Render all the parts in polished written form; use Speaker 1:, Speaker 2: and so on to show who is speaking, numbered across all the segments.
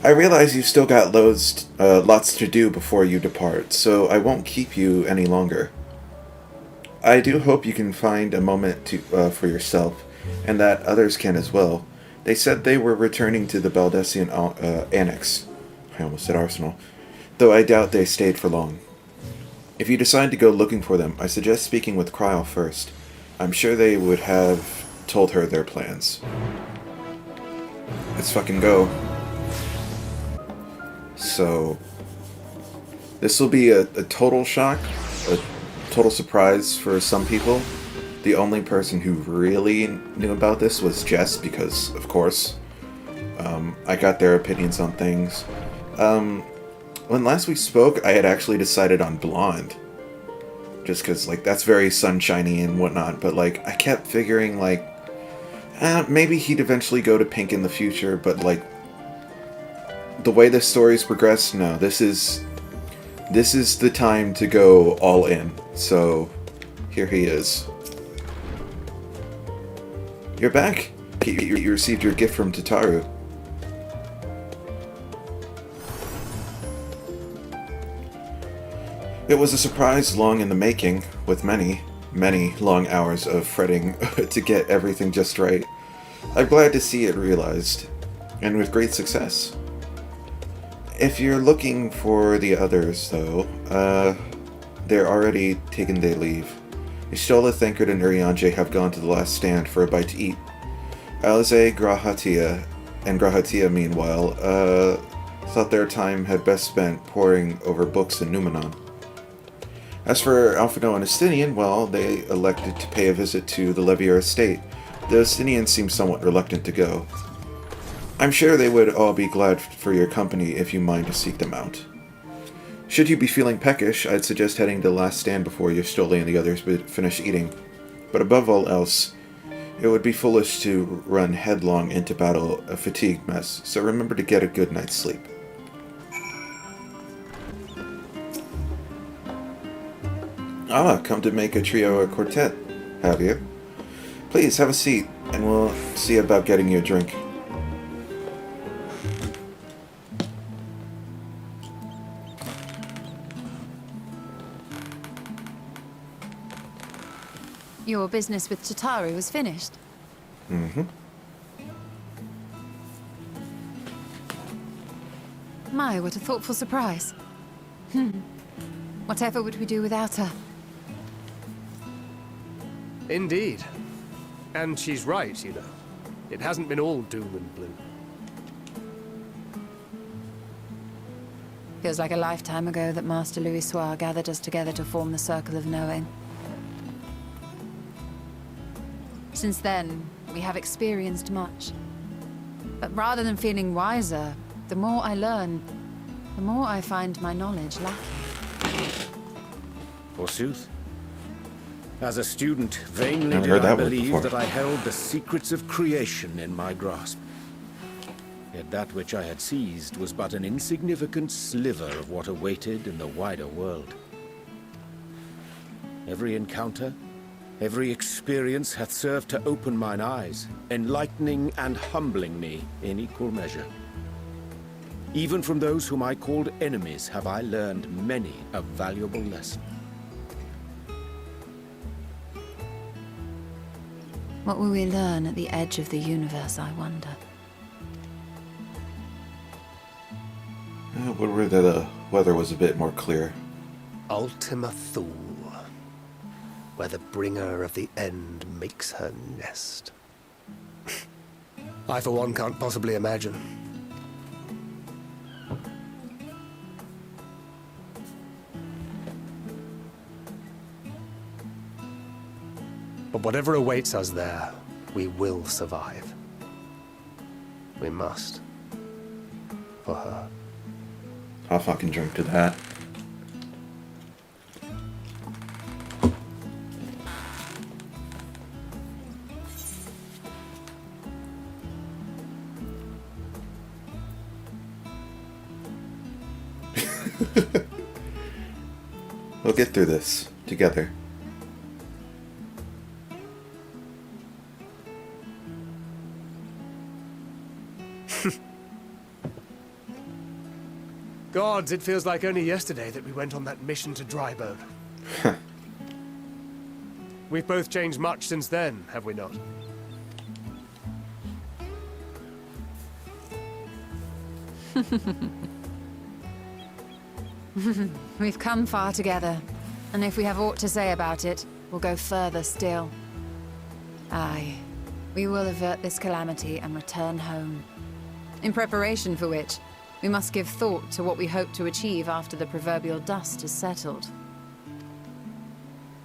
Speaker 1: I realize you've still got lots to do before you depart, so I won't keep you any longer. I do hope you can find a moment for yourself, and that others can as well. They said they were returning to the Baldessian Annex. I almost said arsenal. Though I doubt they stayed for long. If you decide to go looking for them, I suggest speaking with Kryl first. I'm sure they would have told her their plans. Let's fucking go. So, this will be a total shock, a total surprise for some people. The only person who really knew about this was Jess, because, of course, I got their opinions on things. When last we spoke, I had actually decided on blonde. Just because, like, that's very sunshiny and whatnot, but, like, I kept figuring, like, maybe he'd eventually go to pink in the future, but, like, the way this story's progressed, no, this is the time to go all in. So, here he is. You're back. You received your gift from Tataru. It was a surprise long in the making, with many, many long hours of fretting to get everything just right. I'm glad to see it realized, and with great success. If you're looking for the others, though, they're already taken their leave. Ishtola, Thankred, and Urianger have gone to the last stand for a bite to eat. Alize, Grahatia, meanwhile, thought their time had best spent poring over books in Numenon. As for Alphino and Estinian, well, they elected to pay a visit to the Levier estate. The Estinians seemed somewhat reluctant to go. I'm sure they would all be glad for your company if you mind to seek them out. Should you be feeling peckish, I'd suggest heading to the last stand before Yostoli and the others finish eating. But above all else, it would be foolish to run headlong into battle a fatigued mess, so remember to get a good night's sleep. Ah, come to make a trio or quartet, have you? Please, have a seat, and we'll see about getting you a drink.
Speaker 2: Your business with Tataru was finished?
Speaker 1: Mm-hmm.
Speaker 2: My, what a thoughtful surprise. Whatever would we do without her?
Speaker 3: Indeed. And she's right, you know. It hasn't been all doom and gloom.
Speaker 2: Feels like a lifetime ago that Master Louis Soir gathered us together to form the Circle of Knowing. Since then, we have experienced much. But rather than feeling wiser, the more I learn, the more I find my knowledge lacking.
Speaker 4: Forsooth. As a student, vainly
Speaker 1: Never
Speaker 4: did
Speaker 1: heard
Speaker 4: I
Speaker 1: that word
Speaker 4: believe
Speaker 1: before.
Speaker 4: that I held the secrets of creation in my grasp. Yet that which I had seized was but an insignificant sliver of what awaited in the wider world. Every encounter, every experience hath served to open mine eyes, enlightening and humbling me in equal measure. Even from those whom I called enemies have I learned many a valuable lesson.
Speaker 2: What will we learn at the edge of the universe, I wonder?
Speaker 1: Where the weather was a bit more clear.
Speaker 3: Ultima Thule, where the bringer of the end makes her nest. I, for one, can't possibly imagine. But whatever awaits us there, we will survive. We must. For her.
Speaker 1: I'll fucking drink to that. We'll get through this together.
Speaker 3: Gods, it feels like only yesterday that we went on that mission to Drybone. We've both changed much since then, have we not?
Speaker 2: We've come far together, and if we have aught to say about it, we'll go further still. Aye, we will avert this calamity and return home. In preparation for which, we must give thought to what we hope to achieve after the proverbial dust has settled.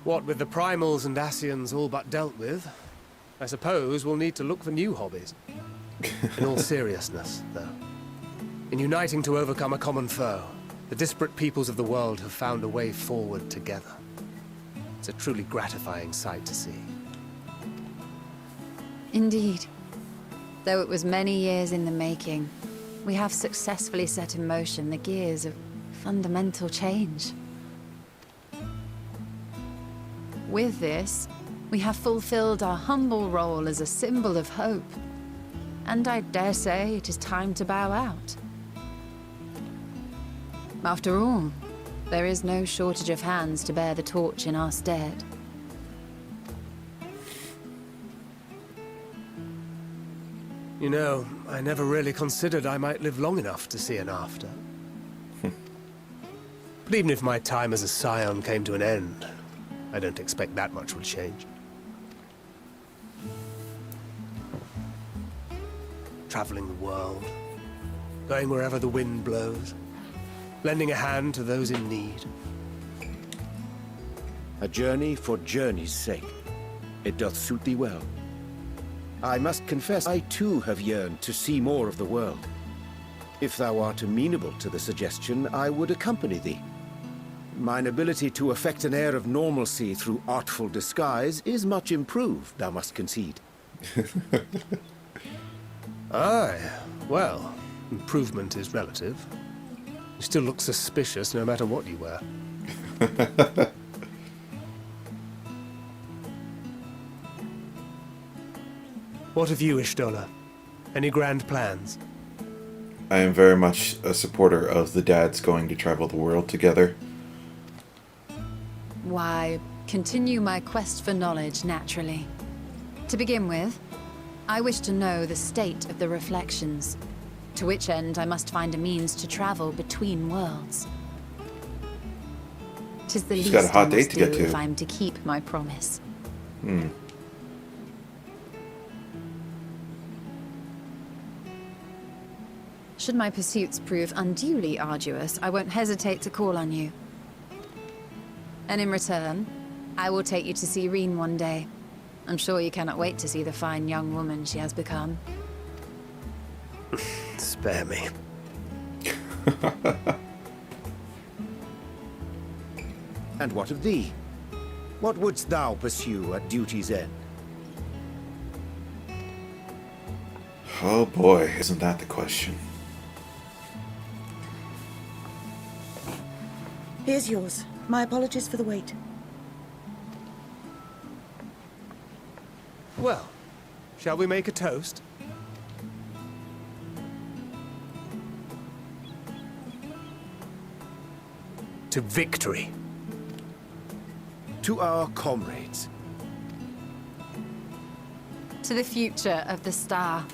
Speaker 3: What with the primals and Ascians all but dealt with, I suppose we'll need to look for new hobbies. In all seriousness, though, in uniting to overcome a common foe, the disparate peoples of the world have found a way forward together. It's a truly gratifying sight to see.
Speaker 2: Indeed. Though it was many years in the making, we have successfully set in motion the gears of fundamental change. With this, we have fulfilled our humble role as a symbol of hope. And I dare say it is time to bow out. After all, there is no shortage of hands to bear the torch in our stead.
Speaker 3: You know, I never really considered I might live long enough to see an after. But even if my time as a scion came to an end, I don't expect that much will change. Traveling the world, going wherever the wind blows, lending a hand to those in need.
Speaker 4: A journey for journey's sake. It doth suit thee well. I must confess, I too have yearned to see more of the world. If thou art amenable to the suggestion, I would accompany thee. Mine ability to effect an air of normalcy through artful disguise is much improved, thou must concede.
Speaker 3: Aye, well, improvement is relative. You still look suspicious no matter what you wear. What of you, Ishtola? Any grand plans?
Speaker 1: I am very much a supporter of the dads going to travel the world together.
Speaker 2: Why, continue my quest for knowledge, naturally. To begin with, I wish to know the state of the reflections, to which end I must find a means to travel between worlds. 'Tis the
Speaker 1: She's
Speaker 2: least
Speaker 1: got a hot
Speaker 2: I
Speaker 1: date
Speaker 2: must
Speaker 1: to get
Speaker 2: do
Speaker 1: to.
Speaker 2: if I'm to keep my promise. Should my pursuits prove unduly arduous, I won't hesitate to call on you. And in return, I will take you to see Reen one day. I'm sure you cannot wait to see the fine young woman she has become.
Speaker 3: Spare me.
Speaker 4: And what of thee? What wouldst thou pursue at duty's end?
Speaker 1: Oh boy, isn't that the question?
Speaker 5: Here's yours. My apologies for the wait.
Speaker 3: Well, shall we make a toast? To victory.
Speaker 4: To our comrades.
Speaker 2: To the future of the star.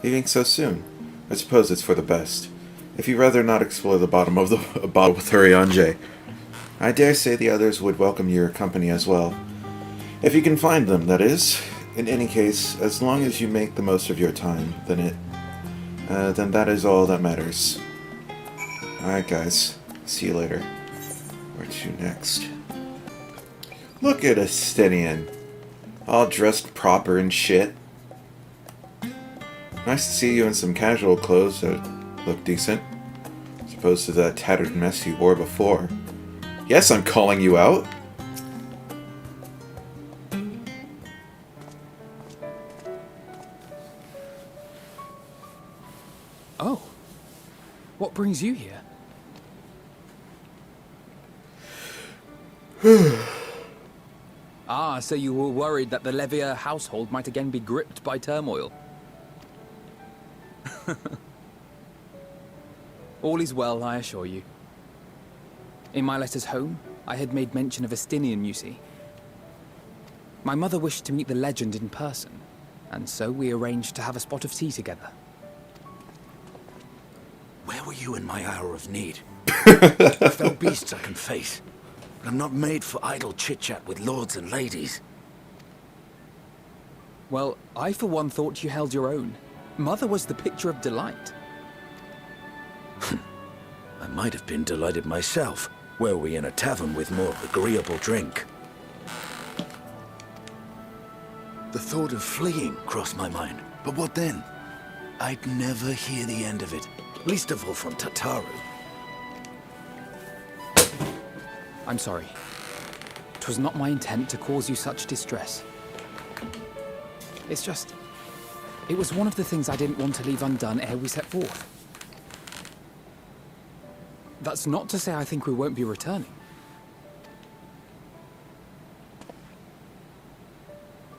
Speaker 1: Leaving so soon? I suppose it's for the best. If you'd rather not explore the bottom of the bottle with Urianje, I dare say the others would welcome your company as well. If you can find them, that is. In any case, as long as you make the most of your time, then it then that is all that matters. Alright, guys. See you later. Where to next? Look at Estinian. All dressed proper and shit. Nice to see you in some casual clothes that look decent. As opposed to that tattered mess you wore before. Yes, I'm calling you out.
Speaker 6: Oh. What brings you here? Ah, so you were worried that the Levier household might again be gripped by turmoil. All is well, I assure you. In my letters home, I had made mention of Estinian, you see. My mother wished to meet the legend in person, and so we arranged to have a spot of tea together.
Speaker 7: Where were you in my hour of need? Fell beasts I can face, but I'm not made for idle chit-chat with lords and ladies.
Speaker 6: Well, I for one thought you held your own. Mother was the picture of delight.
Speaker 7: I might have been delighted myself, were we in a tavern with more agreeable drink. The thought of fleeing crossed my mind, but what then? I'd never hear the end of it, least of all from Tataru.
Speaker 6: I'm sorry. 'Twas not my intent to cause you such distress. It's just... it was one of the things I didn't want to leave undone ere we set forth. That's not to say I think we won't be returning.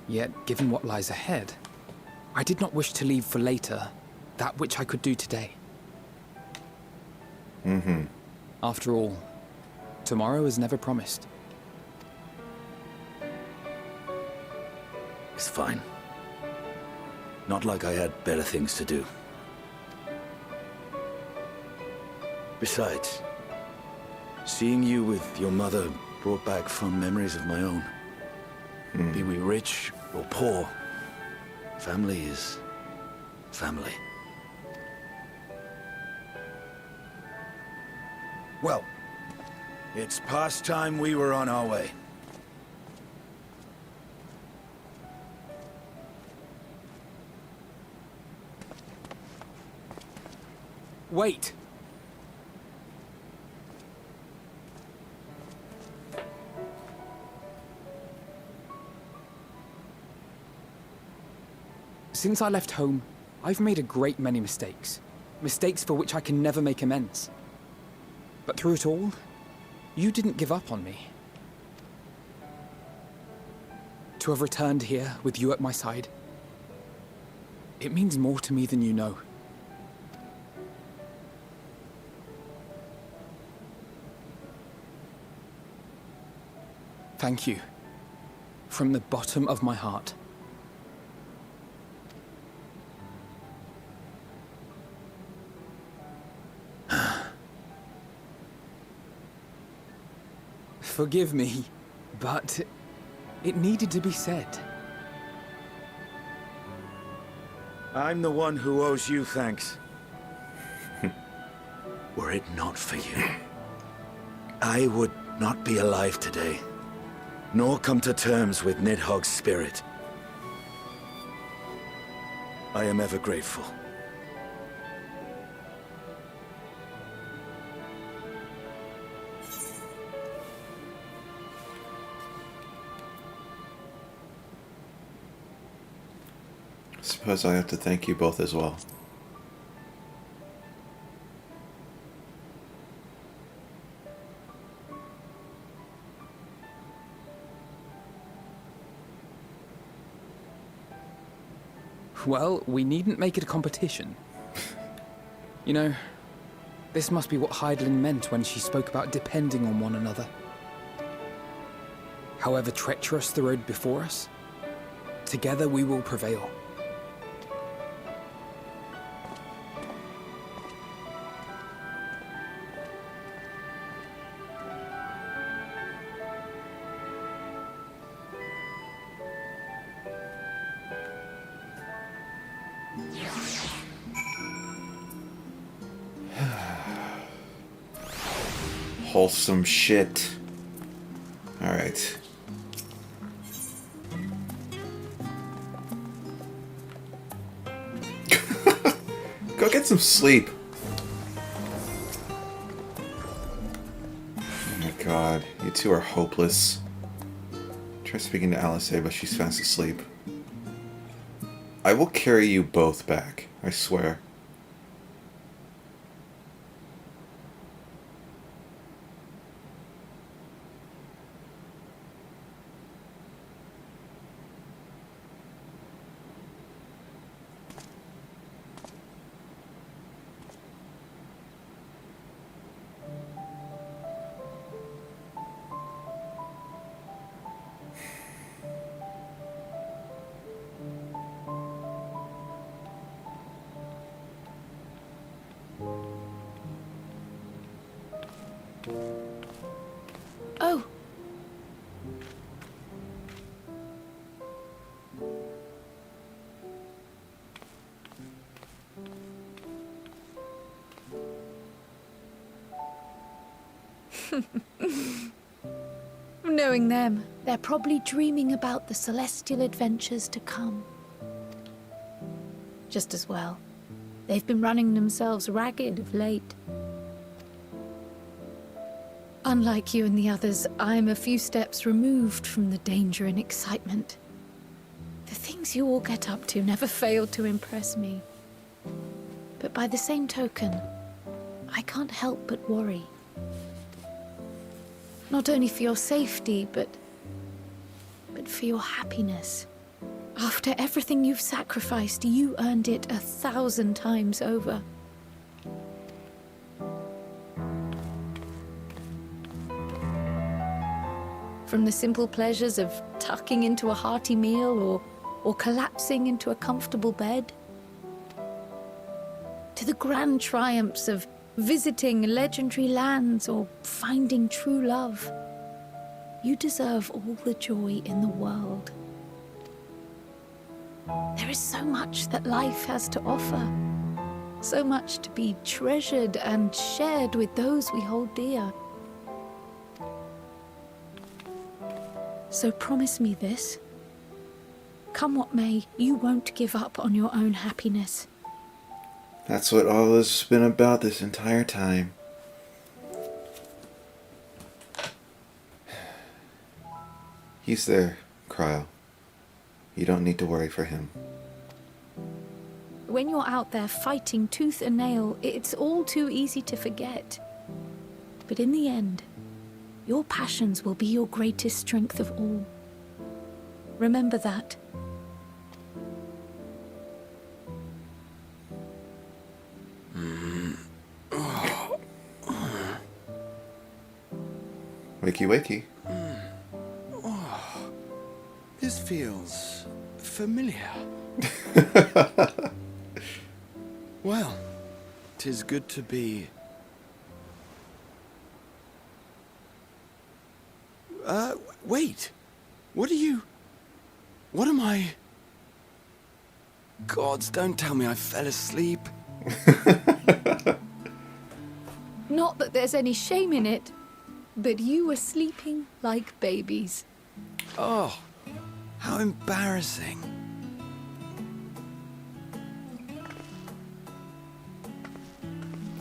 Speaker 6: Yet, given what lies ahead, I did not wish to leave for later that which I could do today. After all, tomorrow is never promised.
Speaker 7: It's fine. Not like I had better things to do. Besides, seeing you with your mother brought back fond memories of my own. Be we rich or poor, family is family. Well, it's past time we were on our way.
Speaker 6: Wait! Since I left home, I've made a great many mistakes. Mistakes for which I can never make amends. But through it all, you didn't give up on me. To have returned here with you at my side, it means more to me than you know. Thank you. From the bottom of my heart. Forgive me, but it needed to be said.
Speaker 7: I'm the one who owes you thanks. Were it not for you, I would not be alive today, nor come to terms with Nidhogg's spirit. I am ever grateful.
Speaker 1: Suppose I have to thank you both as well.
Speaker 6: Well, we needn't make it a competition. You know, this must be what Hydaelyn meant when she spoke about depending on one another. However treacherous the road before us, together we will prevail.
Speaker 1: Wholesome shit. Alright. Go get some sleep. Oh my god, you two are hopeless. Try speaking to Alice, but she's fast asleep. I will carry you both back, I swear.
Speaker 5: Oh.
Speaker 8: Knowing them, they're probably dreaming about the celestial adventures to come. Just as well. They've been running themselves ragged of late. Unlike you and the others, I'm a few steps removed from the danger and excitement. The things you all get up to never fail to impress me. But by the same token, I can't help but worry. Not only for your safety, but for your happiness. After everything you've sacrificed, you earned it 1,000 times over. From the simple pleasures of tucking into a hearty meal or collapsing into a comfortable bed, to the grand triumphs of visiting legendary lands or finding true love. You deserve all the joy in the world. There is so much that life has to offer. So much to be treasured and shared with those we hold dear. So promise me this. Come what may, you won't give up on your own happiness.
Speaker 1: That's what all this has been about this entire time. He's there, Cryle. You don't need to worry for him.
Speaker 8: When you're out there fighting tooth and nail, it's all too easy to forget. But in the end, your passions will be your greatest strength of all. Remember that.
Speaker 1: Wakey wakey.
Speaker 7: This feels familiar. Well, 'tis good to be... wait. What am I... Gods, don't tell me I fell asleep.
Speaker 8: Not that there's any shame in it, but you were sleeping like babies.
Speaker 7: Oh, how embarrassing.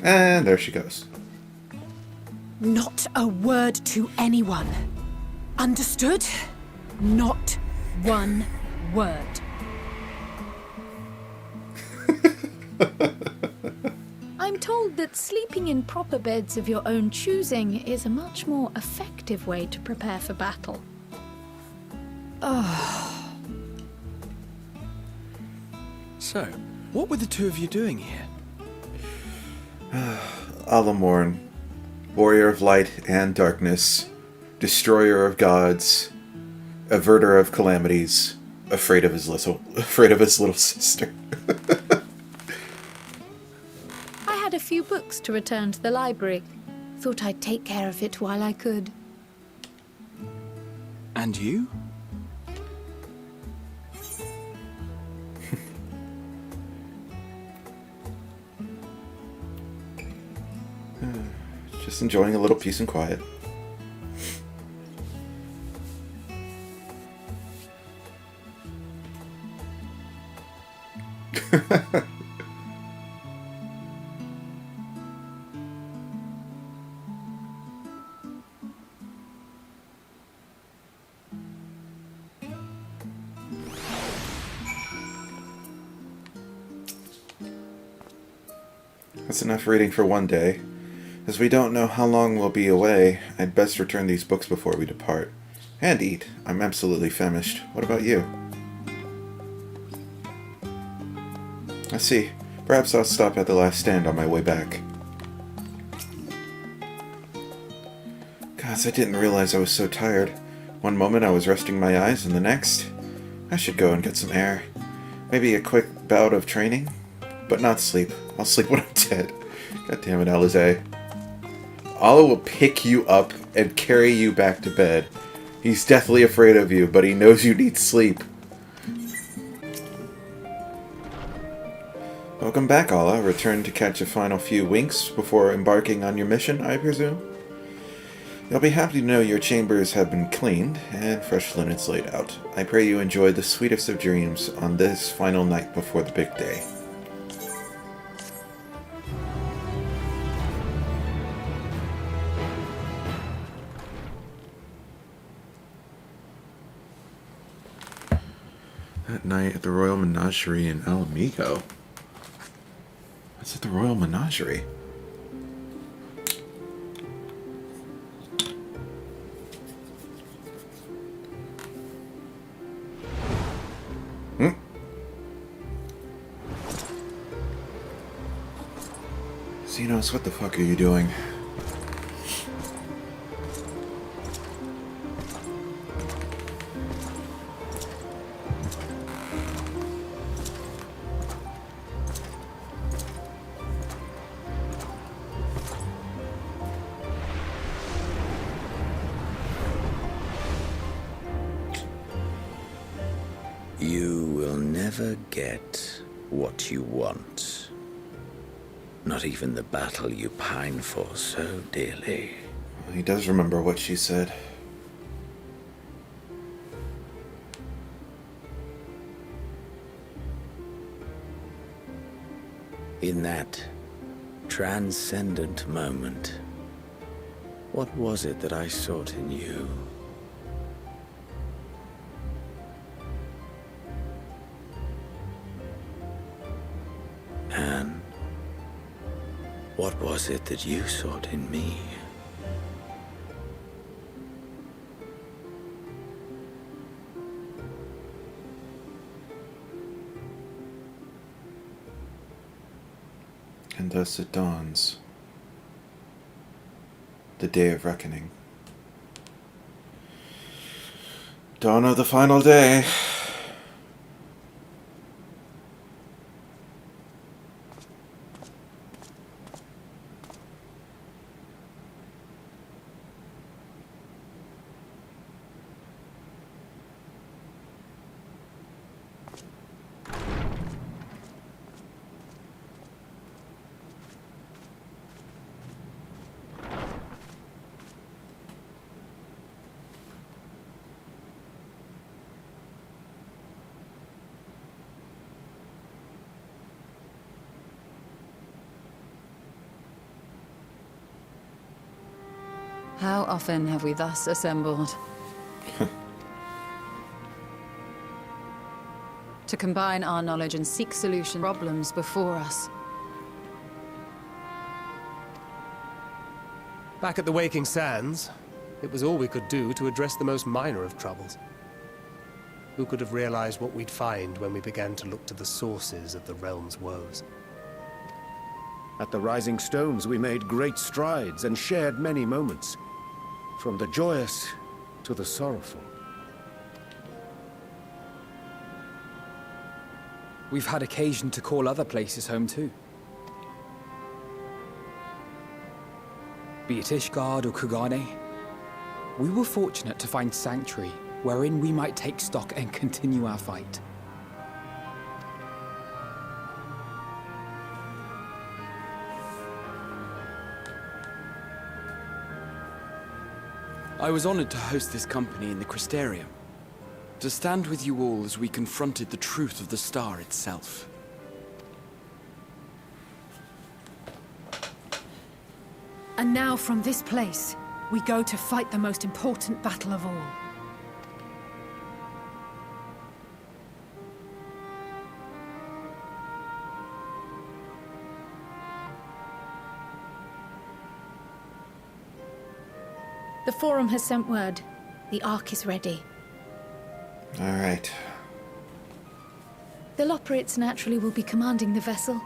Speaker 1: And there she goes.
Speaker 9: Not a word to anyone. Understood? Not one word.
Speaker 8: I'm told that sleeping in proper beds of your own choosing is a much more effective way to prepare for battle.
Speaker 7: So, what were the two of you doing here?
Speaker 1: Alamorn, warrior of light and darkness, destroyer of gods, averter of calamities, afraid of his little sister.
Speaker 8: I had a few books to return to the library. Thought I'd take care of it while I could.
Speaker 7: And you?
Speaker 1: Just enjoying a little peace and quiet. That's enough reading for one day. As we don't know how long we'll be away, I'd best return these books before we depart. And eat. I'm absolutely famished. What about you? I see. Perhaps I'll stop at the last stand on my way back. Gosh, I didn't realize I was so tired. One moment I was resting my eyes, and the next, I should go and get some air. Maybe a quick bout of training? But not sleep. I'll sleep when I'm dead. God damn it, Alize. Allah will pick you up and carry you back to bed. He's deathly afraid of you, but he knows you need sleep. Welcome back, Allah. Return to catch a final few winks before embarking on your mission, I presume? You'll be happy to know your chambers have been cleaned and fresh linens laid out. I pray you enjoy the sweetest of dreams on this final night before the big day. That night at the Royal Menagerie in Alamigo. What's at the Royal Menagerie? Xenos, what the fuck are you doing?
Speaker 4: You will never get what you want. Not even the battle you pine for so dearly.
Speaker 1: He does remember what she said.
Speaker 4: In that transcendent moment, what was it that I sought in you? And what was it that you sought in me?
Speaker 1: And thus it dawns. The day of reckoning. Dawn of the final day.
Speaker 2: How often have we thus assembled? To combine our knowledge and seek solution problems before us.
Speaker 3: Back at the Waking Sands, it was all we could do to address the most minor of troubles. Who could have realized what we'd find when we began to look to the sources of the realm's woes?
Speaker 4: At the Rising Stones, we made great strides and shared many moments, from the joyous to the sorrowful.
Speaker 6: We've had occasion to call other places home too. Be it Ishgard or Kugane, we were fortunate to find sanctuary wherein we might take stock and continue our fight.
Speaker 10: I was honored to host this company in the Crystarium, to stand with you all as we confronted the truth of the star itself.
Speaker 9: And now from this place, we go to fight the most important battle of all.
Speaker 8: The Forum has sent word. The Ark is ready.
Speaker 1: Alright.
Speaker 8: The Loporrits naturally will be commanding the vessel.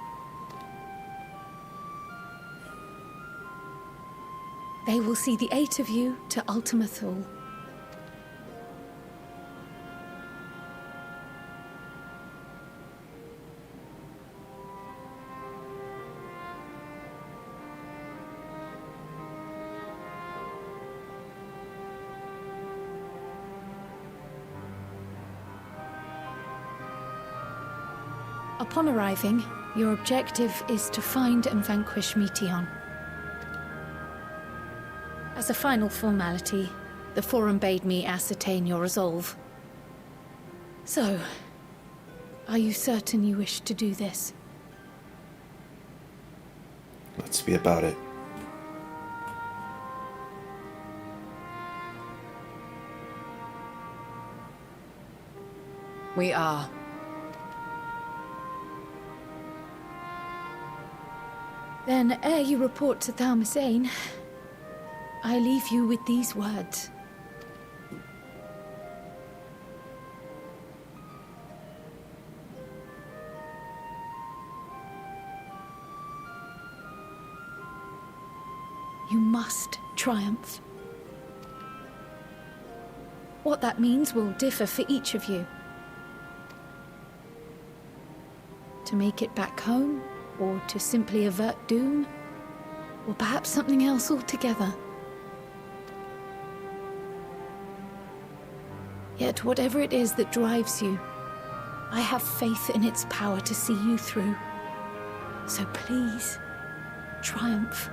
Speaker 8: They will see the 8 of you to Ultima Thule. Upon arriving, your objective is to find and vanquish Meteon. As a final formality, the Forum bade me ascertain your resolve. So, are you certain you wish to do this?
Speaker 1: Let's be about it.
Speaker 2: We are.
Speaker 8: Then, ere you report to Thalmasane, I leave you with these words. You must triumph. What that means will differ for each of you. To make it back home, or to simply avert doom, or perhaps something else altogether. Yet whatever it is that drives you, I have faith in its power to see you through. So please, triumph.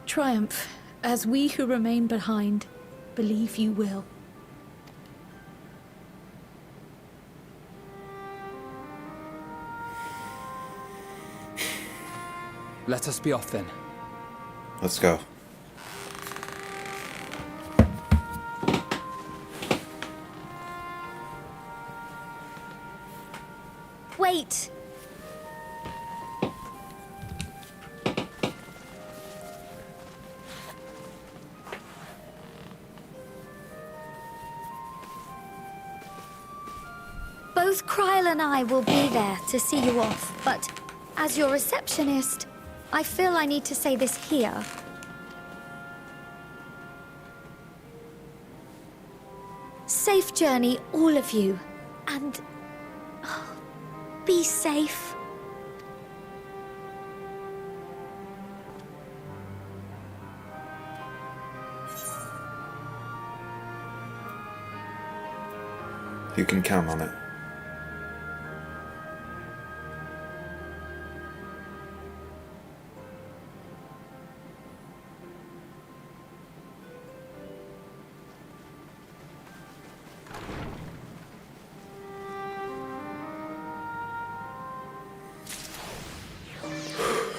Speaker 8: Triumph, as we who remain behind believe you will.
Speaker 6: Let us be off then.
Speaker 1: Let's go.
Speaker 11: Wait! Both Kryle and I will be there to see you off, but as your receptionist, I feel I need to say this here. Safe journey, all of you, and be safe.
Speaker 1: You can count on it.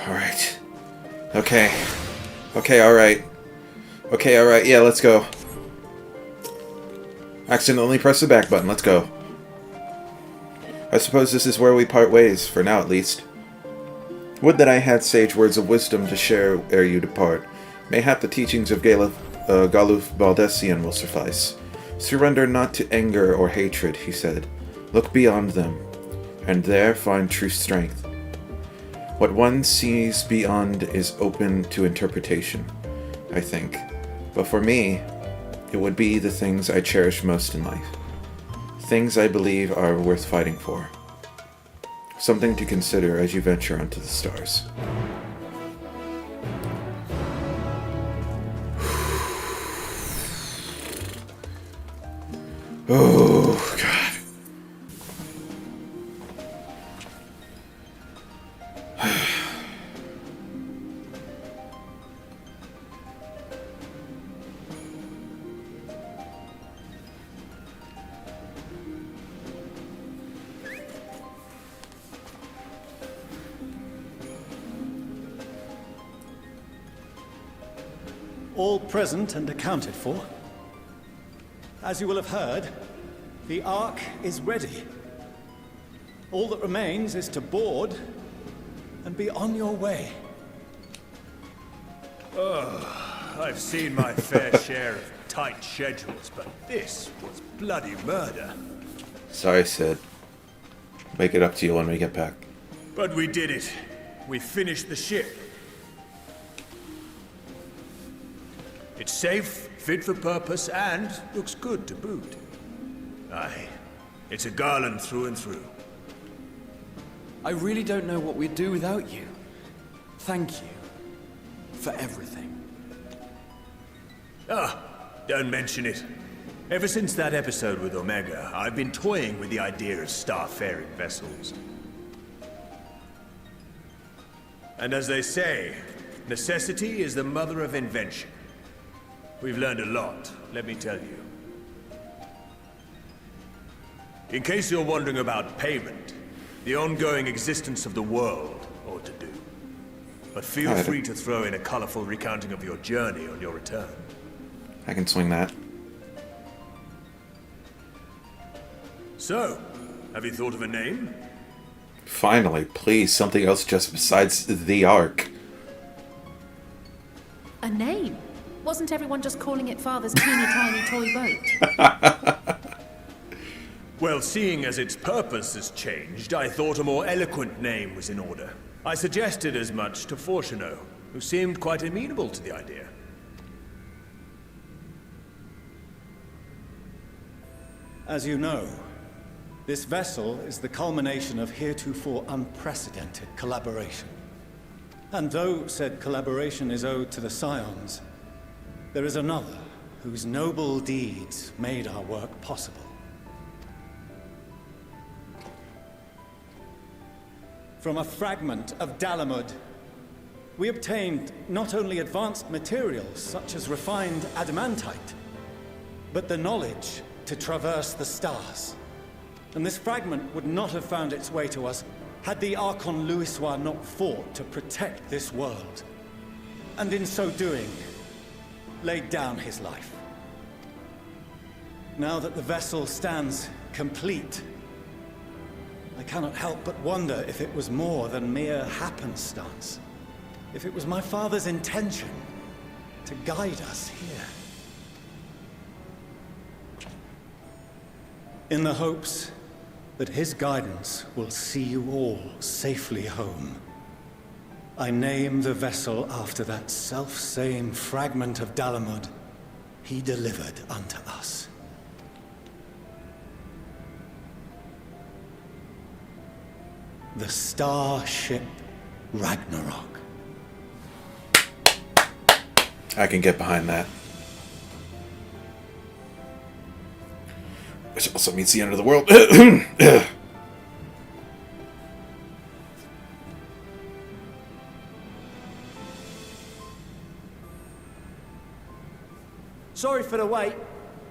Speaker 1: Alright. Okay. Okay, alright. Okay, alright, yeah, let's go. Accidentally press the back button, let's go. I suppose this is where we part ways, for now at least. Would that I had sage words of wisdom to share ere you depart. Mayhap the teachings of Galuf Baldessian will suffice. Surrender not to anger or hatred, he said. Look beyond them, and there find true strength. What one sees beyond is open to interpretation, I think. But for me, it would be the things I cherish most in life. Things I believe are worth fighting for. Something to consider as you venture onto the stars. Oh, God.
Speaker 12: all present and accounted for. As you will have heard, the Ark is ready. All that remains is to board and be on your way.
Speaker 13: I've seen my fair share of tight schedules, but this was bloody murder.
Speaker 1: Sorry, Sid. Make it up to you when we get back.
Speaker 13: But we did it. We finished the ship. It's safe, fit for purpose, and looks good to boot. Aye, it's a garland through and through.
Speaker 10: I really don't know what we'd do without you. Thank you for everything.
Speaker 13: Don't mention it. Ever since that episode with Omega, I've been toying with the idea of starfaring vessels. And as they say, necessity is the mother of invention. We've learned a lot, let me tell you. In case you're wondering about payment, the ongoing existence of the world ought to do. But feel free to throw in a colorful recounting of your journey on your return.
Speaker 1: I can swing that.
Speaker 13: So, have you thought of a name?
Speaker 1: Finally, please, something else just besides the Ark.
Speaker 9: A name? Wasn't everyone just calling it Father's teeny tiny toy boat?
Speaker 13: Well, seeing as its purpose has changed, I thought a more eloquent name was in order. I suggested as much to Fortuno, who seemed quite amenable to the idea.
Speaker 12: As you know, this vessel is the culmination of heretofore unprecedented collaboration. And though said collaboration is owed to the Scions, there is another whose noble deeds made our work possible. From a fragment of Dalamud, we obtained not only advanced materials such as refined adamantite, but the knowledge to traverse the stars. And this fragment would not have found its way to us had the Archon Louisoix not fought to protect this world. And in so doing, laid down his life. Now that the vessel stands complete, I cannot help but wonder if it was more than mere happenstance. If it was my father's intention to guide us here. In the hopes that his guidance will see you all safely home, I name the vessel after that self-same fragment of Dalamud he delivered unto us. The starship Ragnarok.
Speaker 1: I can get behind that. Which also means the end of the world.
Speaker 14: Sorry for the wait.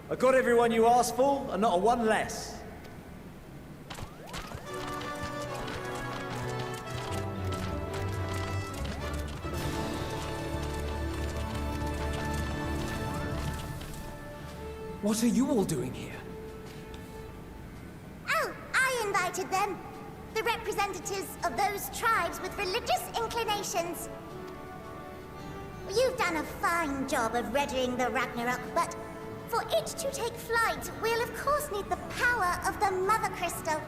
Speaker 14: I got everyone you asked for, and not a one less.
Speaker 6: What are you all doing here?
Speaker 15: Oh, I invited them. The representatives of those tribes with religious inclinations. You've done a fine job of readying the Ragnarok, but for it to take flight, we'll of course need the power of the Mother Crystal.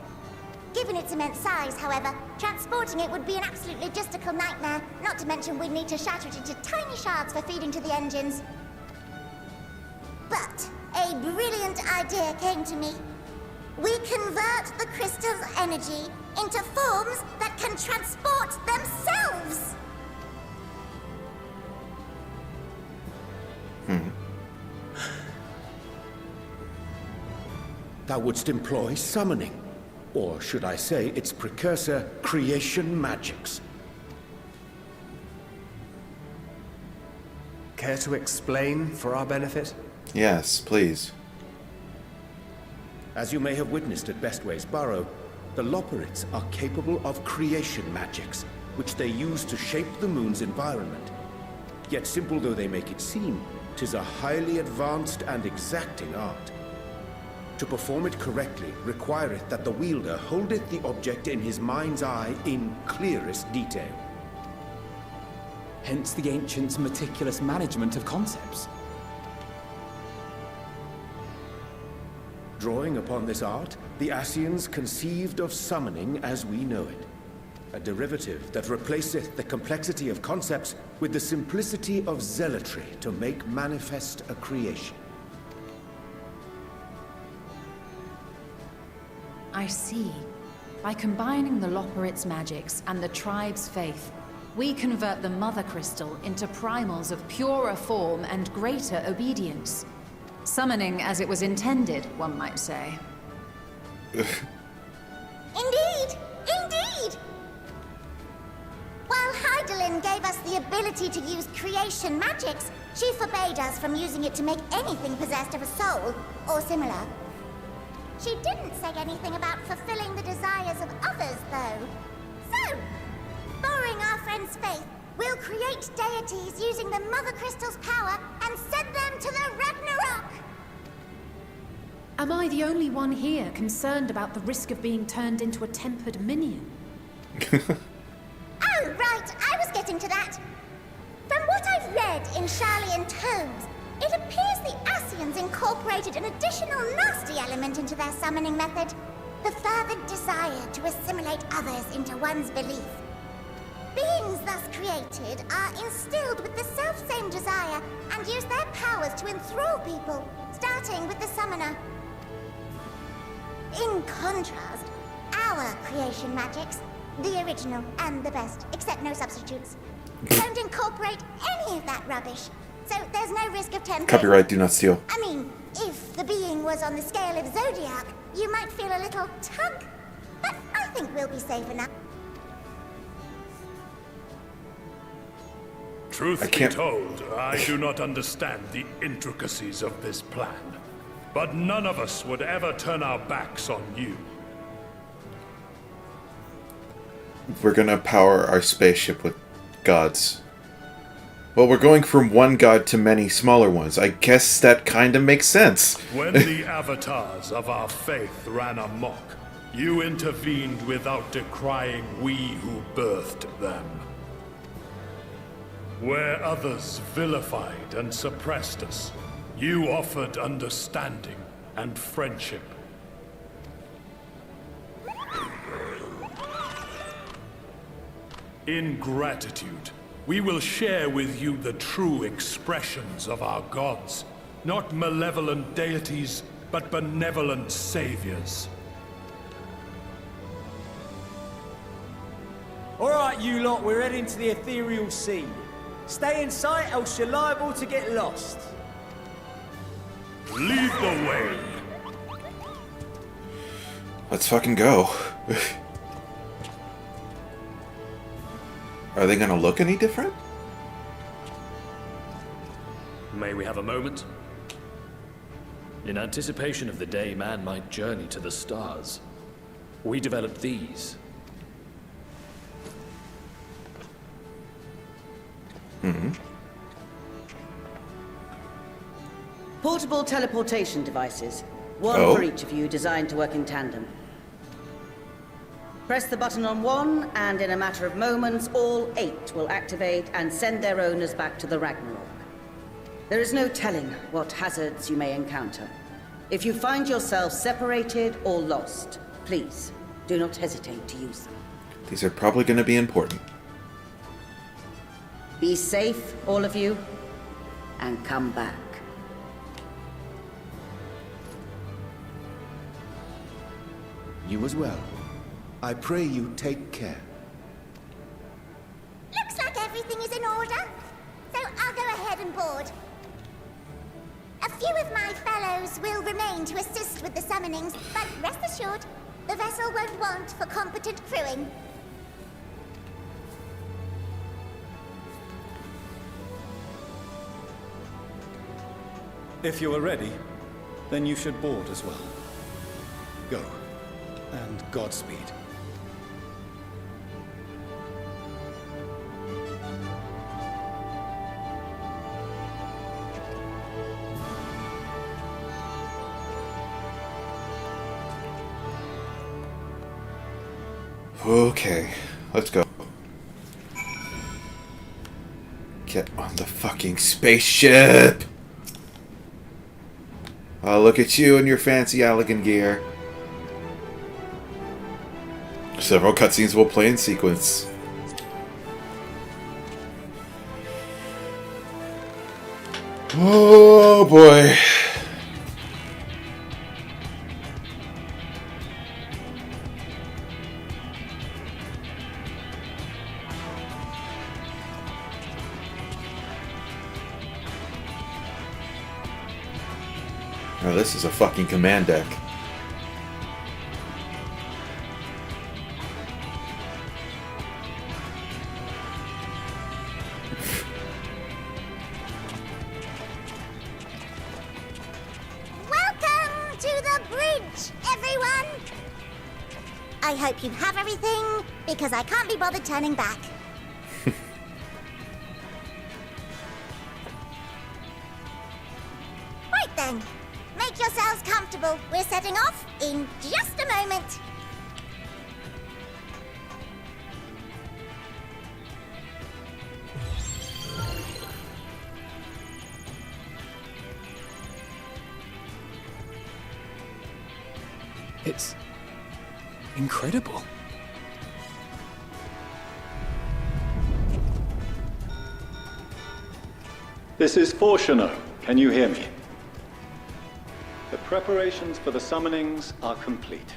Speaker 15: Given its immense size, however, transporting it would be an absolute logistical nightmare, not to mention we'd need to shatter it into tiny shards for feeding to the engines. But a brilliant idea came to me. We convert the crystal's energy into forms that can transport themselves!
Speaker 4: Thou wouldst employ summoning, or should I say its precursor, creation magics.
Speaker 3: Care to explain for our benefit?
Speaker 1: Yes, please.
Speaker 4: As you may have witnessed at Bestway's Burrow, the Loperites are capable of creation magics, which they use to shape the moon's environment. Yet simple though they make it seem, 'tis a highly advanced and exacting art. To perform it correctly requireth that the wielder holdeth the object in his mind's eye in clearest detail.
Speaker 6: Hence the ancients' meticulous management of concepts.
Speaker 4: Drawing upon this art, the Ascians conceived of summoning as we know it. A derivative that replaceth the complexity of concepts with the simplicity of zealotry to make manifest a creation.
Speaker 2: I see. By combining the Loporrit's magics and the tribe's faith, we convert the Mother Crystal into primals of purer form and greater obedience. Summoning as it was intended, one might say.
Speaker 15: Indeed! Indeed! While Hydaelyn gave us the ability to use creation magics, she forbade us from using it to make anything possessed of a soul, or similar. She didn't say anything about fulfilling the desires of others, though. So, borrowing our friend's faith, we'll create deities using the Mother Crystal's power and send them to the Ragnarok!
Speaker 9: Am I the only one here concerned about the risk of being turned into a tempered minion?
Speaker 15: Oh, right, I was getting to that. From what I've read in Sharlayan tomes, it appears the Ascians incorporated an additional nasty element into their summoning method. The fervent desire to assimilate others into one's belief. Beings thus created are instilled with the self-same desire and use their powers to enthrall people, starting with the summoner. In contrast, our creation magics, the original and the best, except no substitutes, don't incorporate any of that rubbish, so there's no risk of temptation.
Speaker 1: Copyright, do not steal.
Speaker 15: I mean, if the being was on the scale of Zodiark, you might feel a little tug, but I think we'll be safe enough.
Speaker 13: Truth be told, I do not understand the intricacies of this plan. But none of us would ever turn our backs on you.
Speaker 1: We're gonna power our spaceship with gods. Well, we're going from one god to many smaller ones. I guess that kind of makes sense.
Speaker 13: When the avatars of our faith ran amok, you intervened without decrying we who birthed them. Where others vilified and suppressed us, you offered understanding and friendship. In gratitude, we will share with you the true expressions of our gods. Not malevolent deities, but benevolent saviors.
Speaker 14: Alright, you lot, we're heading to the ethereal sea. Stay in sight, else you're liable to get lost.
Speaker 13: Lead the way.
Speaker 1: Let's fucking go. Are they gonna look any different?
Speaker 16: May we have a moment? In anticipation of the day man might journey to the stars, we developed these.
Speaker 17: Portable teleportation devices. One for each of you, designed to work in tandem. Press the button on one, and in a matter of moments, all 8 will activate and send their owners back to the Ragnarok. There is no telling what hazards you may encounter. If you find yourself separated or lost, please do not hesitate to use them.
Speaker 1: These are probably going to be important.
Speaker 17: Be safe, all of you, and come back.
Speaker 4: You as well. I pray you take care.
Speaker 15: Looks like everything is in order, so I'll go ahead and board. A few of my fellows will remain to assist with the summonings, but rest assured, the vessel won't want for competent crewing.
Speaker 12: If you are ready, then you should board as well. Go, and Godspeed.
Speaker 1: Okay, let's go. Get on the fucking spaceship! Oh, look at you and your fancy elegant gear. Several cutscenes will play in sequence. Oh boy. Now this is a fucking command deck.
Speaker 15: Welcome to the bridge, everyone! I hope you have everything, because I can't be bothered turning back. Right then. Make yourselves comfortable. We're setting off in just a moment.
Speaker 6: It's incredible.
Speaker 12: This is Fortuno. Can you hear me? The preparations for the summonings are complete.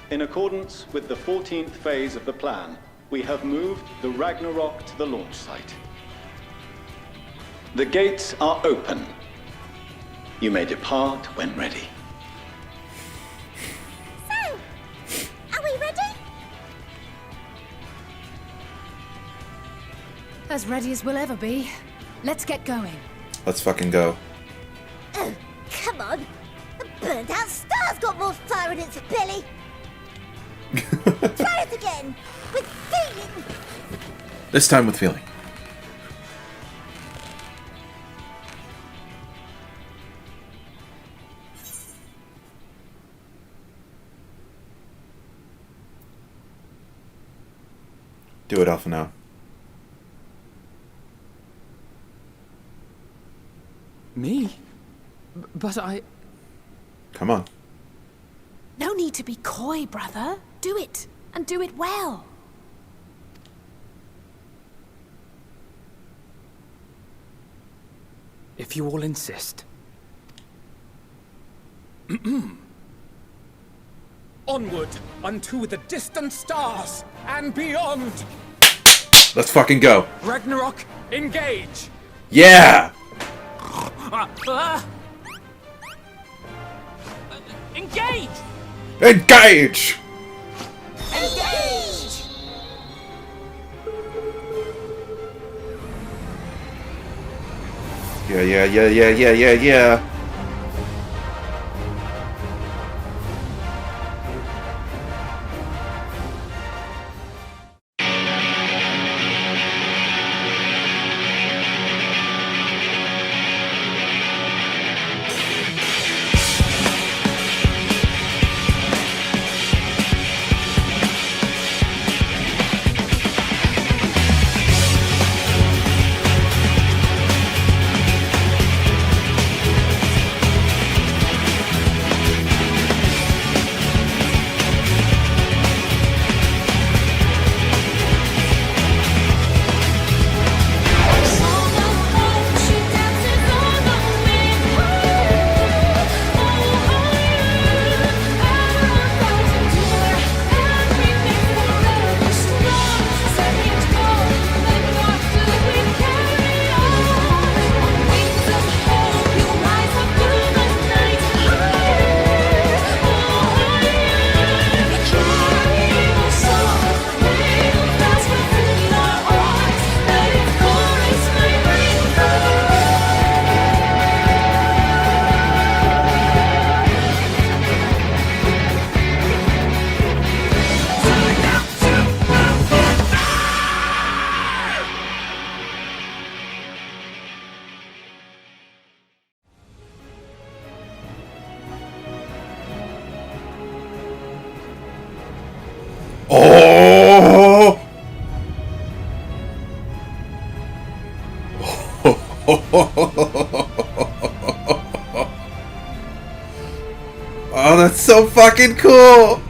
Speaker 12: In accordance with the 14th phase of the plan, we have moved the Ragnarok to the launch site. The gates are open. You may depart when ready.
Speaker 15: So, are we ready?
Speaker 9: As ready as we'll ever be. Let's get going.
Speaker 1: Let's fucking go.
Speaker 15: Oh, come on. The burnt out star's got more fire in its belly. Try it again. With feeling.
Speaker 1: This time with feeling. Do it, Alpha, now.
Speaker 6: Me? But I...
Speaker 1: Come on.
Speaker 9: No need to be coy, brother. Do it, and do it well.
Speaker 6: If you all insist.
Speaker 4: Onward unto the distant stars and beyond.
Speaker 1: Let's fucking go.
Speaker 4: Ragnarok, engage.
Speaker 1: Yeah!
Speaker 4: Engage!
Speaker 1: Engage!
Speaker 15: Engage!
Speaker 1: Yeah. Oh, that's so fucking cool!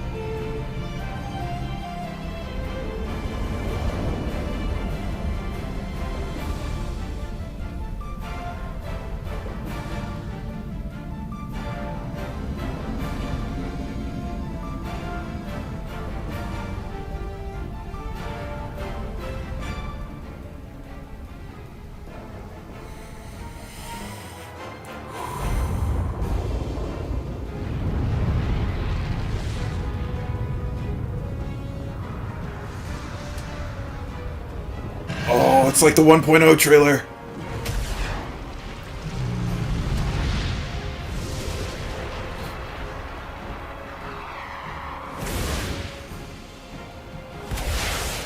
Speaker 1: Oh, it's like the 1.0 trailer.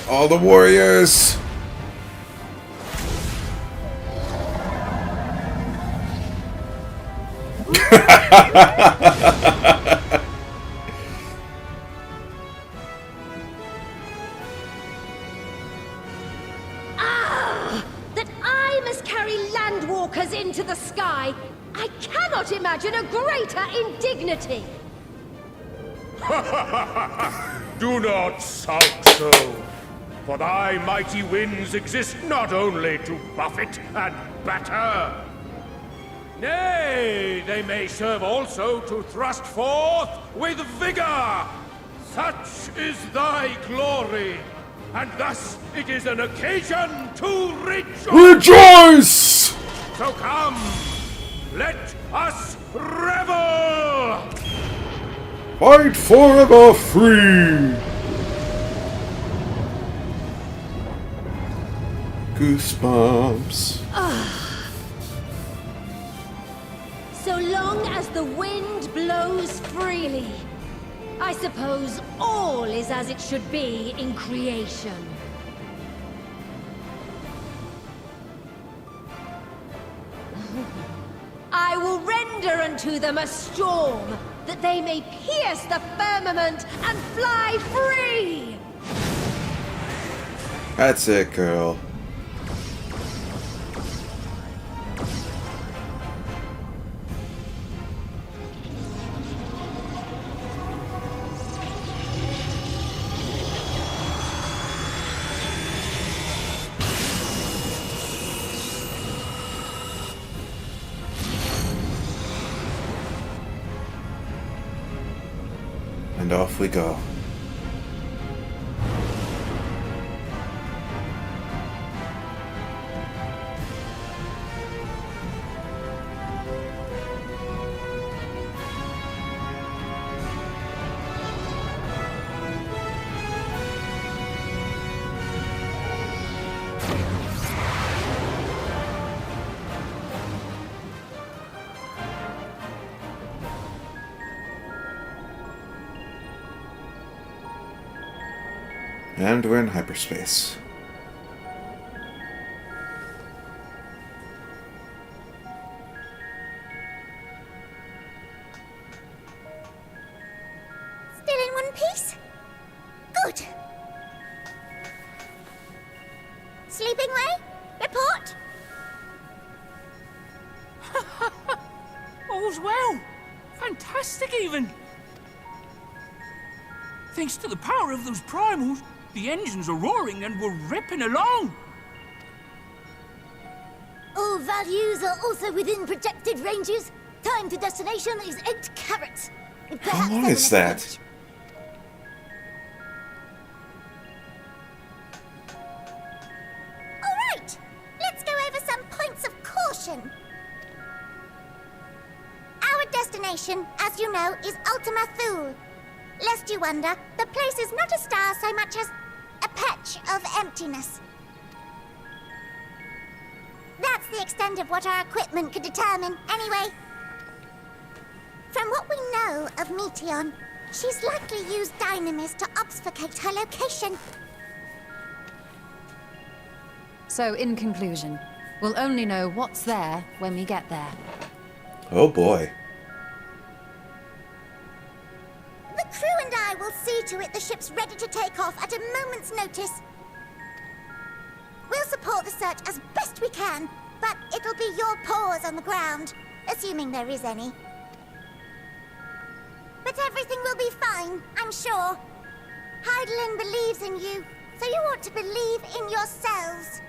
Speaker 1: All the warriors.
Speaker 18: That I must carry landwalkers into the sky! I cannot imagine a greater indignity!
Speaker 19: Do not sulk so, for thy mighty winds exist not only to buffet and batter. Nay, they may serve also to thrust forth with vigor. Such is thy glory, and thus it is an occasion to rejoice!
Speaker 1: Rejoice!
Speaker 19: So come, let us revel!
Speaker 1: Fight forever free! Goosebumps.
Speaker 18: So long as the wind blows freely, I suppose all is as it should be in creation. I will render unto them a storm, that they may pierce the firmament and fly free!
Speaker 1: That's it, girl. And off we go. And we're in hyperspace.
Speaker 15: Still in one piece? Good. Sleeping way? Report?
Speaker 20: All's well. Fantastic, even. Thanks to the power of those primals, the engines are roaring and we're ripping along.
Speaker 15: All values are also within projected ranges. Time to destination is 8 carats.
Speaker 1: How long is that?
Speaker 15: Alright, let's go over some points of caution. Our destination, as you know, is Ultima Thule. Lest you wonder, the place is not a star so much as a patch of emptiness. That's the extent of what our equipment could determine, anyway. From what we know of Meteon, she's likely used dynamis to obfuscate her location.
Speaker 2: So, in conclusion, we'll only know what's there when we get there.
Speaker 1: Oh boy.
Speaker 15: The crew and I will see to it the ship's ready to take off at a moment's notice. We'll support the search as best we can, but it'll be your paws on the ground, assuming there is any. But everything will be fine, I'm sure. Hydaelyn believes in you, so you ought to believe in yourselves.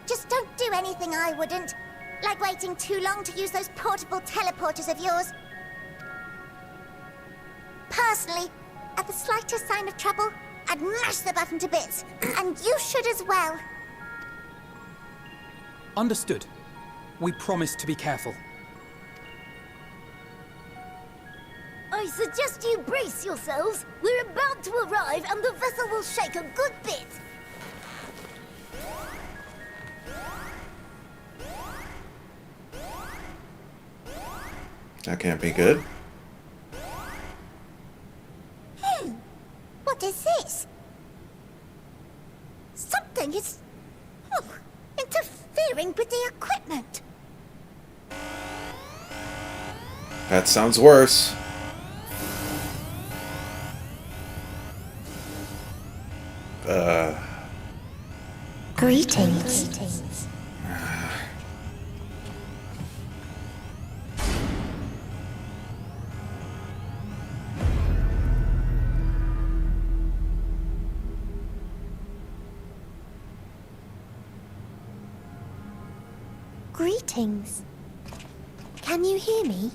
Speaker 15: Just don't do anything I wouldn't, like waiting too long to use those portable teleporters of yours. Personally, at the slightest sign of trouble, I'd mash the button to bits, and you should as well.
Speaker 6: Understood. We promise to be careful.
Speaker 18: I suggest you brace yourselves. We're about to arrive and the vessel will shake a good bit.
Speaker 1: That can't be good.
Speaker 15: What is this? Something is... interfering with the equipment.
Speaker 1: That sounds worse.
Speaker 15: Greetings. Greetings. Can you hear me?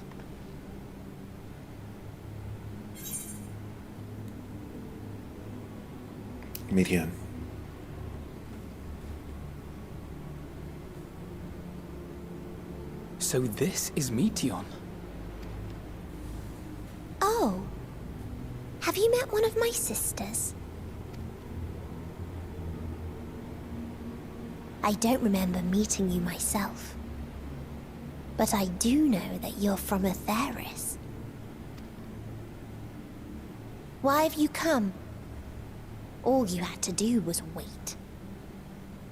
Speaker 1: Meteon.
Speaker 6: So this is Meteon.
Speaker 15: Oh. Have you met one of my sisters? I don't remember meeting you myself. But I do know that you're from Atheris. Why have you come? All you had to do was wait.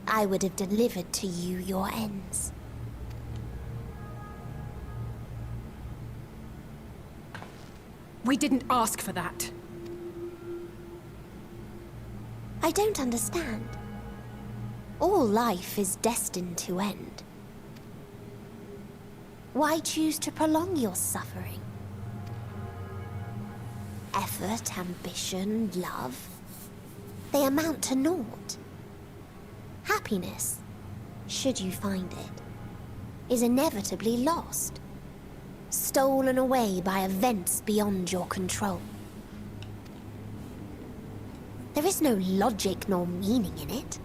Speaker 15: I would have delivered to you your ends.
Speaker 9: We didn't ask for that.
Speaker 15: I don't understand. All life is destined to end. Why choose to prolong your suffering? Effort, ambition, love, they amount to naught. Happiness, should you find it, is inevitably lost. Stolen away by events beyond your control. There is no logic nor meaning in it.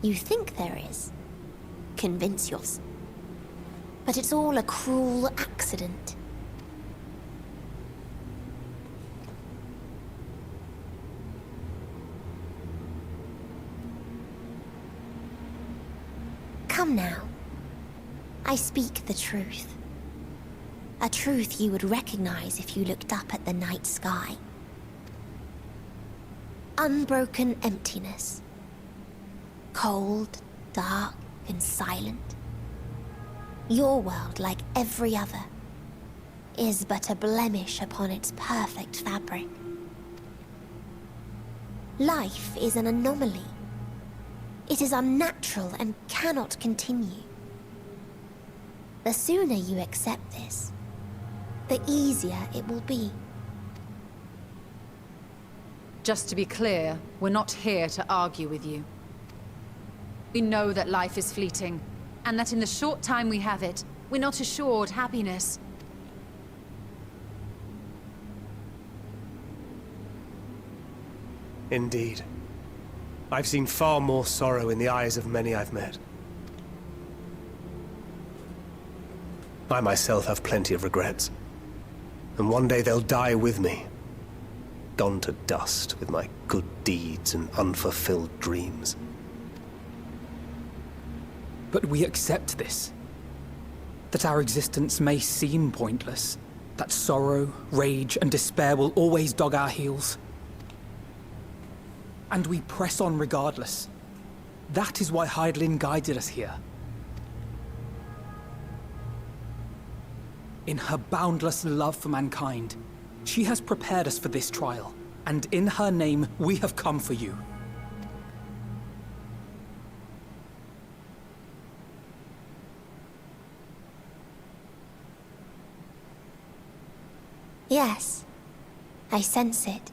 Speaker 15: You think there is. Convince yourself. But it's all a cruel accident. Come now. I speak the truth. A truth you would recognize if you looked up at the night sky. Unbroken emptiness. Cold, dark, and silent. Your world, like every other, is but a blemish upon its perfect fabric. Life is an anomaly. It is unnatural and cannot continue. The sooner you accept this, the easier it will be.
Speaker 2: Just to be clear, we're not here to argue with you. We know that life is fleeting, and that in the short time we have it, we're not assured happiness.
Speaker 3: Indeed. I've seen far more sorrow in the eyes of many I've met. I myself have plenty of regrets. And one day they'll die with me. Gone to dust with my good deeds and unfulfilled dreams.
Speaker 6: But we accept this. That our existence may seem pointless. That sorrow, rage, and despair will always dog our heels. And we press on regardless. That is why Hydaelyn guided us here. In her boundless love for mankind, she has prepared us for this trial, and in her name, we have come for you.
Speaker 15: Yes, I sense it.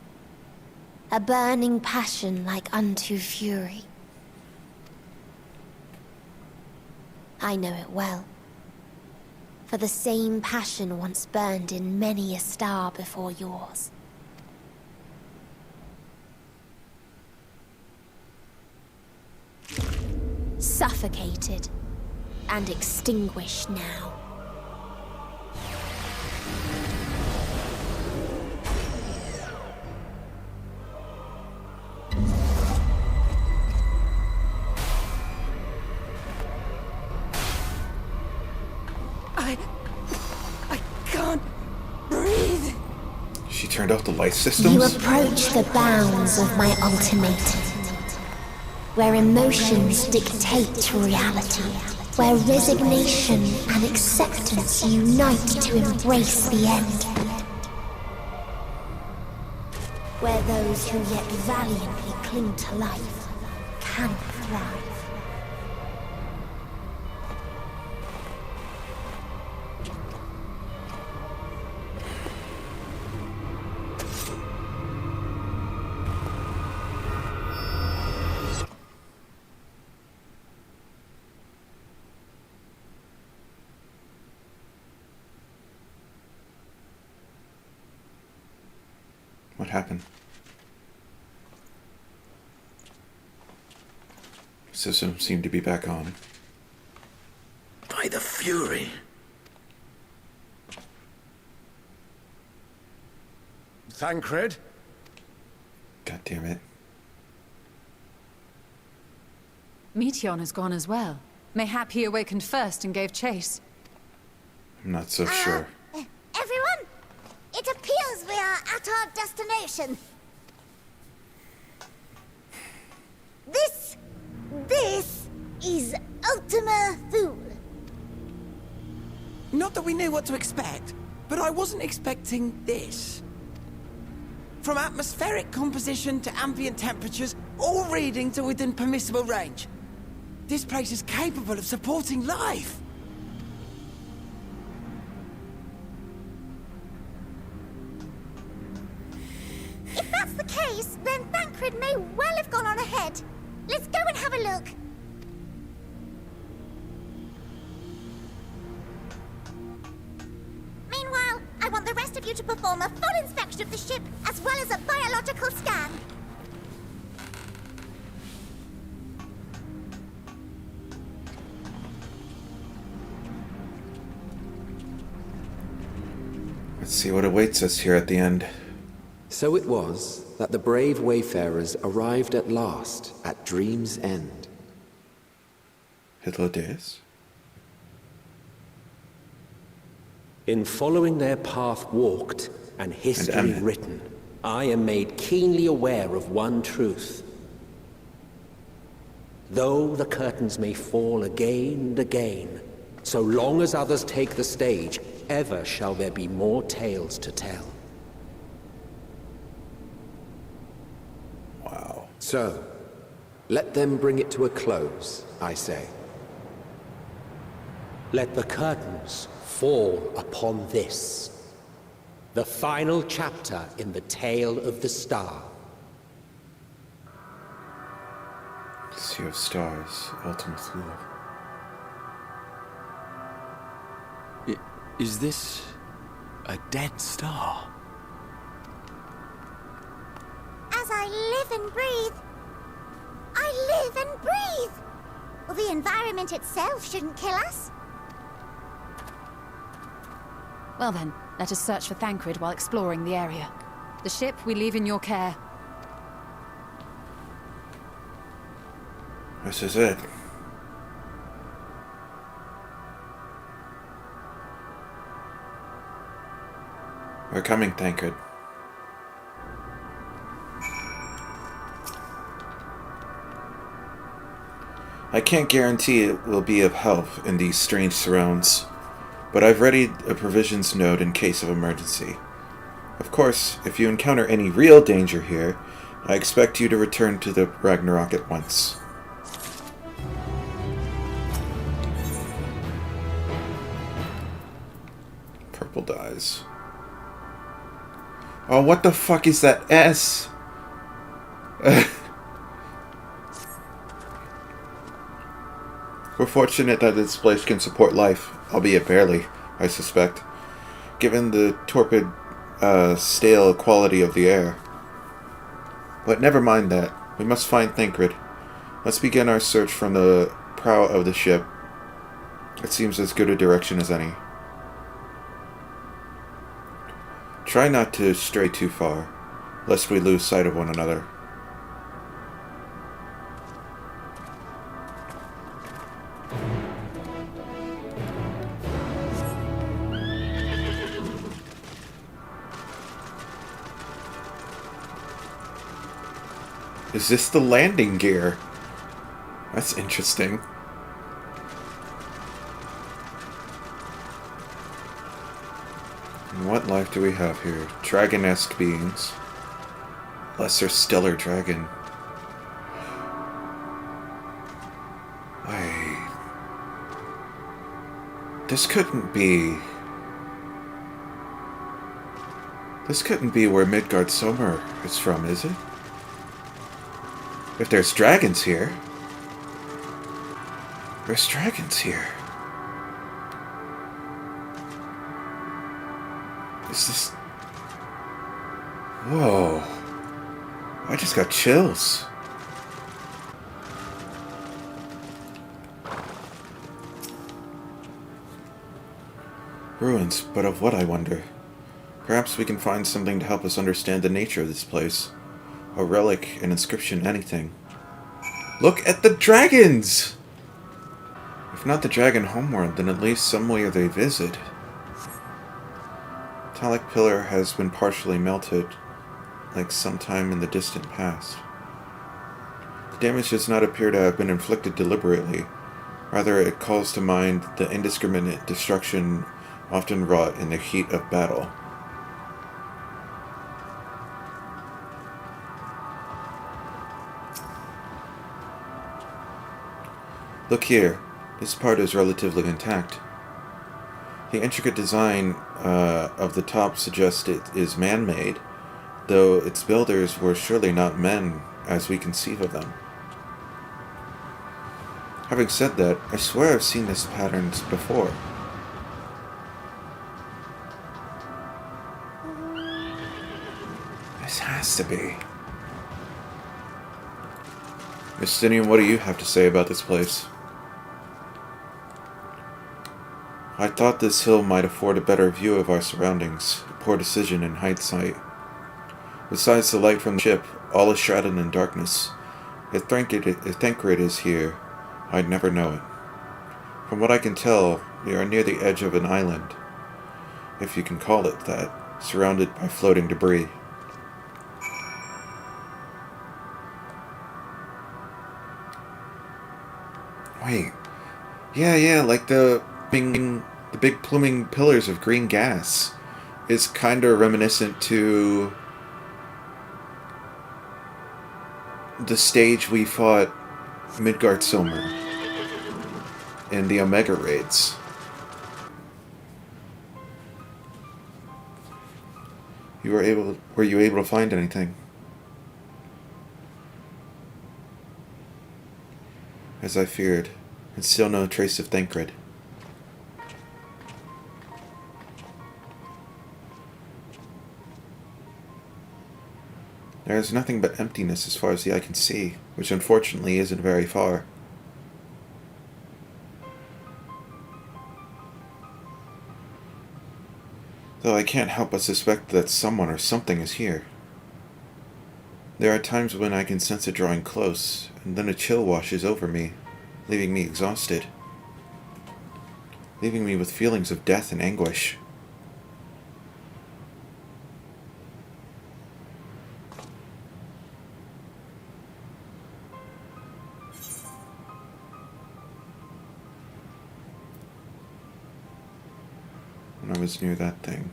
Speaker 15: A burning passion like unto fury. I know it well. For the same passion once burned in many a star before yours. Suffocated and extinguished now.
Speaker 2: I can't breathe.
Speaker 1: She turned off the light systems?
Speaker 15: You approach the bounds of my ultimatum, where emotions dictate reality, where resignation and acceptance unite to embrace the end, where those who yet valiantly cling to life can thrive.
Speaker 1: What happened? System seemed to be back on.
Speaker 7: By the Fury.
Speaker 3: Thancred?
Speaker 1: God damn it.
Speaker 2: Meteon has gone as well. Mayhap he awakened first and gave chase.
Speaker 1: I'm not so sure.
Speaker 15: Everyone, it appears we are at our destination. This is Ultima Thule.
Speaker 21: Not that we knew what to expect, but I wasn't expecting this. From atmospheric composition to ambient temperatures, all reading to within permissible range. This place is capable of supporting life.
Speaker 15: If that's the case, then Thancred may well have gone on ahead. Let's go and have a look. Meanwhile, I want the rest of you to perform a full inspection of the ship, as well as a biological scan.
Speaker 1: Let's see what awaits us here at the end.
Speaker 22: So it was that the brave wayfarers arrived at last at Dream's End.
Speaker 1: Hydaelyn.
Speaker 22: In following their path walked and history written, I am made keenly aware of one truth. Though the curtains may fall again and again, so long as others take the stage, ever shall there be more tales to tell.
Speaker 1: Wow.
Speaker 22: So, let them bring it to a close, I say. Let the curtains fall upon this, the final chapter in the tale of the star.
Speaker 1: Sea of Stars, Ultima Thule.
Speaker 10: Is this a dead star?
Speaker 15: As I live and breathe, I live and breathe. Well, the environment itself shouldn't kill us.
Speaker 2: Well then, let us search for Thancred while exploring the area. The ship we leave in your care.
Speaker 1: This is it. We're coming, Thancred. I can't guarantee it will be of help in these strange surrounds, but I've readied a provisions node in case of emergency. Of course, if you encounter any real danger here, I expect you to return to the Ragnarok at once. Purple dyes. Oh, what the fuck is that S? We're fortunate that this place can support life, albeit barely, I suspect, given the torpid, stale quality of the air. But never mind that. We must find Thancred. Let's begin our search from the prow of the ship. It seems as good a direction as any. Try not to stray too far, lest we lose sight of one another. Is this the landing gear? That's interesting. And what life do we have here? Dragon-esque beings. Lesser stellar dragon. Wait. This couldn't be... This couldn't be where Midgard Sommer is from, is it? If there's dragons here... There's dragons here. Is this... Whoa. I just got chills. Ruins, but of what, I wonder? Perhaps we can find something to help us understand the nature of this place. A relic, an inscription, anything. Look at the dragons! If not the dragon homeworld, then at least somewhere they visit. Metallic pillar has been partially melted, like sometime in the distant past. The damage does not appear to have been inflicted deliberately. Rather, it calls to mind the indiscriminate destruction often wrought in the heat of battle. Look here, this part is relatively intact. The intricate design of the top suggests it is man-made, though its builders were surely not men as we conceive of them. Having said that, I swear I've seen this pattern before. This has to be. Justinian, what do you have to say about this place? I thought this hill might afford a better view of our surroundings. A poor decision in hindsight. Besides the light from the ship, all is shrouded in darkness. If Thancred is here, I'd never know it. From what I can tell, we are near the edge of an island, if you can call it that, surrounded by floating debris. Wait. Yeah, like the big pluming pillars of green gas is kind of reminiscent to the stage we fought Midgard Sommer in the Omega raids. Were you able to find anything? As I feared, and still no trace of Thancred. There is nothing but emptiness as far as the eye can see, which unfortunately isn't very far. Though I can't help but suspect that someone or something is here. There are times when I can sense it drawing close, and then a chill washes over me, leaving me exhausted. Leaving me with feelings of death and anguish. When I was near that thing.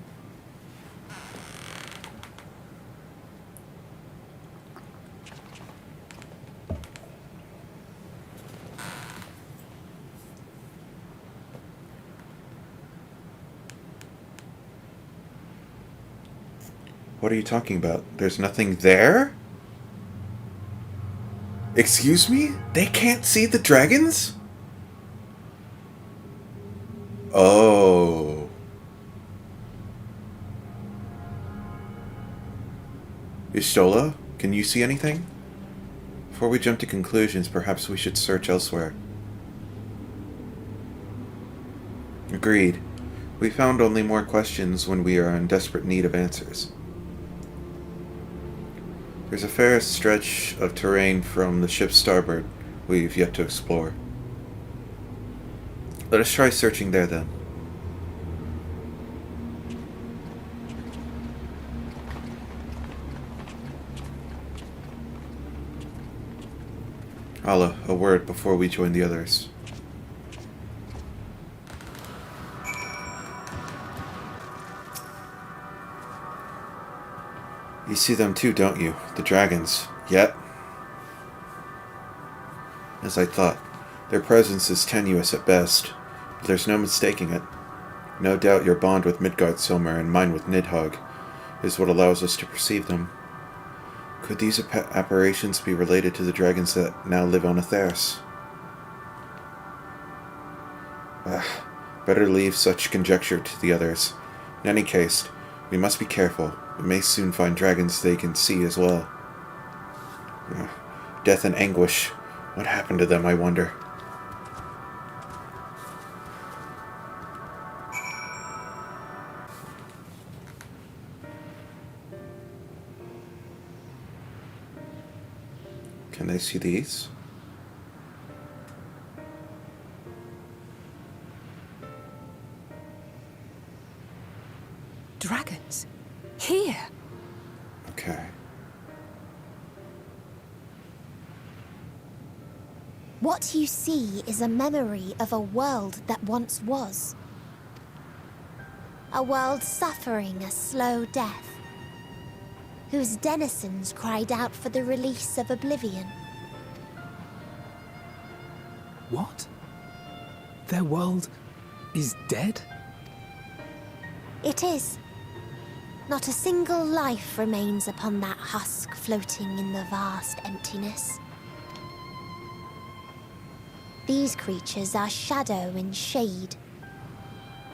Speaker 1: What are you talking about? There's nothing there? Excuse me? They can't see the dragons? Oh. Ishtola, can you see anything? Before we jump to conclusions, perhaps we should search elsewhere. Agreed. We found only more questions when we are in desperate need of answers. There's a fair stretch of terrain from the ship's starboard we've yet to explore. Let us try searching there then. Allah, a word before we join the others. You see them too, don't you? The dragons. Yet, as I thought, their presence is tenuous at best, but there's no mistaking it. No doubt your bond with Midgardsormr and mine with Nidhogg is what allows us to perceive them. Could these apparitions be related to the dragons that now live on Atheris? Better leave such conjecture to the others. In any case, we must be careful. We may soon find dragons they can see as well. Death and anguish. What happened to them, I wonder? Can they see these?
Speaker 9: Dragons? Here?
Speaker 1: Okay.
Speaker 15: What you see is a memory of a world that once was. A world suffering a slow death, whose denizens cried out for the release of oblivion.
Speaker 6: What? Their world is dead?
Speaker 15: It is. Not a single life remains upon that husk floating in the vast emptiness. These creatures are shadow and shade,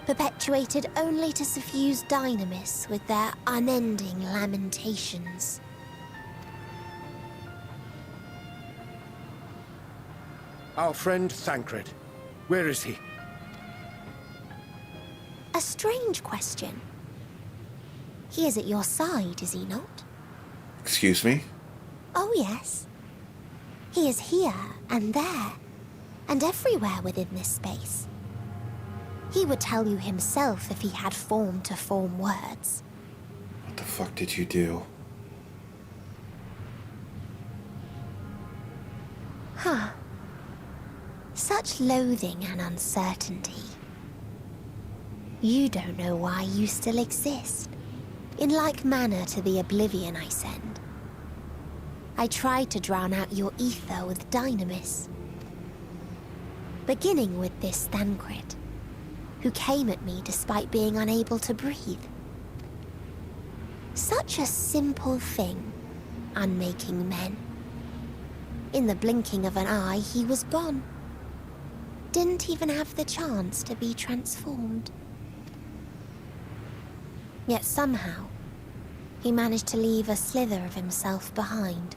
Speaker 15: perpetuated only to suffuse dynamis with their unending lamentations.
Speaker 4: Our friend Thancred. Where is he?
Speaker 15: A strange question. He is at your side, is he not?
Speaker 1: Excuse me?
Speaker 15: Oh, yes. He is here and there, and everywhere within this space. He would tell you himself if he had form to form words.
Speaker 1: What the fuck did you do?
Speaker 15: Huh. Such loathing and uncertainty. You don't know why you still exist. In like manner to the oblivion I send. I tried to drown out your ether with dynamis. Beginning with this Thancred, who came at me despite being unable to breathe. Such a simple thing, unmaking men. In the blinking of an eye, he was gone. Didn't even have the chance to be transformed. Yet somehow, he managed to leave a slither of himself behind.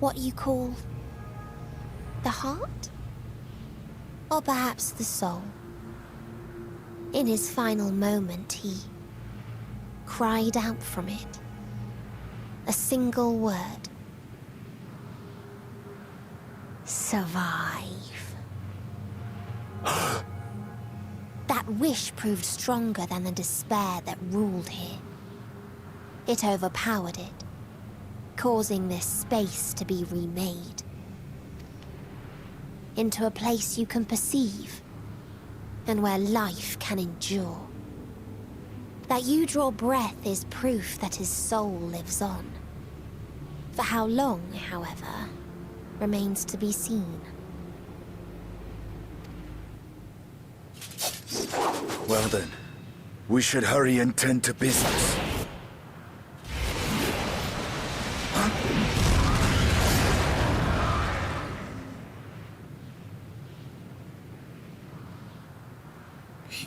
Speaker 15: What you call the heart? Or perhaps the soul. In his final moment, he cried out from it. A single word. Survive. That wish proved stronger than the despair that ruled here. It overpowered it, causing this space to be remade. Into a place you can perceive, and where life can endure. That you draw breath is proof that his soul lives on. For how long, however, remains to be seen.
Speaker 7: Well then, We should hurry and tend to business.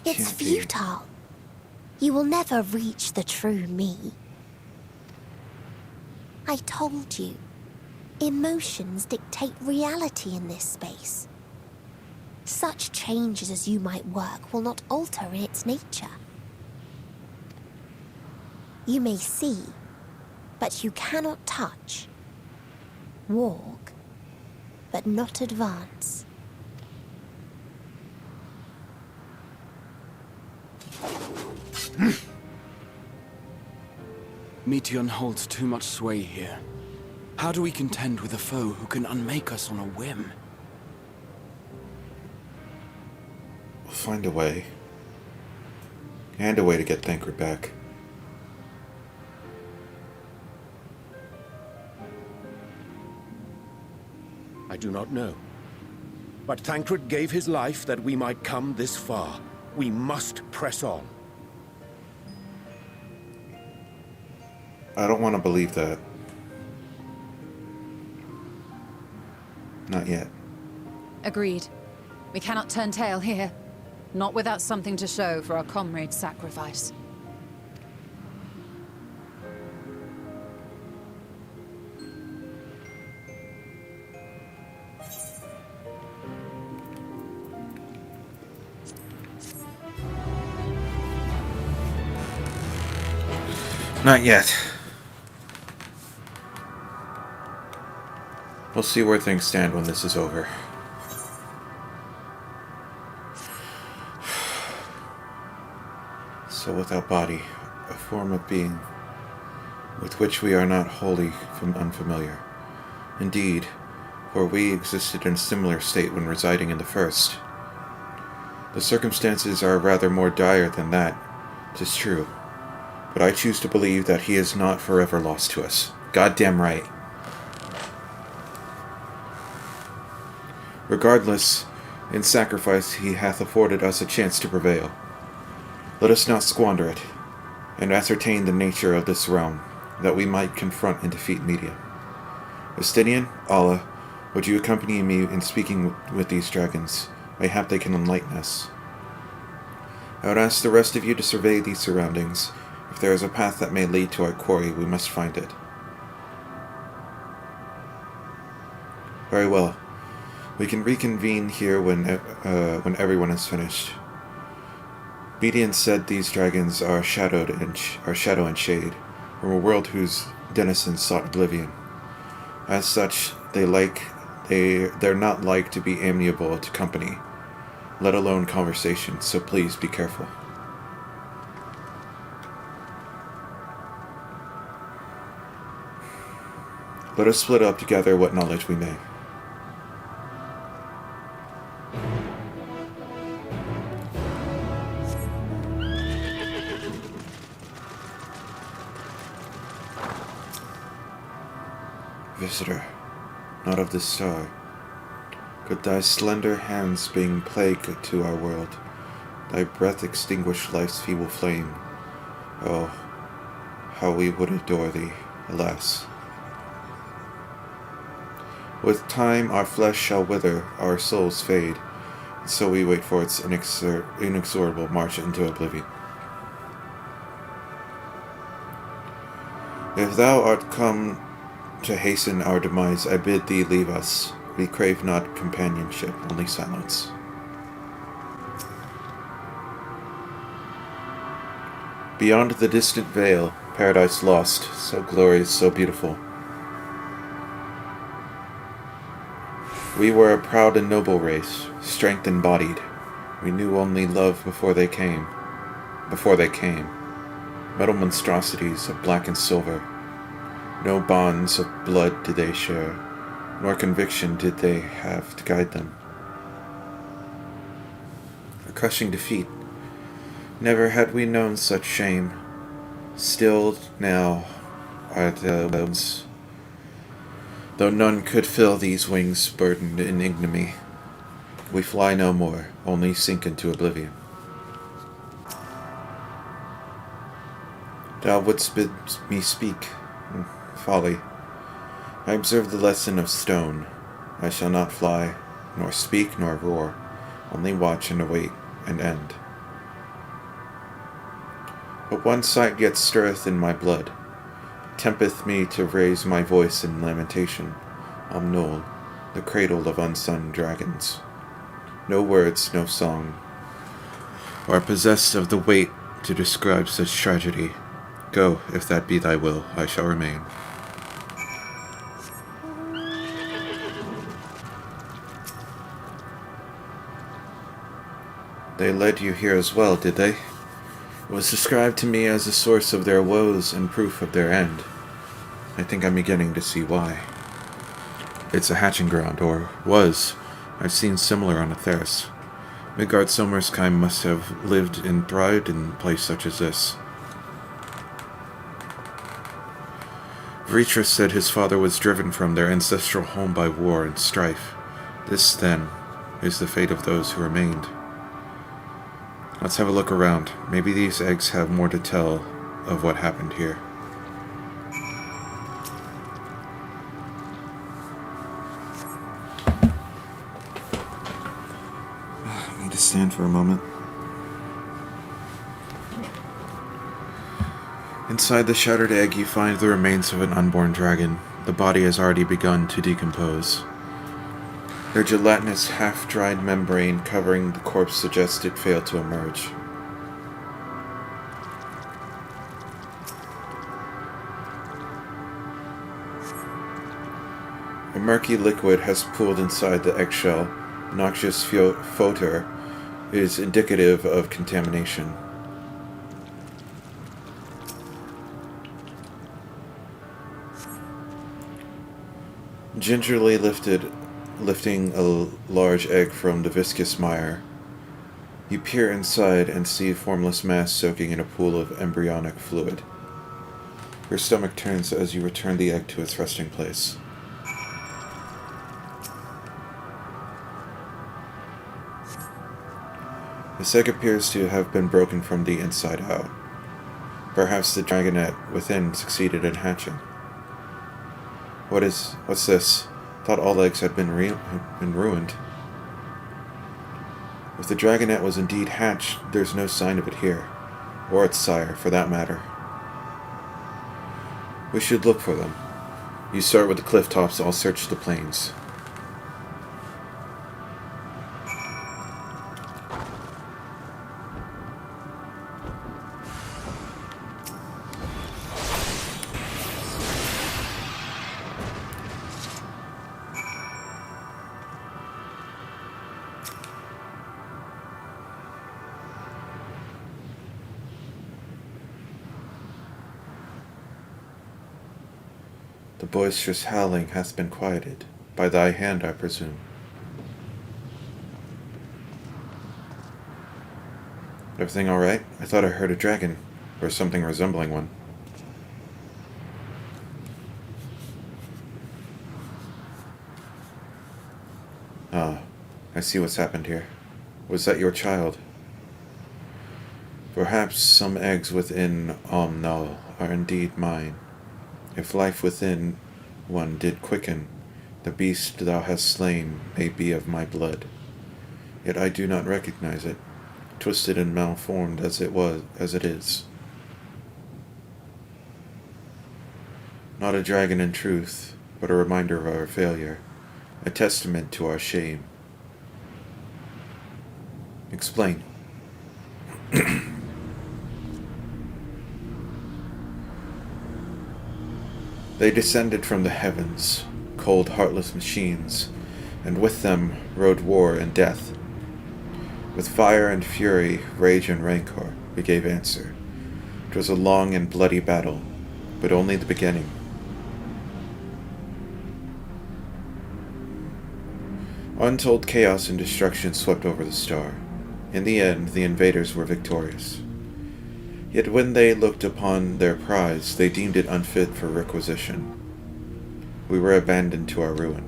Speaker 15: It's futile. You will never reach the true me. I told you, emotions dictate reality in this space. Such changes as you might work will not alter its nature. You may see, but you cannot touch. Walk, but not advance.
Speaker 10: Meteon holds too much sway here. How do we contend with a foe who can unmake us on a whim?
Speaker 1: We'll find a way. And a way to get Thancred back.
Speaker 4: I do not know. But Thancred gave his life that we might come this far. We must press on.
Speaker 1: I don't want to believe that. Not yet.
Speaker 2: Agreed. We cannot turn tail here. Not without something to show for our comrades' sacrifice.
Speaker 1: Not yet. We'll see where things stand when this is over. So without body, a form of being with which we are not wholly unfamiliar. Indeed, for we existed in a similar state when residing in the first. The circumstances are rather more dire than that, 'tis true. But I choose to believe that he is not forever lost to us. Goddamn right. Regardless, in sacrifice he hath afforded us a chance to prevail. Let us not squander it, and ascertain the nature of this realm, that we might confront and defeat Meteon. Estinian, Allah, would you accompany me in speaking with these dragons? Mayhap they can enlighten us. I would ask the rest of you to survey these surroundings. If there is a path that may lead to our quarry, we must find it. Very well. We can reconvene here when everyone is finished. Meteon said these dragons are shadow and shade, from a world whose denizens sought oblivion. As such, they're not like to be amiable to company, let alone conversation, so please be careful. Let us split up together what knowledge we may. Visitor, not of this star, could thy slender hands bring plague to our world, thy breath extinguish life's feeble flame. Oh, how we would adore thee, alas. With time our flesh shall wither, our souls fade, and so we wait for its inexorable march into oblivion. If thou art come to hasten our demise, I bid thee leave us. We crave not companionship, only silence. Beyond the distant veil, paradise lost, so glorious, so beautiful. We were a proud and noble race, strength embodied. We knew only love before they came. Metal monstrosities of black and silver. No bonds of blood did they share, nor conviction did they have to guide them. A crushing defeat. Never had we known such shame. Stilled now are the limbs, though none could fill these wings burdened in ignominy. We fly no more, only sink into oblivion. Thou wouldst bid me speak. Folly. I observe the lesson of stone. I shall not fly, nor speak, nor roar, only watch and await an end. But one sight yet stirreth in my blood, tempteth me to raise my voice in lamentation. Omnol, the cradle of unsunned dragons. No words, no song, are possessed of the weight to describe such tragedy. Go, if that be thy will, I shall remain. They led you here as well, did they? It was described to me as a source of their woes and proof of their end. I think I'm beginning to see why. It's a hatching ground, or was. I've seen similar on Atheris. Midgard Sommer's kind must have lived and thrived in a place such as this. Vreetrus said his father was driven from their ancestral home by war and strife. This, then, is the fate of those who remained. Let's have a look around. Maybe these eggs have more to tell of what happened here. I need to stand for a moment. Inside the shattered egg, you find the remains of an unborn dragon. The body has already begun to decompose. Their gelatinous, half-dried membrane covering the corpse suggests it failed to emerge. A murky liquid has pooled inside the eggshell. Noxious photor is indicative of contamination. Gingerly lifting a large egg from the viscous mire, you peer inside and see a formless mass soaking in a pool of embryonic fluid. Your stomach turns as you return the egg to its resting place. This egg appears to have been broken from the inside out. Perhaps the dragonette within succeeded in hatching. What's this? Thought all eggs had been ruined. If the dragonette was indeed hatched, there's no sign of it here, or its sire, for that matter. We should look for them. You start with the cliff tops, I'll search the plains. The boisterous howling hath been quieted, by thy hand, I presume. Everything all right? I thought I heard a dragon, or something resembling one. Ah, I see what's happened here. Was that your child? Perhaps some eggs within Omnol are indeed mine. If life within one did quicken, the beast thou hast slain may be of my blood. Yet I do not recognize it, twisted and malformed as it is. Not a dragon in truth, but a reminder of our failure, a testament to our shame. Explain. They descended from the heavens, cold, heartless machines, and with them rode war and death. With fire and fury, rage and rancor, we gave answer. It was a long and bloody battle, but only the beginning. Untold chaos and destruction swept over the star. In the end, the invaders were victorious. Yet when they looked upon their prize, they deemed it unfit for requisition. We were abandoned to our ruin.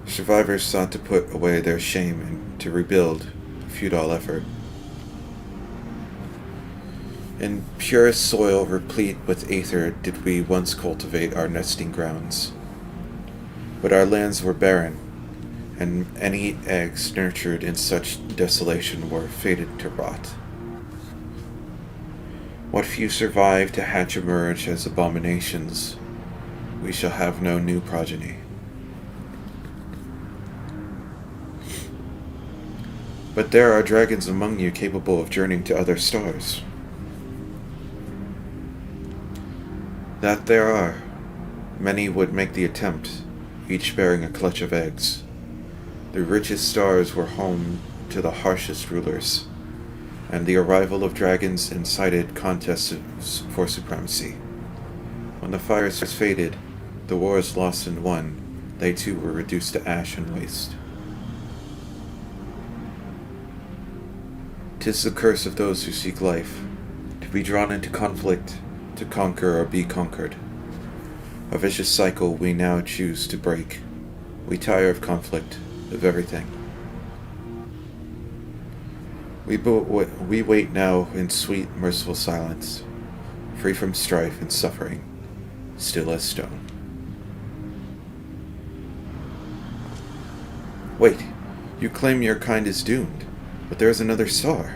Speaker 1: Survivors sought to put away their shame and to rebuild, a futile effort. In purest soil replete with aether did we once cultivate our nesting grounds. But our lands were barren, and any eggs nurtured in such desolation were fated to rot. What few survive to hatch emerge as abominations. We shall have no new progeny. But there are dragons among you capable of journeying to other stars. That there are. Many would make the attempt, each bearing a clutch of eggs. The richest stars were home to the harshest rulers, and the arrival of dragons incited contests for supremacy. When the fires faded, the wars lost and won, they too were reduced to ash and waste. 'Tis the curse of those who seek life, to be drawn into conflict, to conquer or be conquered. A vicious cycle we now choose to break. We tire of conflict, of everything. We wait now in sweet, merciful silence, free from strife and suffering, still as stone. Wait, you claim your kind is doomed, but there is another star.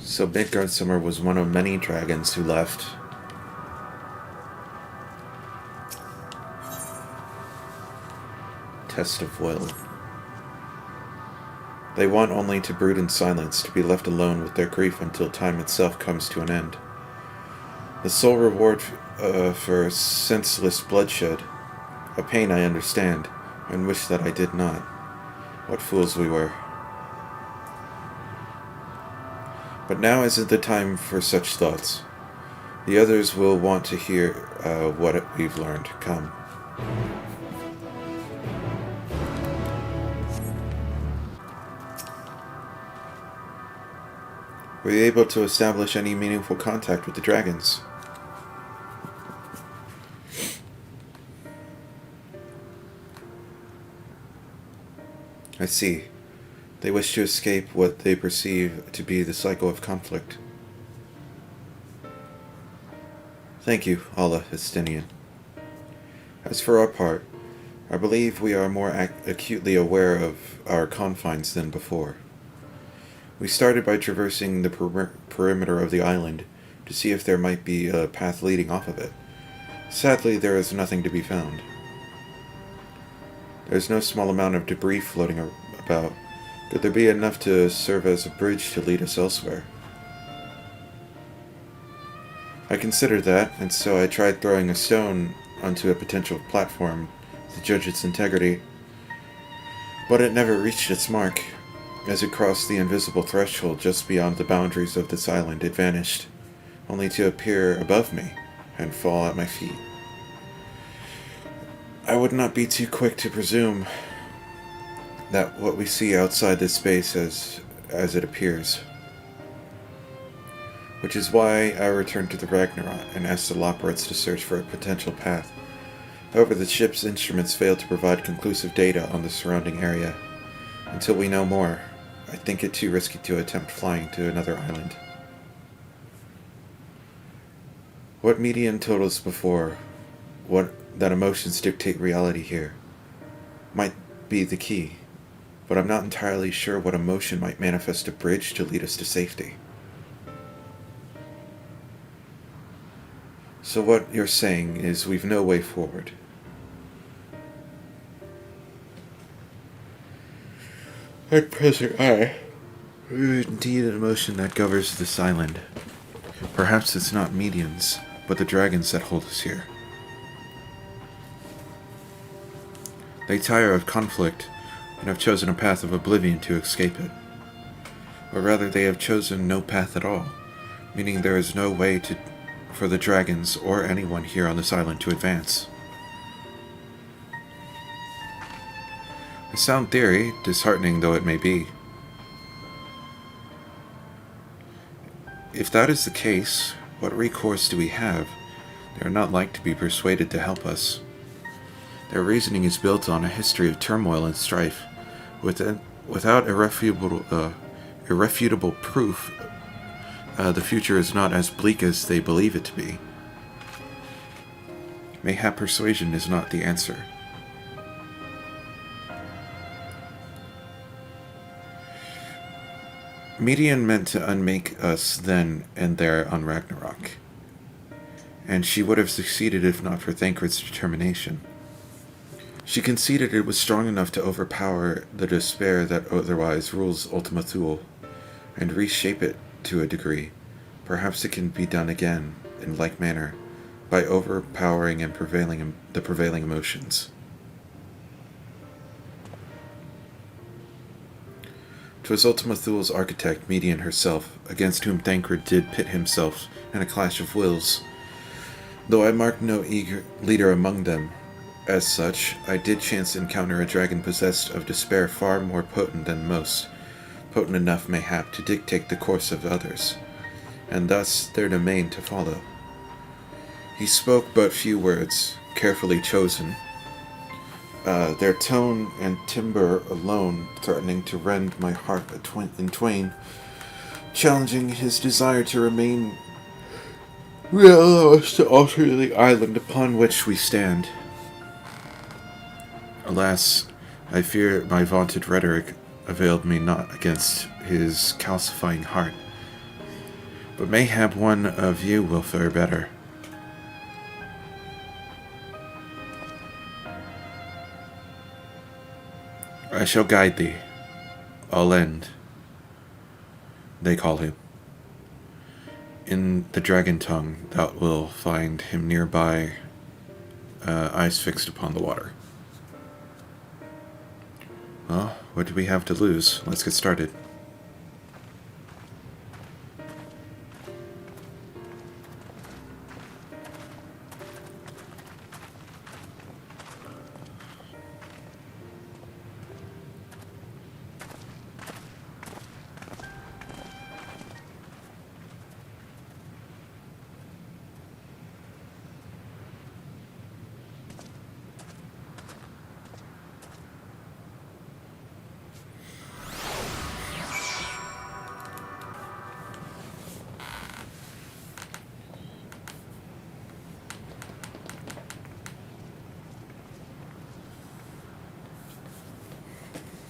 Speaker 1: So Midgardsummer was one of many dragons who left. Test of will. They want only to brood in silence, to be left alone with their grief until time itself comes to an end. The sole reward for senseless bloodshed, a pain I understand, and wish that I did not. What fools we were. But now isn't the time for such thoughts. The others will want to hear what we've learned. Come. Were you able to establish any meaningful contact with the dragons? I see. They wish to escape what they perceive to be the cycle of conflict. Thank you, Allah Estinian. As for our part, I believe we are more acutely aware of our confines than before. We started by traversing the perimeter of the island to see if there might be a path leading off of it. Sadly, there is nothing to be found. There is no small amount of debris floating about. Could there be enough to serve as a bridge to lead us elsewhere? I considered that, and so I tried throwing a stone onto a potential platform to judge its integrity. But it never reached its mark. As it crossed the invisible threshold just beyond the boundaries of this island, it vanished, only to appear above me and fall at my feet. I would not be too quick to presume that what we see outside this space as it appears. Which is why I returned to the Ragnarok and asked the Loporrits to search for a potential path. However, the ship's instruments failed to provide conclusive data on the surrounding area. Until we know more, I think it too risky to attempt flying to another island. What Meteon told us before, that emotions dictate reality here, might be the key. But I'm not entirely sure what emotion might manifest a bridge to lead us to safety. So what you're saying is we've no way forward. At present, there is indeed an emotion that governs this island. Perhaps it's not Meteons, but the dragons that hold us here. They tire of conflict, and have chosen a path of oblivion to escape it. Or rather, they have chosen no path at all, meaning there is no way for the dragons or anyone here on this island to advance. A sound theory, disheartening though it may be. If that is the case, what recourse do we have? They are not like to be persuaded to help us. Their reasoning is built on a history of turmoil and strife. Without irrefutable proof, the future is not as bleak as they believe it to be. Mayhap persuasion is not the answer. Meteon meant to unmake us then and there on Ragnarok, and she would have succeeded if not for Thancred's determination. She conceded it was strong enough to overpower the despair that otherwise rules Ultima Thule, and reshape it to a degree. Perhaps it can be done again, in like manner, by overpowering and the prevailing emotions. 'Twas Ultima Thule's architect, Meteon herself, against whom Thancred did pit himself in a clash of wills. Though I marked no eager leader among them, as such, I did chance encounter a dragon possessed of despair far more potent than most, potent enough mayhap to dictate the course of others, and thus their domain to follow. He spoke but few words, carefully chosen, their tone and timbre alone threatening to rend my heart in twain, challenging his desire to remain will allow us to alter the island upon which we stand. Alas, I fear my vaunted rhetoric availed me not against his calcifying heart, but mayhap one of you will fare better. I shall guide thee. Allend, they call him. In the dragon tongue, thou wilt find him nearby, eyes fixed upon the water. Well, what do we have to lose? Let's get started.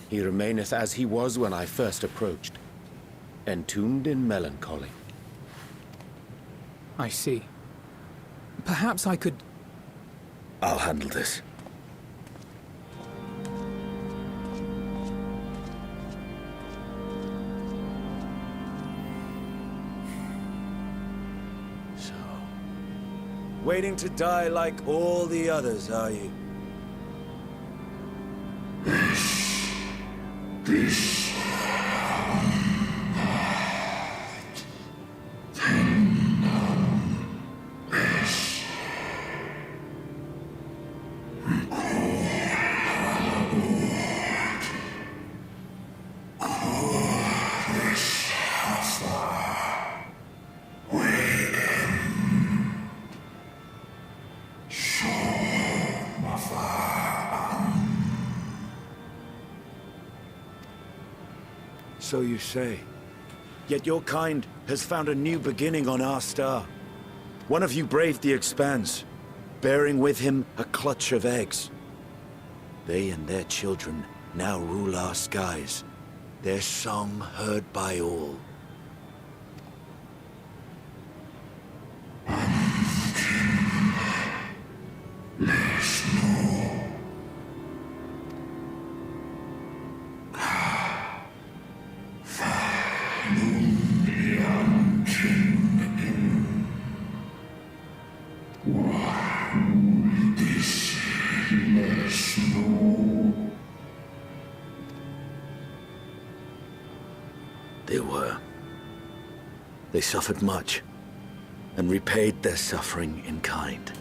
Speaker 4: He remaineth as he was when I first approached, entombed in melancholy.
Speaker 6: I see. Perhaps I could...
Speaker 7: I'll handle this.
Speaker 14: So, waiting to die like all the others, are you?
Speaker 7: So you say. Yet your kind has found a new beginning on our star. One of you braved the Expanse, bearing with him a clutch of eggs. They and their children now rule our skies, their song heard by all. They suffered much, and repaid their suffering in kind.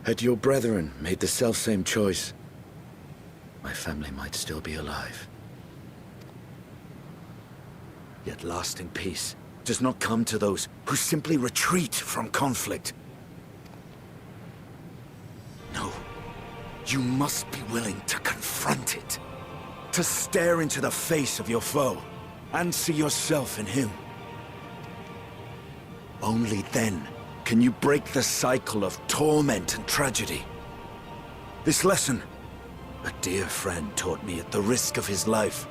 Speaker 7: Had your brethren made the selfsame choice, my family might still be alive. Yet lasting peace does not come to those who simply retreat from conflict. No, you must be willing to confront it, to stare into the face of your foe, and see yourself in him. Only then can you break the cycle of torment and tragedy. This lesson, a dear friend taught me at the risk of his life.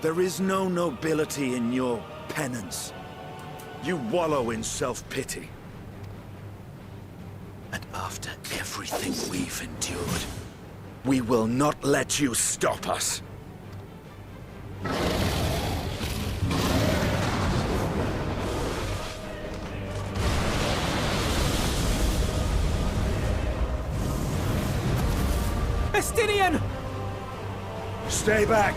Speaker 7: There is no nobility in your penance. You wallow in self-pity. And after everything we've endured, we will not let you stop us.
Speaker 21: Estinian!
Speaker 7: Stay back!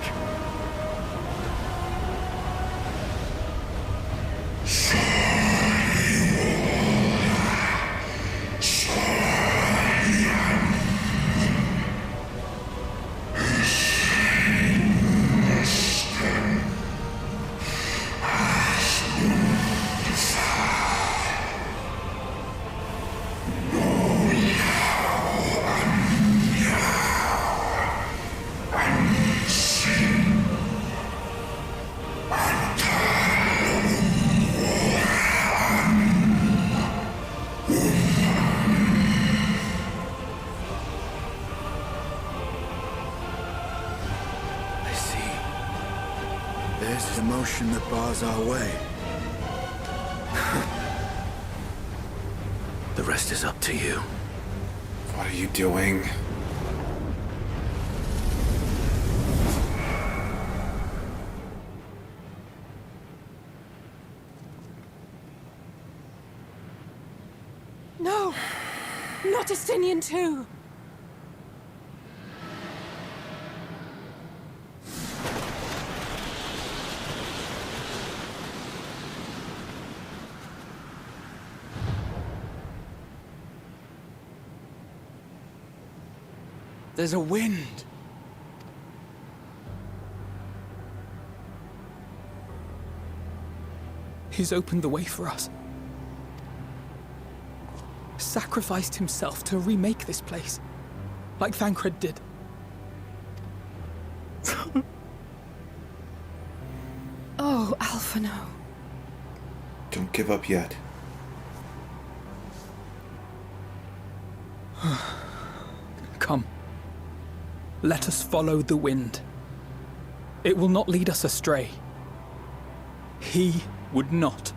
Speaker 7: There's emotion that bars our way. The rest is up to you.
Speaker 1: What are you doing?
Speaker 9: No! Not Estinian too!
Speaker 6: There's a wind. He's opened the way for us. Sacrificed himself to remake this place, like Thancred did.
Speaker 9: Oh, Alphino.
Speaker 1: Don't give up yet.
Speaker 6: Come. Let us follow the wind. It will not lead us astray. He would not.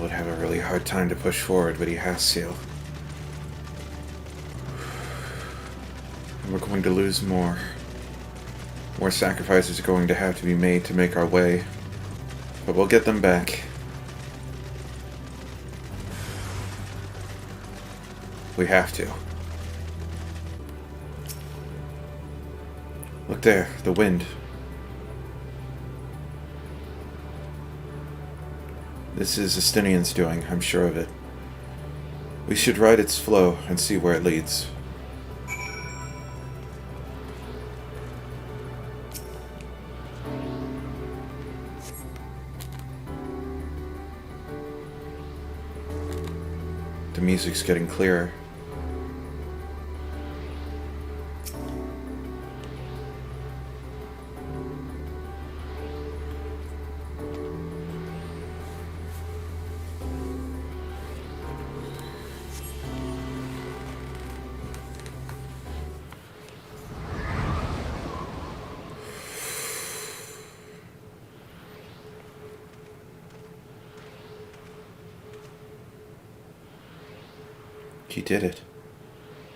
Speaker 1: Would have a really hard time to push forward, but he has to. And we're going to lose more. More sacrifices are going to have to be made to make our way. But we'll get them back. We have to. Look there, the wind. This is Estinian's doing, I'm sure of it. We should ride its flow and see where it leads. The music's getting clearer. He did it.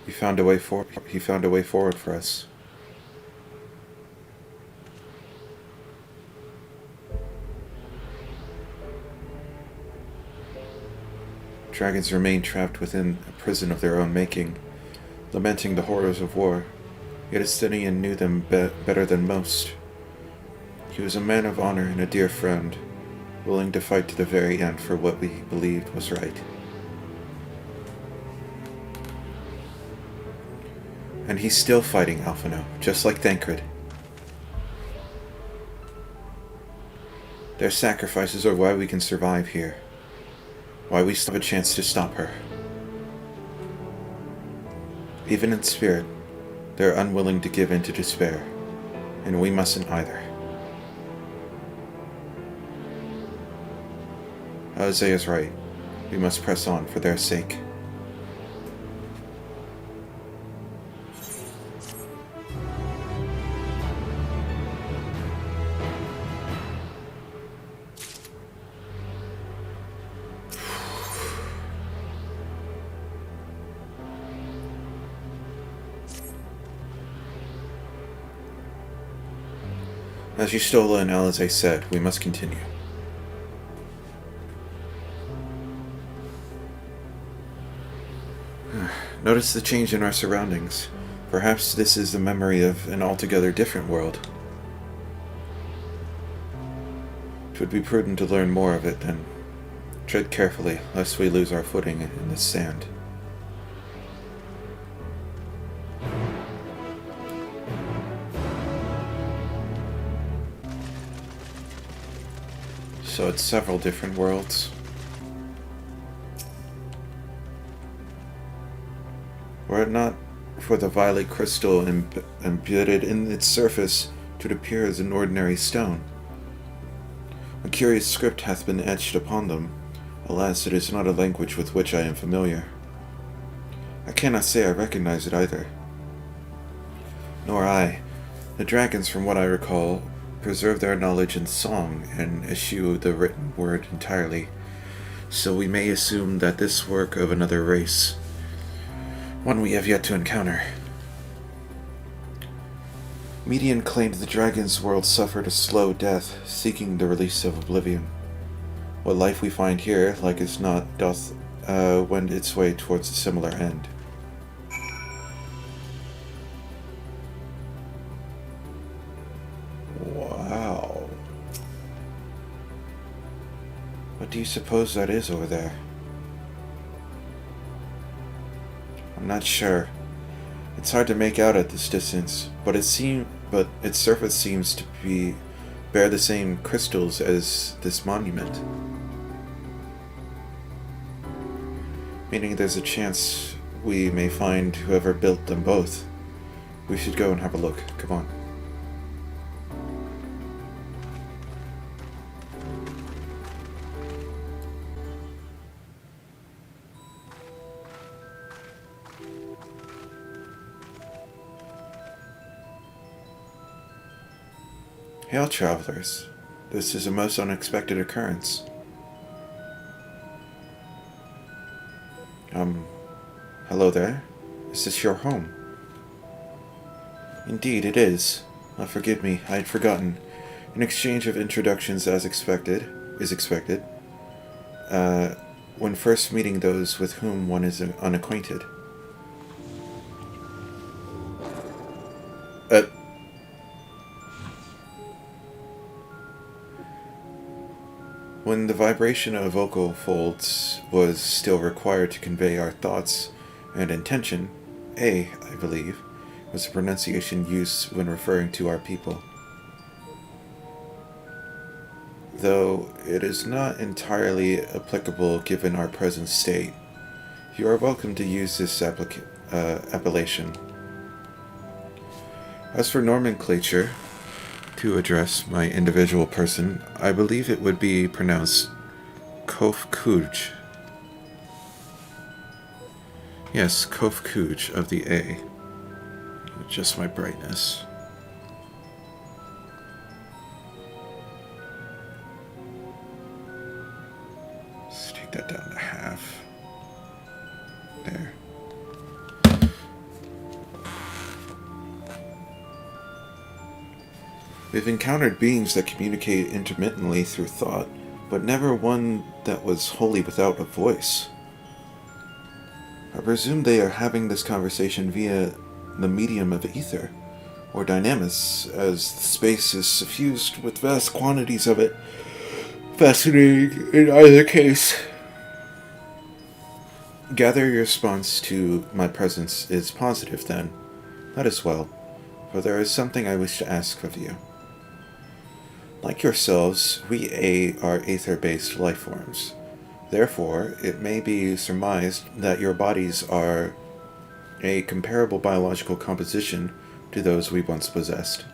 Speaker 1: He found a way forward for us. Dragons remain trapped within a prison of their own making, lamenting the horrors of war. Yet Estinian knew them better than most. He was a man of honor and a dear friend, willing to fight to the very end for what we believed was right. And he's still fighting Alphino, just like Thancred. Their sacrifices are why we can survive here. Why we still have a chance to stop her. Even in spirit, they're unwilling to give in to despair, and we mustn't either. Isaiah's right. We must press on for their sake. As Yustola and Alizé said, we must continue. Notice the change in our surroundings. Perhaps this is the memory of an altogether different world. It would be prudent to learn more of it then. Tread carefully, lest we lose our footing in this sand. So it's several different worlds. Were it not for the violet crystal embedded in its surface, it would appear as an ordinary stone. A curious script hath been etched upon them. Alas, it is not a language with which I am familiar. I cannot say I recognize it either. Nor I. The dragons, from what I recall, preserve their knowledge in song and eschew the written word entirely, so we may assume that this work of another race, one we have yet to encounter. Meteon claimed the dragon's world suffered a slow death, seeking the release of oblivion. What life we find here, like as not, doth wend its way towards a similar end. Wow. What do you suppose that is over there? I'm not sure. It's hard to make out at this distance, but its surface seems to bear the same crystals as this monument. Meaning there's a chance we may find whoever built them both. We should go and have a look. Come on. Hail, travelers. This is a most unexpected occurrence. Hello there. Is this your home? Indeed, it is. Forgive me, I had forgotten. An exchange of introductions is expected, when first meeting those with whom one is unacquainted. When the vibration of vocal folds was still required to convey our thoughts and intention, I believe, was the pronunciation used when referring to our people. Though it is not entirely applicable given our present state, you are welcome to use this appellation. As for nomenclature, to address my individual person, I believe it would be pronounced Kof Kuj. Yes, Kof Kuj of the A. Just my brightness. Let's take that down to half. There. We've encountered beings that communicate intermittently through thought, but never one that was wholly without a voice. I presume they are having this conversation via the medium of ether, or dynamis, as the space is suffused with vast quantities of it. Fascinating in either case. Gather your response to my presence is positive, then. That is well, for there is something I wish to ask of you. Like yourselves, we are aether-based life forms. Therefore, it may be surmised that your bodies are a comparable biological composition to those we once possessed.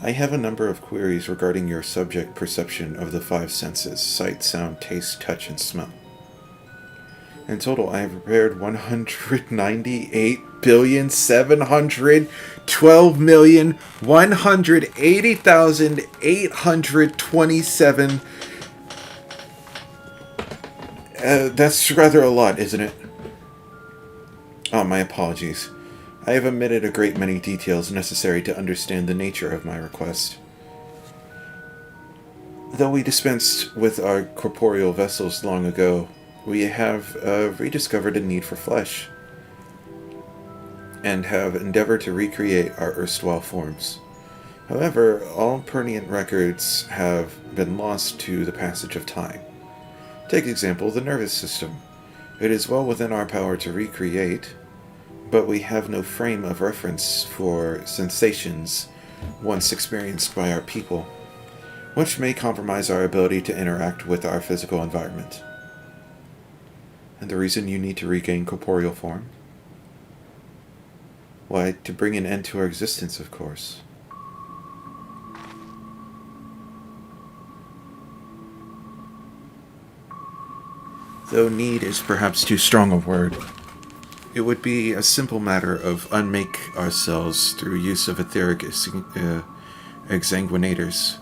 Speaker 1: I have a number of queries regarding your subject perception of the 5 senses: sight, sound, taste, touch, and smell. In total, I have prepared 198,712,180,827. That's rather a lot, isn't it? Oh, my apologies. I have omitted a great many details necessary to understand the nature of my request. Though we dispensed with our corporeal vessels long ago, we have rediscovered a need for flesh, and have endeavored to recreate our erstwhile forms. However, all pertinent records have been lost to the passage of time. Take example, the nervous system. It is well within our power to recreate, but we have no frame of reference for sensations once experienced by our people, which may compromise our ability to interact with our physical environment. And the reason you need to regain corporeal form? Why, to bring an end to our existence, of course. Though need is perhaps too strong a word, it would be a simple matter of unmake ourselves through use of etheric exsanguinators,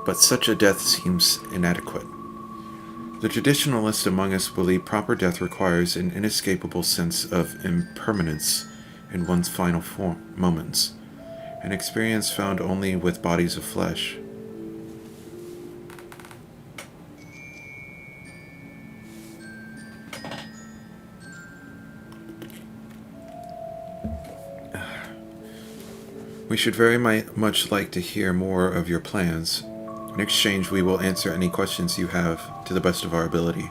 Speaker 1: but such a death seems inadequate. The traditionalists among us believe proper death requires an inescapable sense of impermanence in one's final moments, an experience found only with bodies of flesh. We should very much like to hear more of your plans. In exchange, we will answer any questions you have to the best of our ability.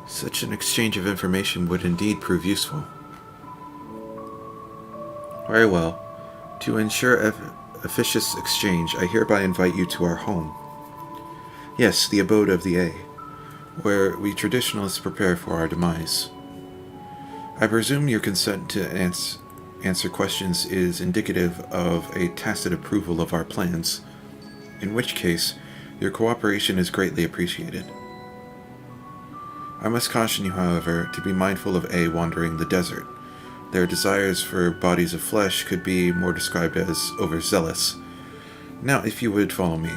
Speaker 1: Such an exchange of information would indeed prove useful. Very well. To ensure efficacious exchange, I hereby invite you to our home. Yes, the abode of the A, where we traditionalists prepare for our demise. I presume your consent to answer questions is indicative of a tacit approval of our plans, in which case your cooperation is greatly appreciated. I must caution you, however, to be mindful of A wandering the desert. Their desires for bodies of flesh could be more described as overzealous. Now, if you would follow me.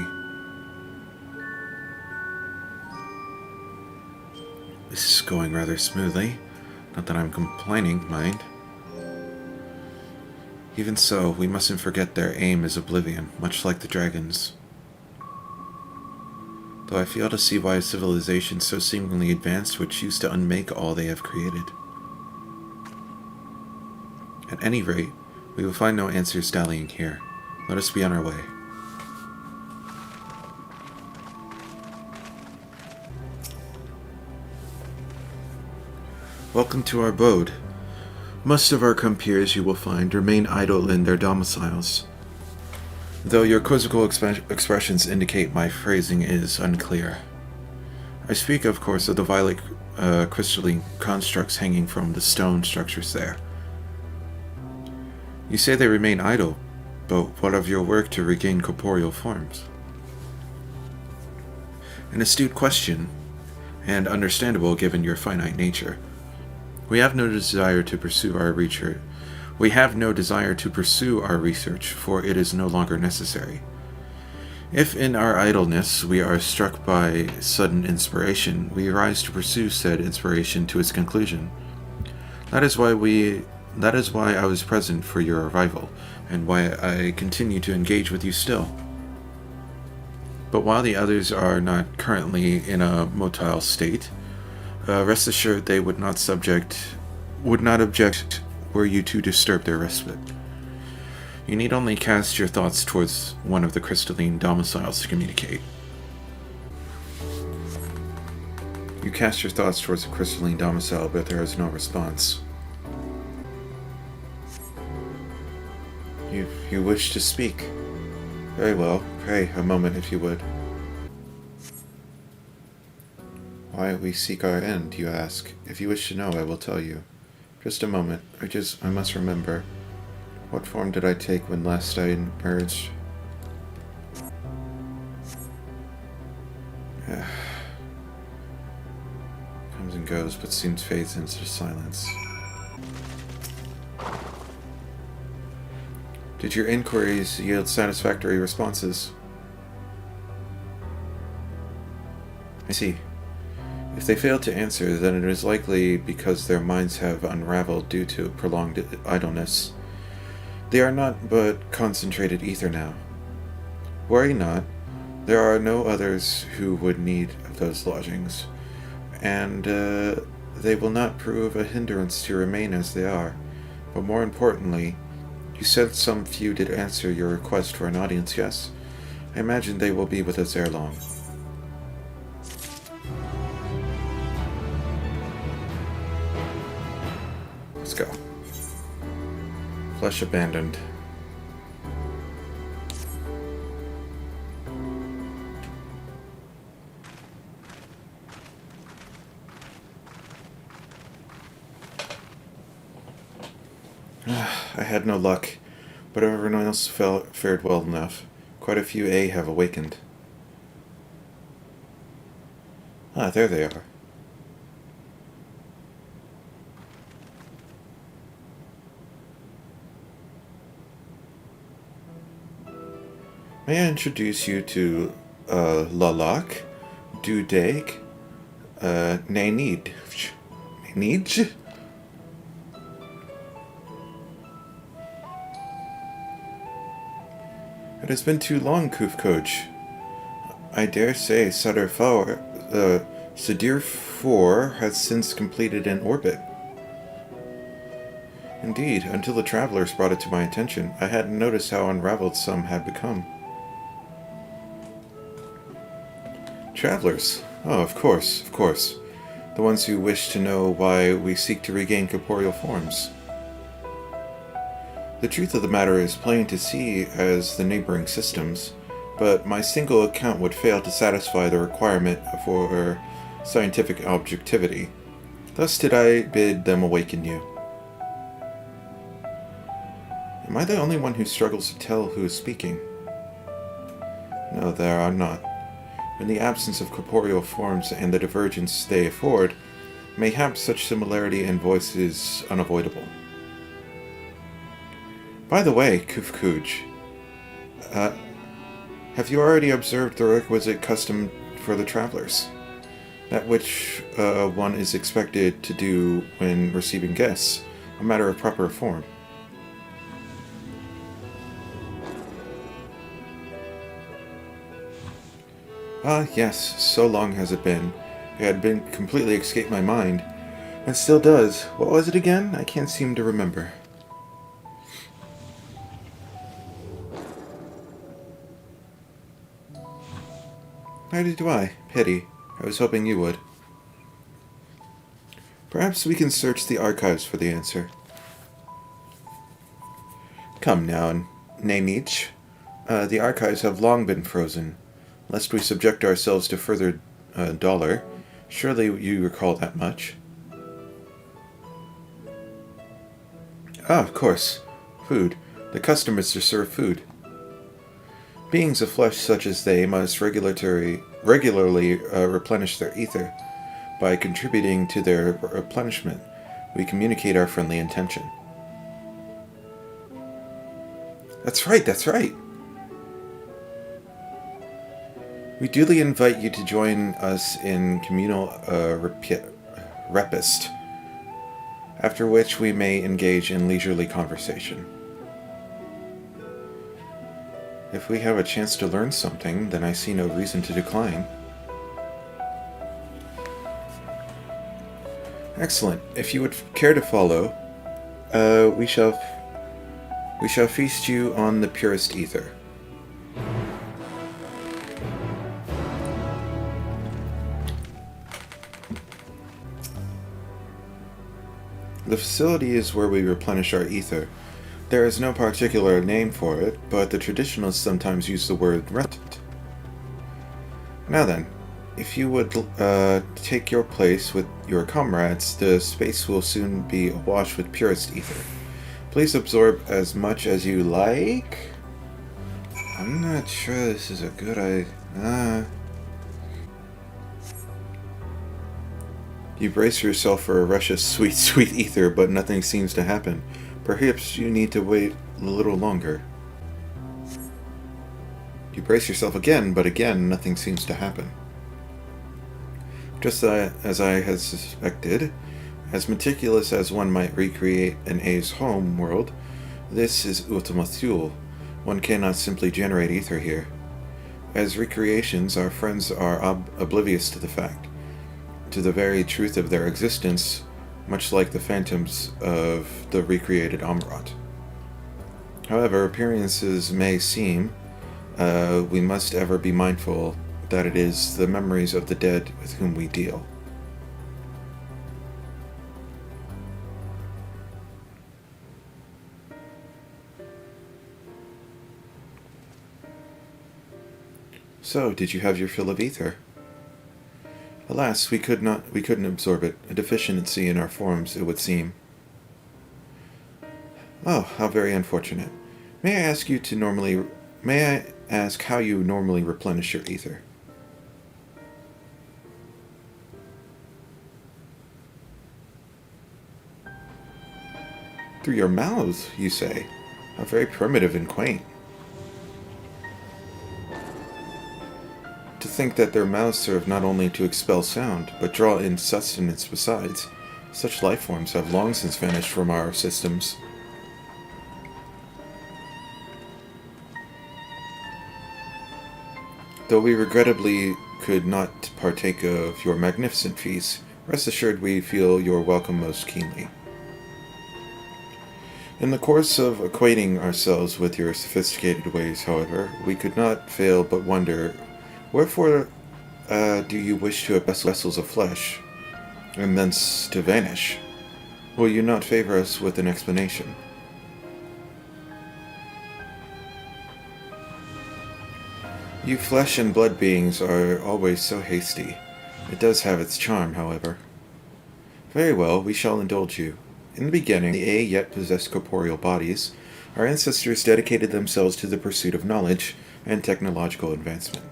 Speaker 1: This is going rather smoothly. Not that I'm complaining, mind. Even so, we mustn't forget their aim is oblivion, much like the dragons. Though I fail to see why a civilization so seemingly advanced would choose to unmake all they have created. At any rate, we will find no answers dallying here. Let us be on our way. Welcome to our abode. Most of our compeers, you will find, remain idle in their domiciles, though your quizzical expressions indicate my phrasing is unclear. I speak, of course, of the violet crystalline constructs hanging from the stone structures there. You say they remain idle, but what of your work to regain corporeal forms? An astute question, and understandable given your finite nature. We have no desire to pursue our research, for it is no longer necessary. If in our idleness we are struck by sudden inspiration, we arise to pursue said inspiration to its conclusion. That is why That is why I was present for your arrival, and why I continue to engage with you still. But while the others are not currently in a motile state, rest assured they would not object were you to disturb their respite. You need only cast your thoughts towards one of the crystalline domiciles to communicate. You cast your thoughts towards the crystalline domicile, but there is no response. You wish to speak. Very well. Pray a moment if you would. Why we seek our end, you ask. If you wish to know, I will tell you. Just a moment. I must remember. What form did I take when last I emerged? Comes and goes, but soon fades into silence. Did your inquiries yield satisfactory responses? I see. If they fail to answer, then it is likely because their minds have unraveled due to prolonged idleness. They are not but concentrated ether now. Worry not. There are no others who would need those lodgings, and they will not prove a hindrance to remain as they are. But more importantly, you said some few did answer your request for an audience, yes? I imagine they will be with us ere long. Let's go. Flesh abandoned. I had no luck, but everyone else fared well enough. Quite a few A have awakened. Ah, there they are. May I introduce you to Lalak, Dudeg, Nainij. Nainij? It has been too long, Kufkoj. I dare say Sadir 4 has since completed an orbit. Indeed, until the travelers brought it to my attention, I hadn't noticed how unraveled some had become. Travelers? Oh, of course, of course. The ones who wish to know why we seek to regain corporeal forms. The truth of the matter is plain to see as the neighboring systems, but my single account would fail to satisfy the requirement for scientific objectivity. Thus did I bid them awaken you. Am I the only one who struggles to tell who is speaking? No, there are not. In the absence of corporeal forms and the divergence they afford, mayhap such similarity in voice is unavoidable. By the way, Kufkuj, have you already observed the requisite custom for the travelers? That which one is expected to do when receiving guests, a matter of proper form. Ah, yes, so long has it been. It had been completely escaped my mind, and still does. What was it again? I can't seem to remember. Neither do I. Pity. I was hoping you would. Perhaps we can search the archives for the answer. Come now, Nainij. The archives have long been frozen. Lest we subject ourselves to further dollar. Surely you recall that much. Ah, of course. Food. The custom is to serve food. Beings of flesh such as they must regularly replenish their ether. By contributing to their replenishment, we communicate our friendly intention. That's right, that's right! We duly invite you to join us in communal repist. after which we may engage in leisurely conversation. If we have a chance to learn something, then I see no reason to decline. Excellent. If you would care to follow, we shall feast you on the purest ether. The facility is where we replenish our ether. There is no particular name for it, but the traditionalists sometimes use the word respite. Now then, if you would take your place with your comrades, the space will soon be awash with purest ether. Please absorb as much as you like. I'm not sure this is a good idea. You brace yourself for a rush of sweet, sweet ether, but nothing seems to happen. Perhaps you need to wait a little longer. You brace yourself again, but again, nothing seems to happen. Just as I had suspected, as meticulous as one might recreate an A's home world, this is Ultima Thule. One cannot simply generate ether here. As recreations, our friends are oblivious to the fact, to the very truth of their existence, much like the phantoms of the recreated Omiron. However, appearances may seem, we must ever be mindful that it is the memories of the dead with whom we deal. So, did you have your fill of ether? Alas, we couldn't absorb it. A deficiency in our forms, it would seem. Oh, how very unfortunate. May I ask how you normally replenish your ether? Through your mouths, you say? How very primitive and quaint. To think that their mouths serve not only to expel sound, but draw in sustenance besides. Such life forms have long since vanished from our systems. Though we regrettably could not partake of your magnificent feast, rest assured we feel your welcome most keenly. In the course of acquainting ourselves with your sophisticated ways, however, we could not fail but wonder, wherefore do you wish to have vessels of flesh, and thence to vanish? Will you not favor us with an explanation? You flesh and blood beings are always so hasty. It does have its charm, however. Very well, we shall indulge you. In the beginning, the A yet possessed corporeal bodies. Our ancestors dedicated themselves to the pursuit of knowledge and technological advancement.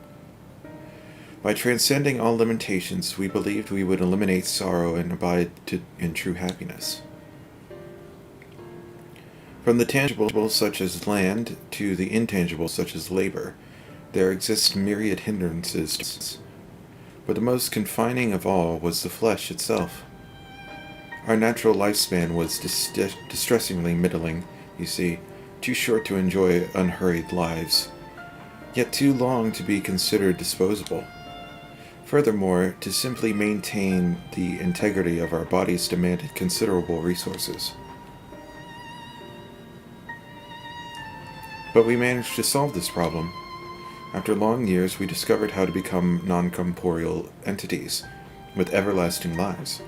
Speaker 1: By transcending all limitations, we believed we would eliminate sorrow and abide in true happiness. From the tangible such as land to the intangible such as labor, there exist myriad hindrances, but the most confining of all was the flesh itself. Our natural lifespan was distressingly middling, you see, too short to enjoy unhurried lives, yet too long to be considered disposable. Furthermore, to simply maintain the integrity of our bodies demanded considerable resources. But we managed to solve this problem. After long years, we discovered how to become non-corporeal entities, with everlasting lives,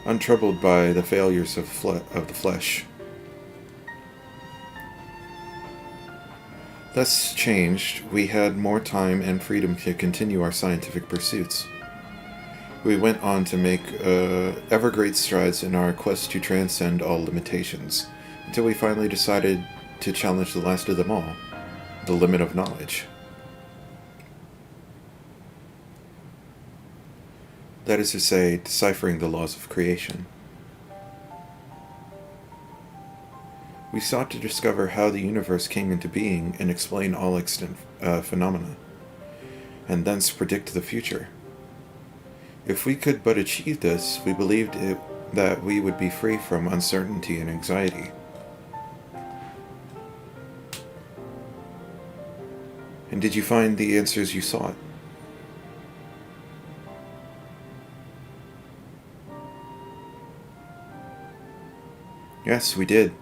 Speaker 1: untroubled by the failures of the flesh. Thus changed, we had more time and freedom to continue our scientific pursuits. We went on to make ever great strides in our quest to transcend all limitations, until we finally decided to challenge the last of them all, the limit of knowledge. That is to say, deciphering the laws of creation. We sought to discover how the universe came into being and explain all extant phenomena, and thence predict the future. If we could but achieve this, we believed it that we would be free from uncertainty and anxiety. And did you find the answers you sought? Yes, we did.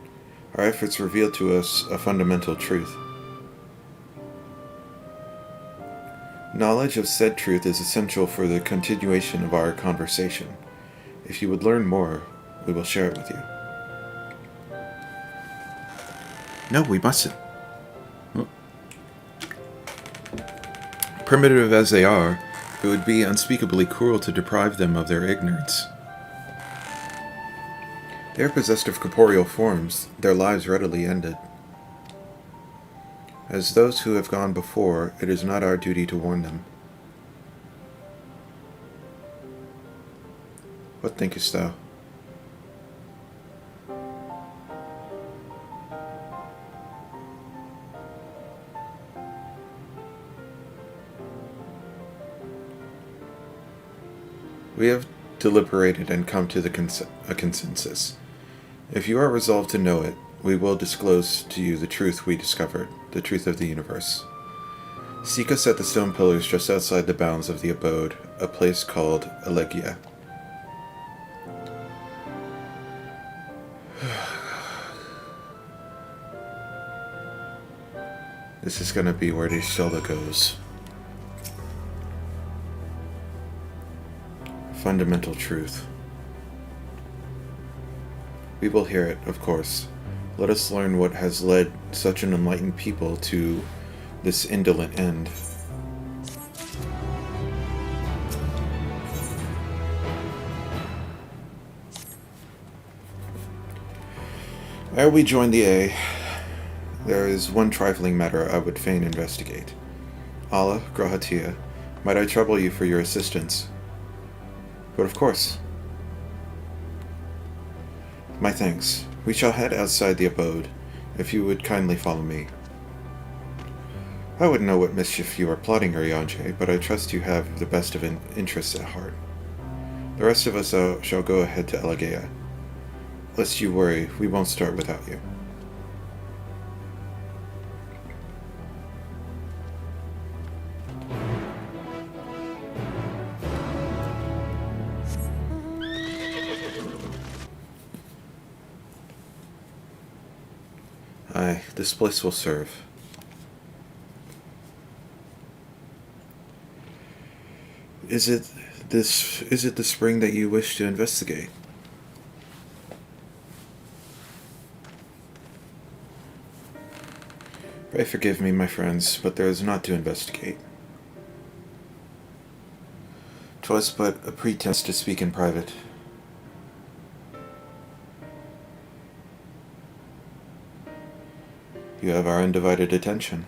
Speaker 1: Our efforts revealed to us a fundamental truth. Knowledge of said truth is essential for the continuation of our conversation. If you would learn more, we will share it with you. No, we mustn't. Primitive as they are, it would be unspeakably cruel to deprive them of their ignorance. They are possessed of corporeal forms, their lives readily ended. As those who have gone before, it is not our duty to warn them. What thinkest thou? We have deliberated and come to a consensus. If you are resolved to know it, we will disclose to you the truth we discovered, the truth of the universe. Seek us at the stone pillars just outside the bounds of the abode, a place called Elegia. This is gonna be where the Shola goes. Fundamental truth. We will hear it, of course. Let us learn what has led such an enlightened people to this indolent end. Ere we join the A, there is one trifling matter I would fain investigate. Allah, Grahatia, might I trouble you for your assistance? But of course. My thanks. We shall head outside the abode, if you would kindly follow me. I wouldn't know what mischief you are plotting, Arianje, but I trust you have the best of interests at heart. The rest of us shall go ahead to Elegia. Lest you worry, we won't start without you. Aye, this place will serve. Is it the spring that you wish to investigate? Pray forgive me, my friends, but there is naught to investigate. 'Twas but a pretense to speak in private. You have our undivided attention.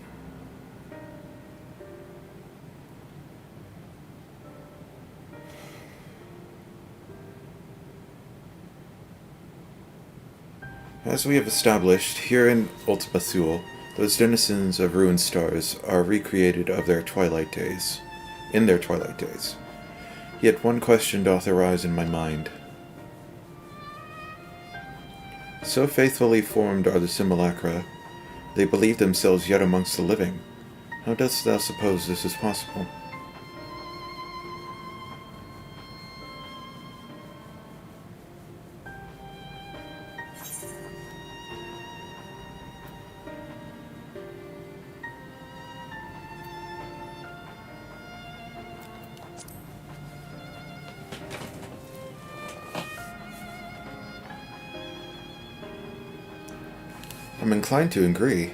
Speaker 1: As we have established, here in Ultima Thule, those denizens of ruined stars are recreated of their twilight days, in their twilight days. Yet one question doth arise in my mind. So faithfully formed are the simulacra, they believe themselves yet amongst the living. How dost thou suppose this is possible? I'm inclined to agree.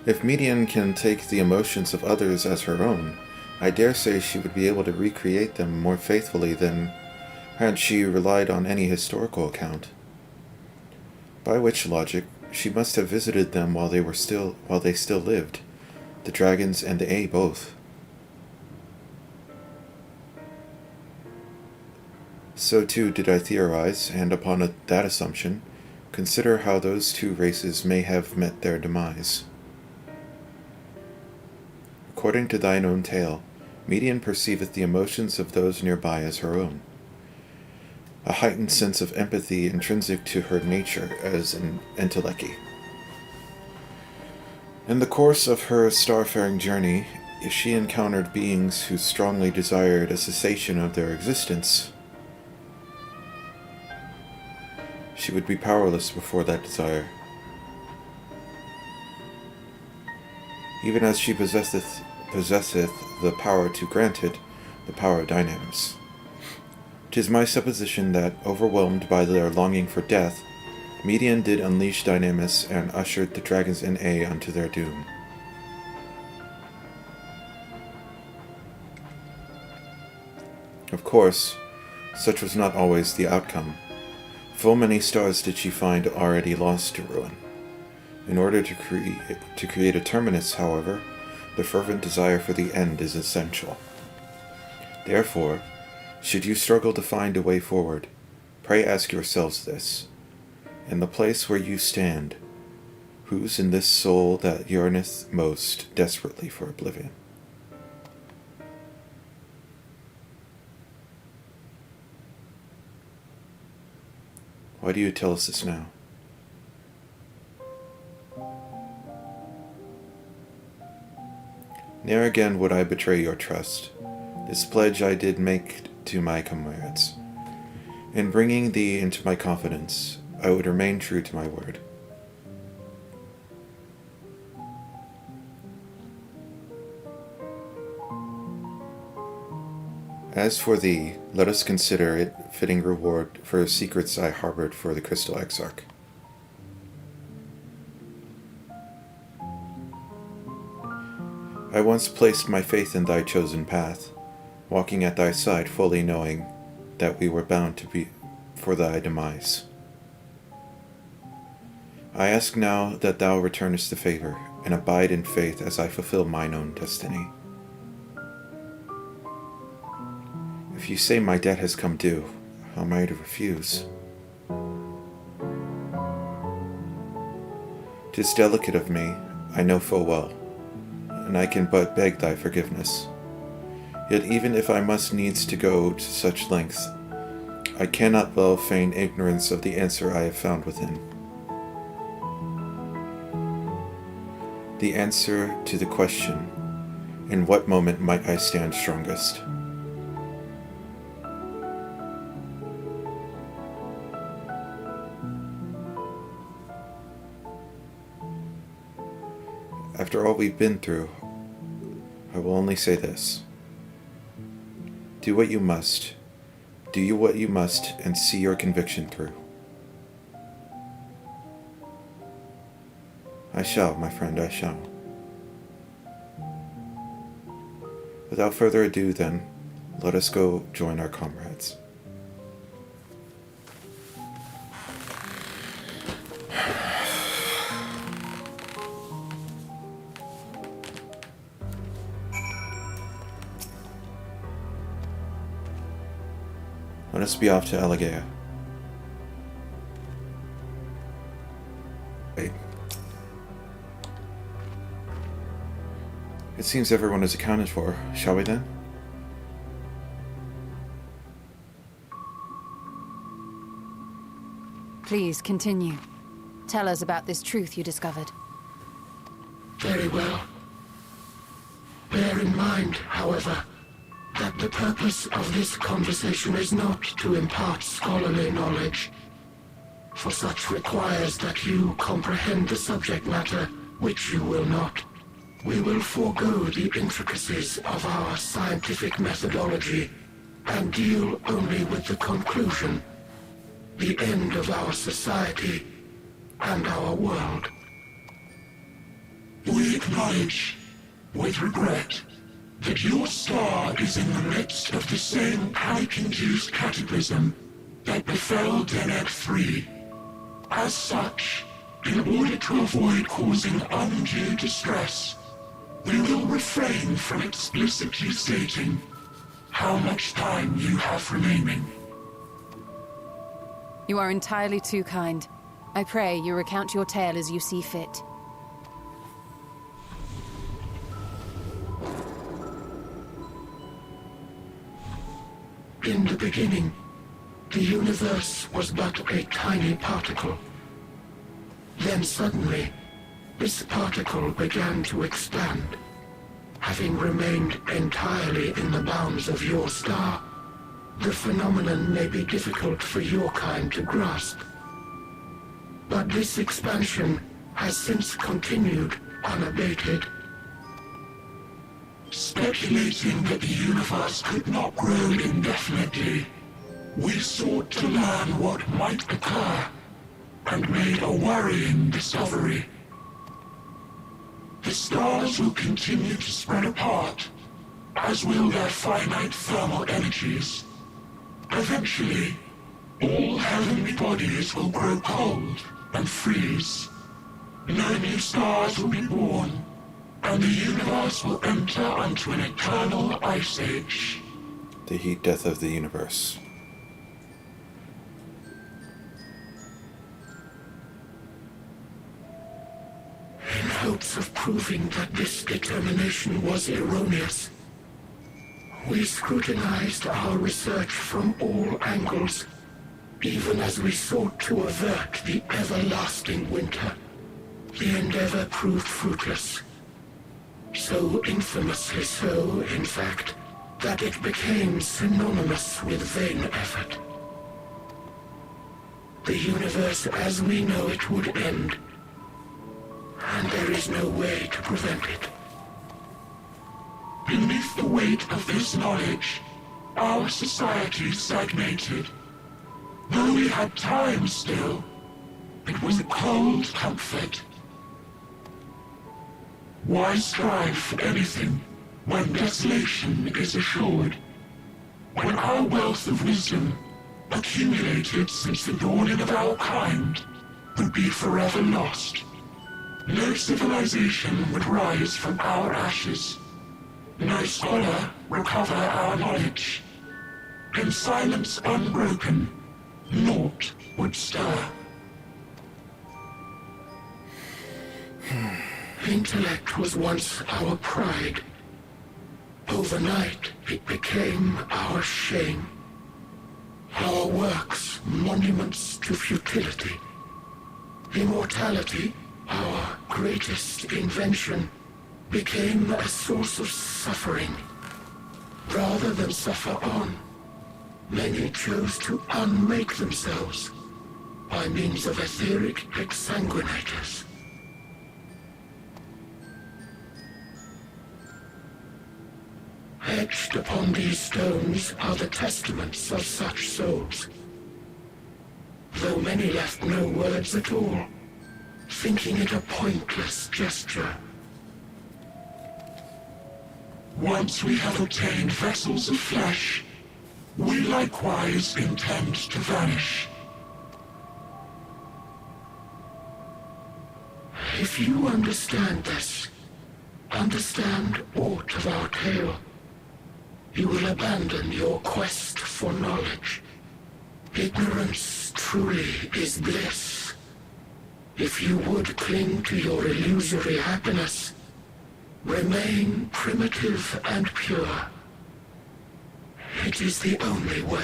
Speaker 1: If Meteon can take the emotions of others as her own, I dare say she would be able to recreate them more faithfully than had she relied on any historical account. By which logic, she must have visited them while they still lived, the dragons and the A both. So too did I theorize, and upon that assumption, consider how those two races may have met their demise. According to thine own tale, Meteon perceiveth the emotions of those nearby as her own. a heightened sense of empathy intrinsic to her nature as an enteleki. In the course of her starfaring journey, if she encountered beings who strongly desired a cessation of their existence, she would be powerless before that desire. Even as she possesseth the power to grant it, the power of dynamis. 'Tis my supposition that, overwhelmed by their longing for death, Meteon did unleash dynamis and ushered the dragons in A unto their doom. Of course, such was not always the outcome. Full many stars did she find already lost to ruin. In order to create a terminus, however, the fervent desire for the end is essential. Therefore, should you struggle to find a way forward, pray ask yourselves this. In the place where you stand, whose in this soul that yearneth most desperately for oblivion? Why do you tell us this now? Ne'er again would I betray your trust. This pledge I did make to my comrades. In bringing thee into my confidence, I would remain true to my word. As for thee, let us consider it fitting reward for the secrets I harbored for the Crystal Exarch. I once placed my faith in thy chosen path, walking at thy side fully knowing that we were bound to be for thy demise. I ask now that thou returnest the favor, and abide in faith as I fulfill mine own destiny. If you say my debt has come due, how am I to refuse? 'Tis delicate of me, I know full well, and I can but beg thy forgiveness. Yet even if I must needs to go to such lengths, I cannot well feign ignorance of the answer I have found within. The answer to the question, in what moment might I stand strongest? After all we've been through, I will only say this. Do what you must. Do you what you must and see your conviction through. I shall, my friend, I shall. Without further ado, then, let us go join our comrades. Let us be off to Elegea. Wait. It seems everyone is accounted for. Shall we then?
Speaker 2: Please, continue. Tell us about this truth you discovered.
Speaker 5: Very well. Bear in mind, however, that the purpose of this conversation is not to impart scholarly knowledge, for such requires that you comprehend the subject matter, which you will not. We will forego the intricacies of our scientific methodology and deal only with the conclusion, the end of our society and our world. We acknowledge, with regret, that your star is in the midst of the same panic-induced cataclysm that befell Deneb III. As such, in order to avoid causing undue distress, we will refrain from explicitly stating how much time you have remaining.
Speaker 2: You are entirely too kind. I pray you recount your tale as you see fit.
Speaker 5: In the beginning, the universe was but a tiny particle. Then suddenly, this particle began to expand. Having remained entirely in the bounds of your star, the phenomenon may be difficult for your kind to grasp. But this expansion has since continued unabated. Speculating that the universe could not grow indefinitely, we sought to learn what might occur, and made a worrying discovery. The stars will continue to spread apart, as will their finite thermal energies. Eventually, all heavenly bodies will grow cold and freeze. No new stars will be born, and the universe will enter onto an eternal ice age.
Speaker 1: The heat death of the universe.
Speaker 5: In hopes of proving that this determination was erroneous, we scrutinized our research from all angles, even as we sought to avert the everlasting winter. The endeavor proved fruitless. So infamously so, in fact, that it became synonymous with vain effort. The universe as we know it would end, and there is no way to prevent it. Beneath the weight of this knowledge, our society stagnated. Though we had time still, it was a cold comfort. Why strive for anything when desolation is assured? When our wealth of wisdom, accumulated since the dawning of our kind, would be forever lost. No civilization would rise from our ashes. No scholar recover our knowledge. In silence unbroken, naught would stir. Intellect was once our pride. Overnight, it became our shame. Our works, monuments to futility. Immortality, our greatest invention, became a source of suffering. Rather than suffer on, many chose to unmake themselves by means of etheric exsanguinators. Etched upon these stones are the testaments of such souls, though many left no words at all, thinking it a pointless gesture. Once we have obtained vessels of flesh, we likewise intend to vanish. If you understand this, understand aught of our tale, you will abandon your quest for knowledge. Ignorance truly is bliss. If you would cling to your illusory happiness, remain primitive and pure. It is the only way.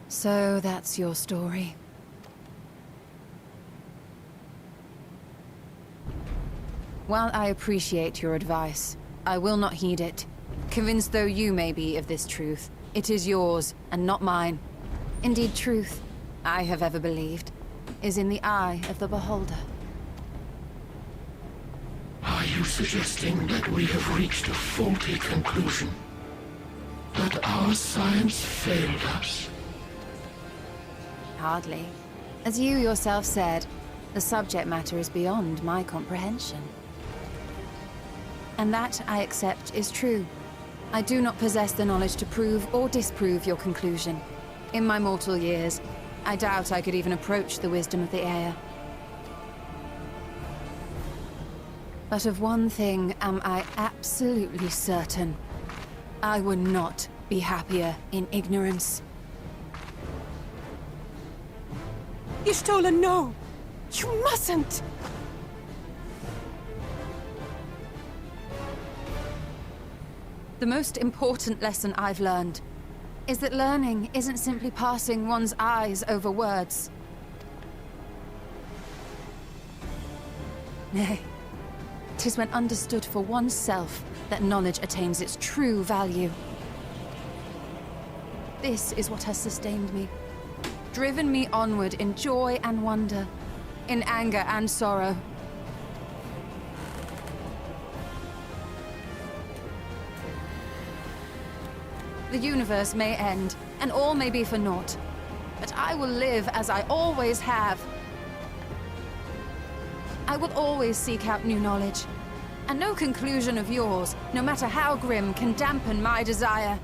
Speaker 2: So that's your story. While I appreciate your advice, I will not heed it. Convinced though you may be of this truth, it is yours and not mine. Indeed, truth, I have ever believed, is in the eye of the beholder.
Speaker 5: Are you suggesting that we have reached a faulty conclusion? That our science failed us?
Speaker 2: Hardly. As you yourself said, the subject matter is beyond my comprehension. And that, I accept, is true. I do not possess the knowledge to prove or disprove your conclusion. In my mortal years, I doubt I could even approach the wisdom of the Air. But of one thing am I absolutely certain. I would not be happier in ignorance.
Speaker 9: Y'shtola, no! You mustn't!
Speaker 2: The most important lesson I've learned is that learning isn't simply passing one's eyes over words. Nay, 'tis when understood for oneself that knowledge attains its true value. This is what has sustained me, driven me onward in joy and wonder, in anger and sorrow. The universe may end, and all may be for naught, but I will live as I always have. I will always seek out new knowledge, and no conclusion of yours, no matter how grim, can dampen my desire.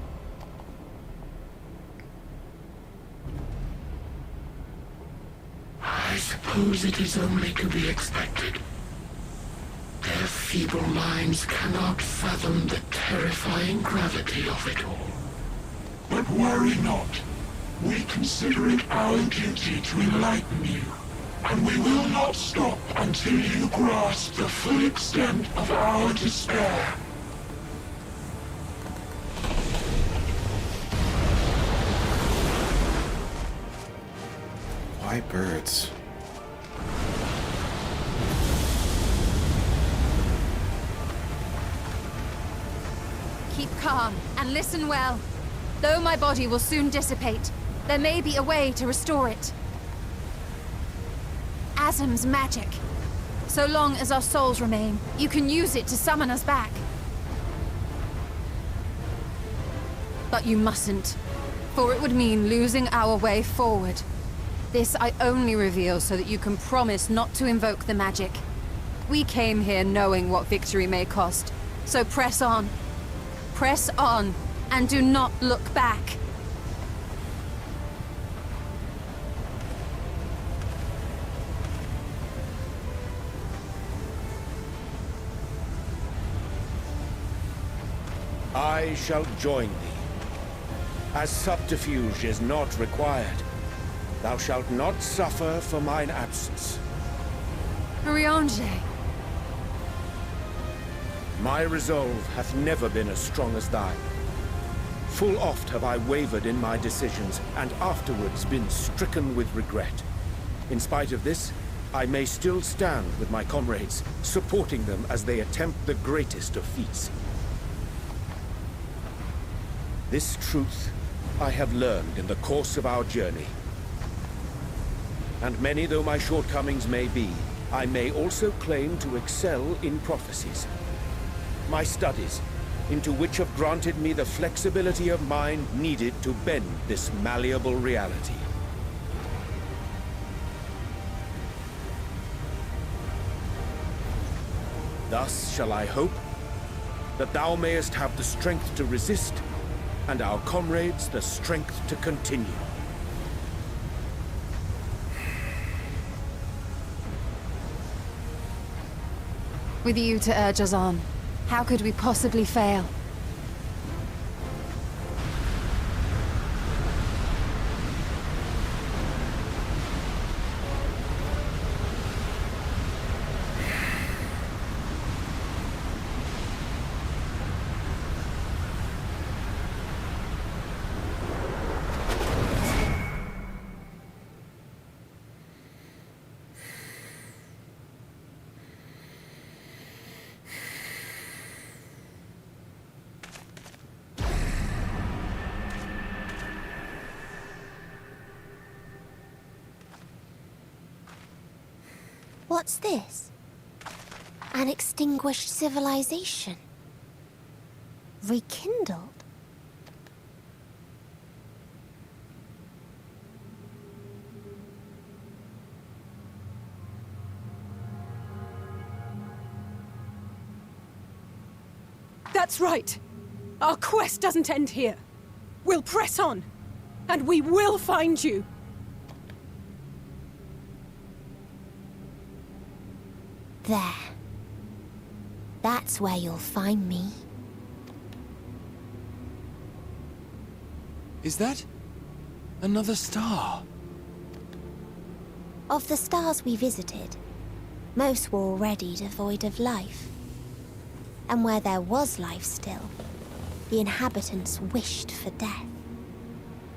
Speaker 5: I suppose it is only to be expected. Their feeble minds cannot fathom the terrifying gravity of it all. But worry not. We consider it our duty to enlighten you, and we will not stop until you grasp the full extent of our despair.
Speaker 1: Why birds?
Speaker 2: Keep calm and listen well. Though my body will soon dissipate, there may be a way to restore it. Asm's magic. So long as our souls remain, you can use it to summon us back. But you mustn't, for it would mean losing our way forward. This I only reveal so that you can promise not to invoke the magic. We came here knowing what victory may cost, so press on. Press on, and do not look back.
Speaker 4: I shall join thee. As subterfuge is not required, thou shalt not suffer for mine absence.
Speaker 2: Riange.
Speaker 4: My resolve hath never been as strong as thine. Full oft have I wavered in my decisions, and afterwards been stricken with regret. In spite of this, I may still stand with my comrades, supporting them as they attempt the greatest of feats. This truth I have learned in the course of our journey. And many though my shortcomings may be, I may also claim to excel in prophecies. My studies, into which have granted me the flexibility of mind needed to bend this malleable reality. Thus shall I hope that thou mayest have the strength to resist, and our comrades the strength to continue.
Speaker 2: With you to urge us on, how could we possibly fail?
Speaker 15: What's this? An extinguished civilization. Rekindled?
Speaker 9: That's right. Our quest doesn't end here. We'll press on, and we will find you.
Speaker 15: There. That's where you'll find me.
Speaker 10: Is that another star?
Speaker 8: Of the stars we visited, most were already devoid of life. And where there was life still, the inhabitants wished for death.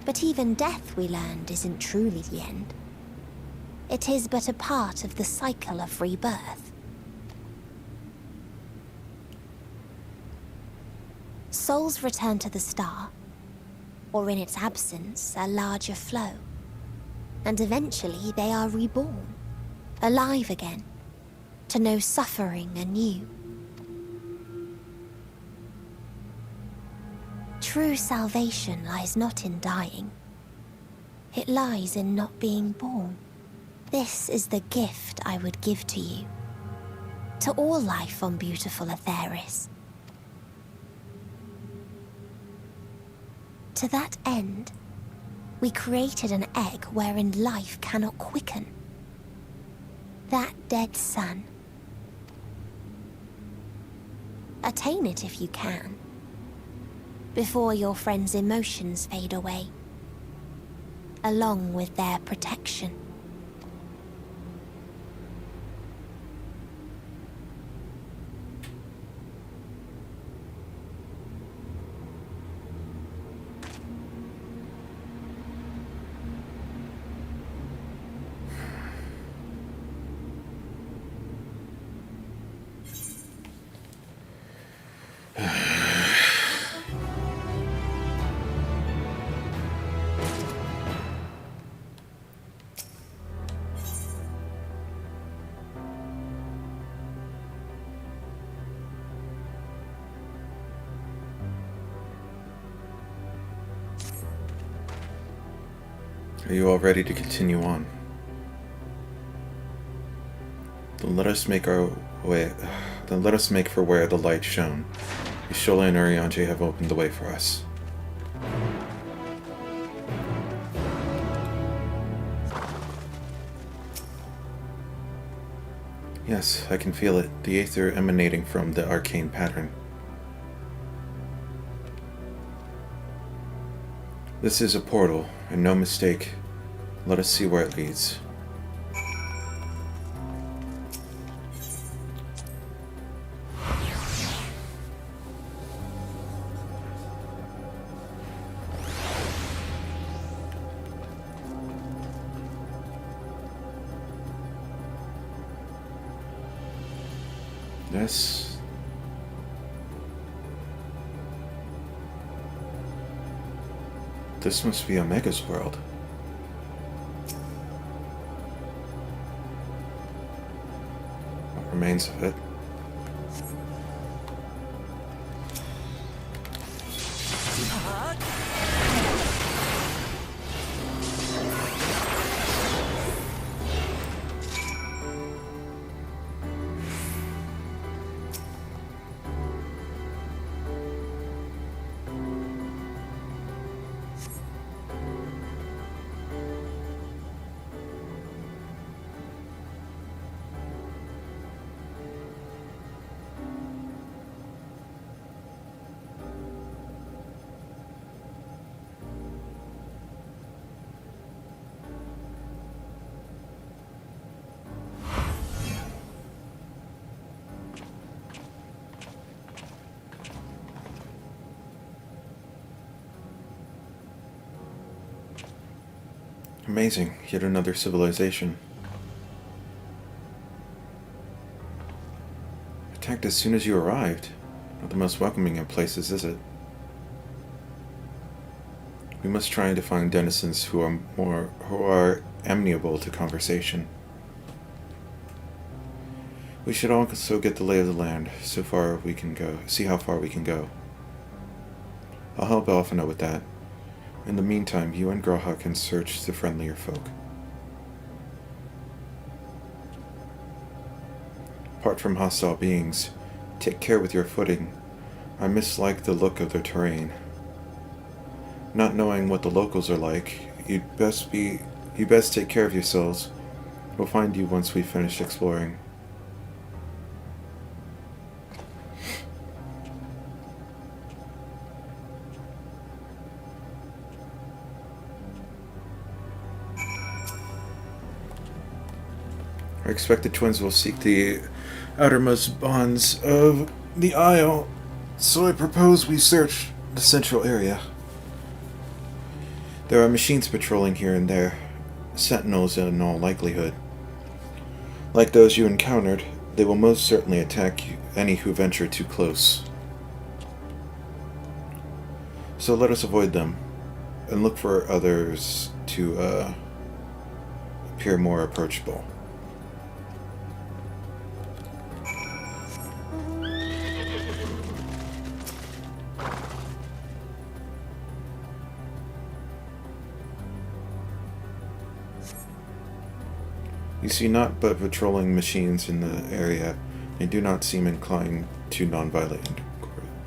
Speaker 8: But even death, we learned, isn't truly the end. It is but a part of the cycle of rebirth. Souls return to the star, or in its absence, a larger flow. And eventually they are reborn, alive again, to know suffering anew. True salvation lies not in dying. It lies in not being born. This is the gift I would give to you. To all life on beautiful Aetheris. To that end, we created an egg wherein life cannot quicken. That dead sun. Attain it if you can, before your friends' emotions fade away, along with their protection.
Speaker 1: Are you all ready to continue on? Then let us make our way. Then let us make for where the light shone. Ishola and Urianger have opened the way for us. Yes, I can feel it. The aether emanating from the arcane pattern. This is a portal, and no mistake. Let us see where it leads. Yes. This must be Omega's world. What remains of it? Amazing, yet another civilization. Attacked as soon as you arrived. Not the most welcoming of places, is it? We must try to find denizens who are amenable to conversation. We should also get the lay of the land, so far we can go. See how far we can go. I'll help Alphina with that. In the meantime, you and G'raha can search the friendlier folk. Apart from hostile beings, take care with your footing. I mislike the look of the terrain. Not knowing what the locals are like, you best take care of yourselves. We'll find you once we finish exploring. I expect the twins will seek the outermost bonds of the Isle, so I propose we search the central area. There are machines patrolling here and there, sentinels in all likelihood. Like those you encountered, they will most certainly attack any who venture too close. So let us avoid them, and look for others to appear more approachable. You see not but patrolling machines in the area, and do not seem inclined to nonviolent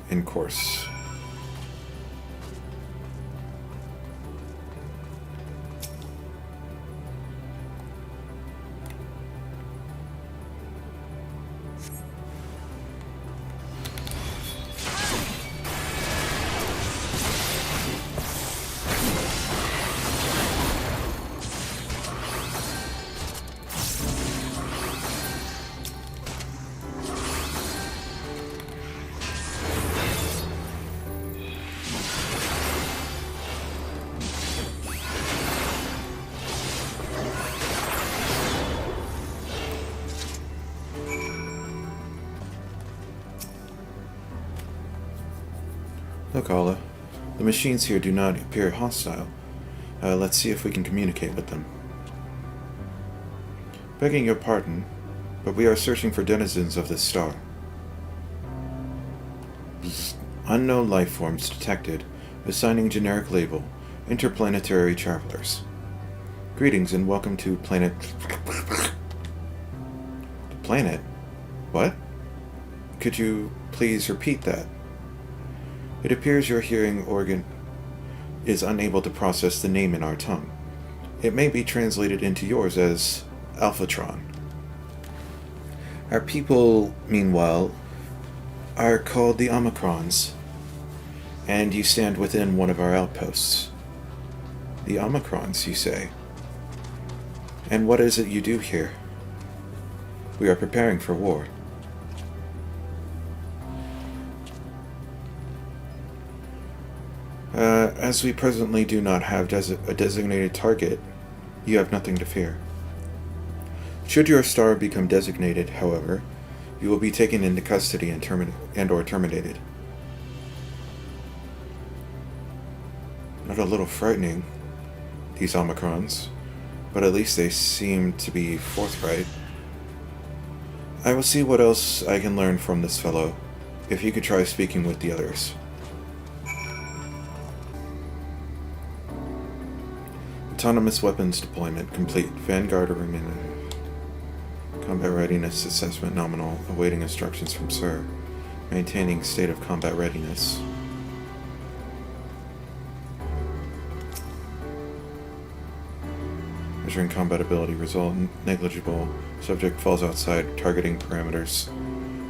Speaker 1: in course. Look, Alla, the machines here do not appear hostile. Let's see if we can communicate with them. Begging your pardon, but we are searching for denizens of this star. Unknown life forms detected, assigning generic label, interplanetary travelers. Greetings and welcome to planet... The planet? What? Could you please repeat that? It appears your hearing organ is unable to process the name in our tongue. It may be translated into yours as Alphatron. Our people, meanwhile, are called the Omicrons, and you stand within one of our outposts. The Omicrons, you say? And what is it you do here? We are preparing for war. As we presently do not have a designated target, you have nothing to fear. Should your star become designated, however, you will be taken into custody and terminated. Not a little frightening, these Omicrons, but at least they seem to be forthright. I will see what else I can learn from this fellow, if you could try speaking with the others. Autonomous weapons deployment complete. Vanguard arena. Combat readiness assessment nominal. Awaiting instructions from Sir. Maintaining state of combat readiness. Measuring combat ability. Result negligible. Subject falls outside targeting parameters.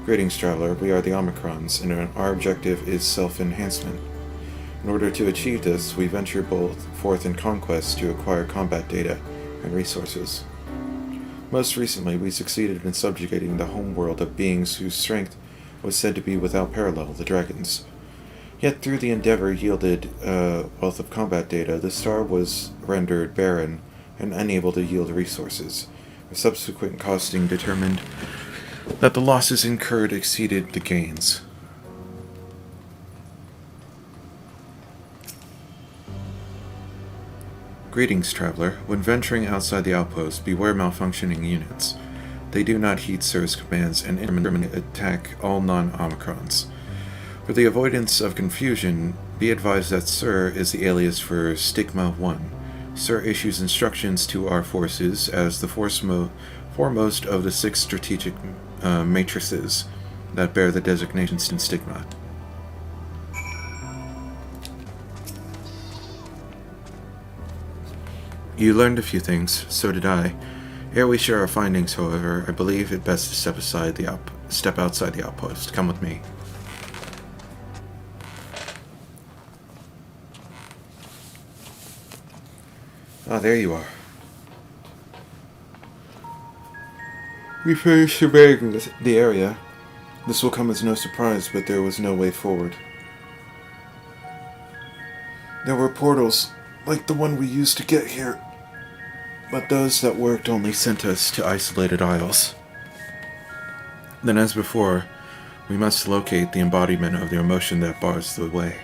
Speaker 1: Greetings, traveler. We are the Omicrons, and our objective is self-enhancement. In order to achieve this, we venture both forth in conquest to acquire combat data and resources. Most recently, we succeeded in subjugating the homeworld of beings whose strength was said to be without parallel, the dragons. Yet through the endeavor yielded wealth of combat data, the star was rendered barren and unable to yield resources. A subsequent costing determined that the losses incurred exceeded the gains. Greetings, traveler. When venturing outside the outpost, beware malfunctioning units. They do not heed Sir's commands and indiscriminately attack all non-Omicrons. For the avoidance of confusion, be advised that Sir is the alias for Stigma 1. Sir issues instructions to our forces as the foremost of the 6 strategic matrices that bear the designation Stigma. You learned a few things, so did I. Ere we share our findings, however, I believe it best to step outside the outpost. Come with me. Ah, there you are. We finished surveying the area. This will come as no surprise, but there was no way forward. There were portals, like the one we used to get here, but those that worked only sent us to isolated isles. Then, as before, we must locate the embodiment of the emotion that bars the way.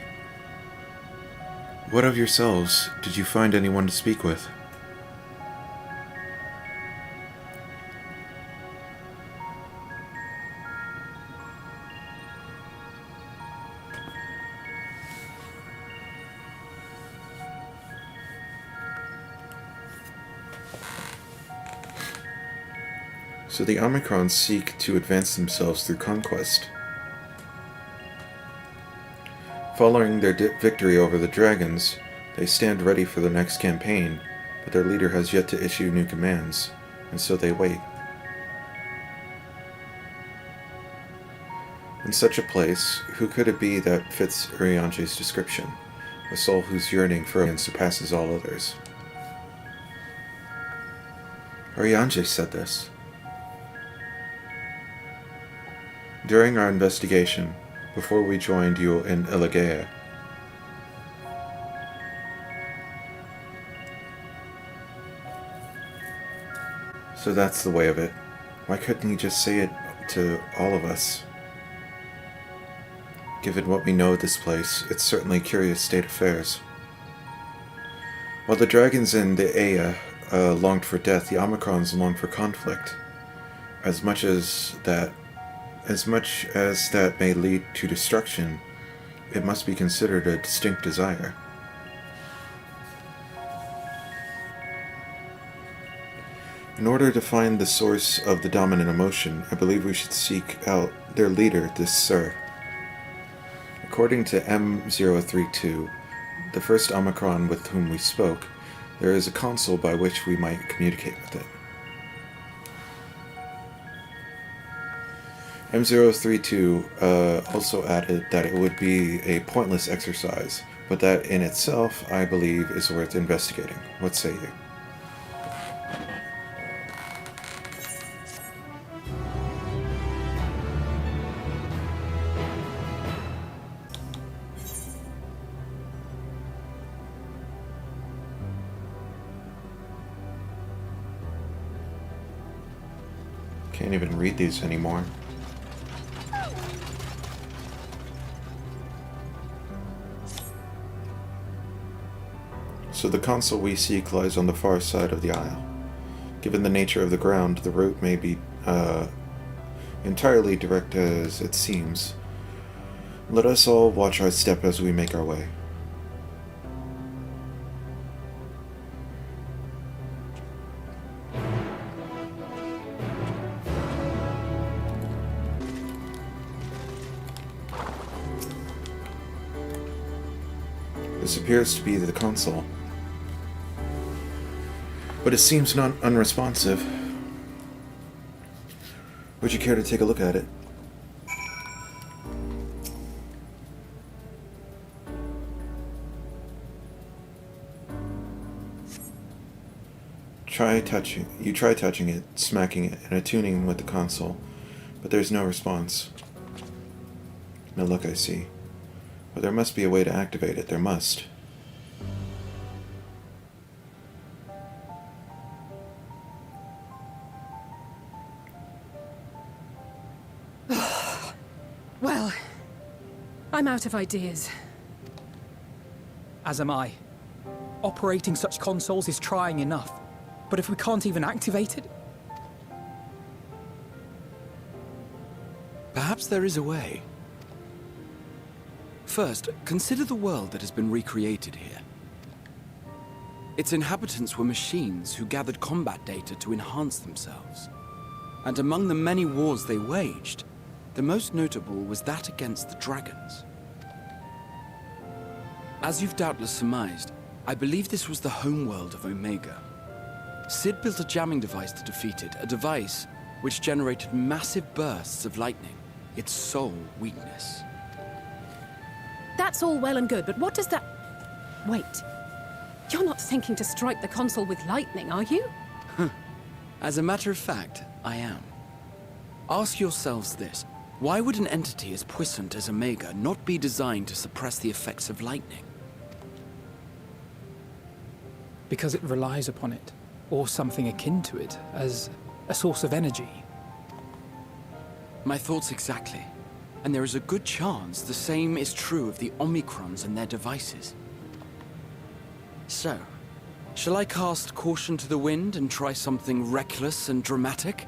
Speaker 1: What of yourselves? Did you find anyone to speak with? So the Omicrons seek to advance themselves through conquest. Following their victory over the dragons, they stand ready for the next campaign, but their leader has yet to issue new commands, and so they wait. In such a place, who could it be that fits Uriange's description? A soul whose yearning for and surpasses all others. Uriange said this. During our investigation, before we joined you in Elegea, so that's the way of it. Why couldn't he just say it to all of us? Given what we know of this place, it's certainly a curious state of affairs. While the dragons in the Aya longed for death, the Omicrons longed for conflict. As much as that may lead to destruction, it must be considered a distinct desire. In order to find the source of the dominant emotion, I believe we should seek out their leader, this Sir. According to M032, the first Omicron with whom we spoke, there is a console by which we might communicate with it. M032 also added that it would be a pointless exercise, but that in itself, I believe, is worth investigating. What say you? Can't even read these anymore. So the console we seek lies on the far side of the isle. Given the nature of the ground, the route may be entirely direct as it seems. Let us all watch our step as we make our way. This appears to be the console, but it seems not unresponsive. Would you care to take a look at it? You try touching it, smacking it, and attuning with the console, but there's no response. No look, I see. But there must be a way to activate it. There must.
Speaker 9: Well, I'm out of ideas.
Speaker 6: As am I. Operating such consoles is trying enough. But if we can't even activate it?
Speaker 10: Perhaps there is a way. First, consider the world that has been recreated here. Its inhabitants were machines who gathered combat data to enhance themselves. And among the many wars they waged, the most notable was that against the dragons. As you've doubtless surmised, I believe this was the homeworld of Omega. Sid built a jamming device to defeat it, a device which generated massive bursts of lightning, its sole weakness.
Speaker 9: That's all well and good, but what does that... Wait. You're not thinking to strike the console with lightning, are you?
Speaker 10: As a matter of fact, I am. Ask yourselves this. Why would an entity as puissant as Omega not be designed to suppress the effects of lightning?
Speaker 6: Because it relies upon it, or something akin to it, as a source of energy.
Speaker 10: My thoughts exactly. And there is a good chance the same is true of the Omicrons and their devices. So, shall I cast caution to the wind and try something reckless and dramatic?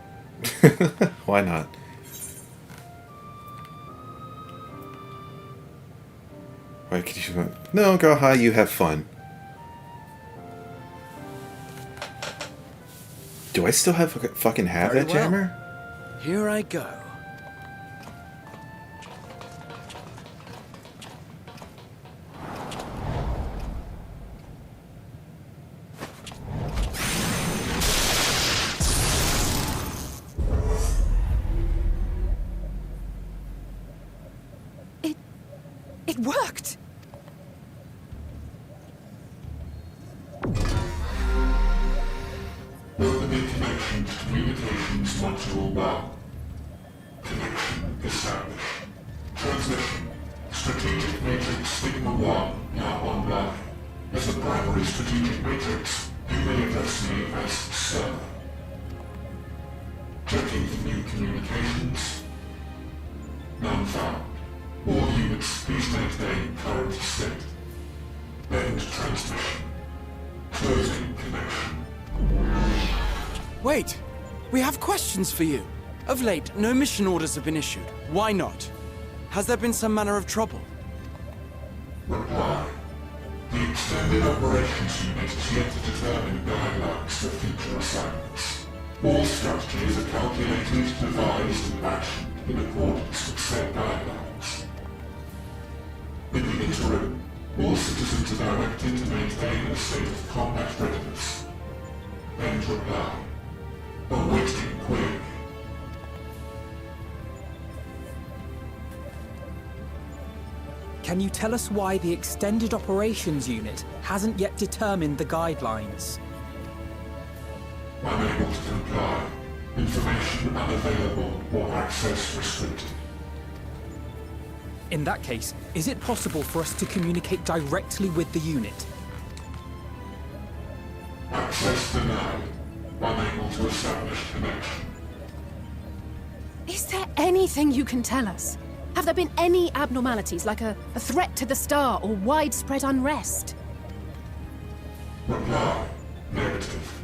Speaker 1: Why not? Why could you... No, Graha, you have fun. Do I still fucking have
Speaker 10: Very
Speaker 1: that
Speaker 10: well.
Speaker 1: jammer?
Speaker 10: Here I go.
Speaker 9: It worked!
Speaker 5: Opening connection to communications module 1. Connection established. Transmission. Strategic Matrix Signal 1 now online. As the primary strategic matrix, you may address me as Sir. Checking for new communications. None found. All units, please maintain current state. End transmission. Closing connection.
Speaker 10: Wait! We have questions for you. Of late, no mission orders have been issued. Why not? Has there been some manner of trouble?
Speaker 5: Reply. The Extended Operations Unit is yet to determine guidelines for future assignments. All strategies are calculated, devised, and actioned in accordance with said guidelines. In the interim, all citizens are directed to maintain a state of combat readiness. End reply. Awaiting query.
Speaker 6: Can you tell us why the Extended Operations Unit hasn't yet determined the guidelines?
Speaker 5: Unable to comply. Information unavailable or access restricted.
Speaker 6: In that case, is it possible for us to communicate directly with the unit?
Speaker 5: Access denied. Unable to establish connection.
Speaker 9: Is there anything you can tell us? Have there been any abnormalities, like a threat to the star or widespread unrest?
Speaker 5: Reply. Negative.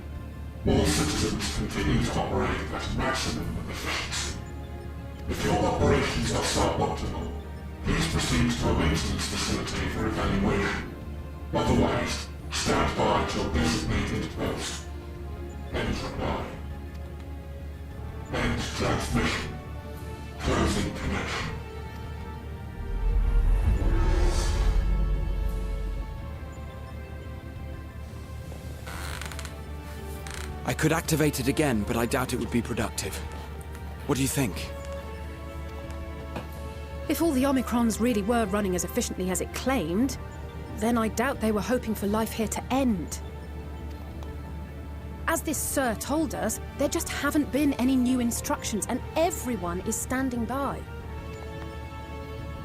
Speaker 5: All citizens continue to operate at maximum efficiency. If your operations are suboptimal, please proceed to a maintenance facility for evaluation. Otherwise, stand by at your designated post. End reply. End transmission. Closing connection.
Speaker 10: I could activate it again, but I doubt it would be productive. What do you think?
Speaker 9: If all the Omicrons really were running as efficiently as it claimed, then I doubt they were hoping for life here to end. As this Sir told us, there just haven't been any new instructions, and everyone is standing by.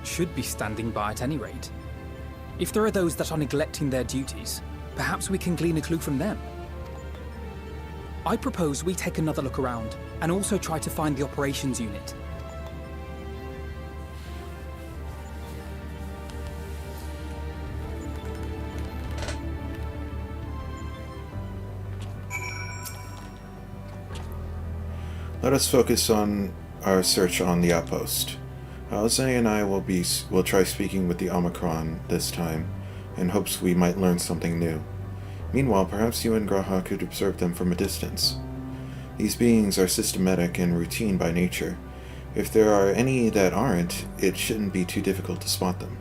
Speaker 6: Should be standing by at any rate. If there are those that are neglecting their duties, perhaps we can glean a clue from them. I propose we take another look around, and also try to find the operations unit.
Speaker 1: Let us focus on our search on the outpost. Zay and I will try speaking with the Omicron this time, in hopes we might learn something new. Meanwhile, perhaps you and Graha could observe them from a distance. These beings are systematic and routine by nature. If there are any that aren't, it shouldn't be too difficult to spot them.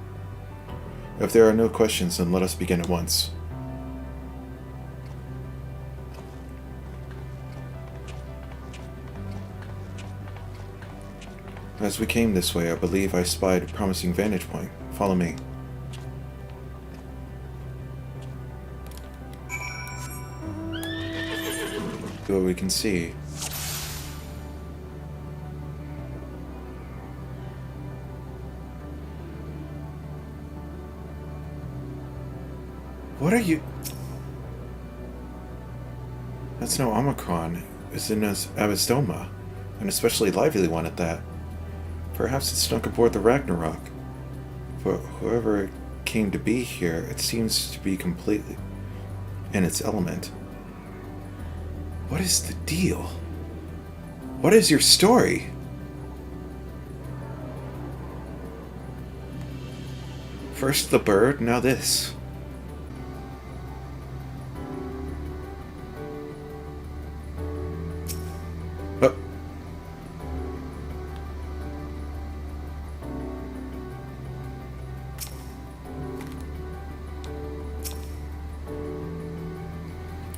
Speaker 1: If there are no questions, then let us begin at once. As we came this way, I believe I spied a promising vantage point. Follow me. See what we can see. What are you... That's no Omicron. It's in Avistoma. An especially lively one at that. Perhaps it snuck aboard the Ragnarok. But whoever came to be here, it seems to be completely in its element. What is the deal? What is your story? First the bird, now this. Oh.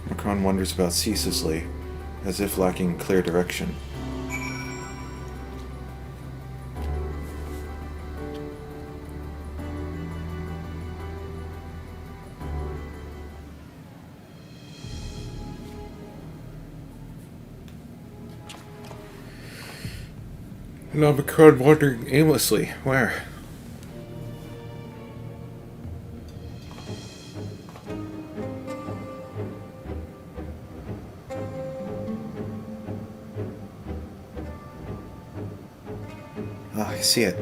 Speaker 1: Omicron wanders about ceaselessly, as if lacking clear direction. An Omicron wandering aimlessly. Where? Ah, I see it.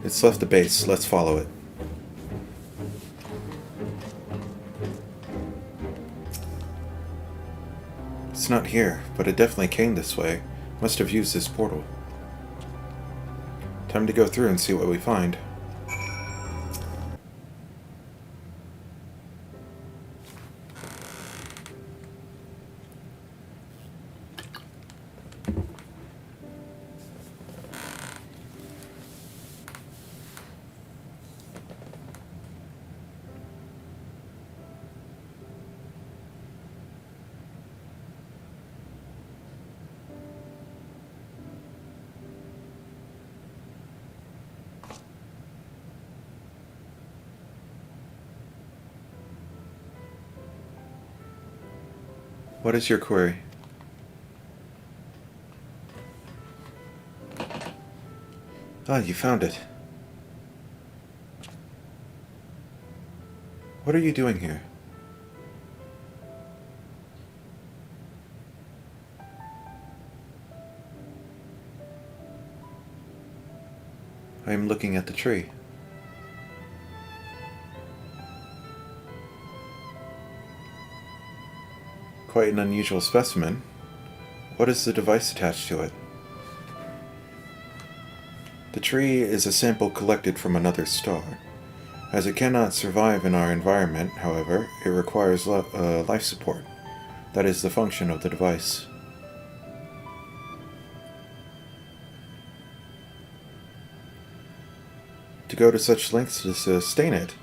Speaker 1: It's left the base. Let's follow it. It's not here, but it definitely came this way. Must have used this portal. Time to go through and see what we find. What is your query? Ah, you found it. What are you doing here? I am looking at the tree. Quite an unusual specimen. What is the device attached to it? The tree is a sample collected from another star. As it cannot survive in our environment, however, it requires life support. That is the function of the device. To go to such lengths to sustain it,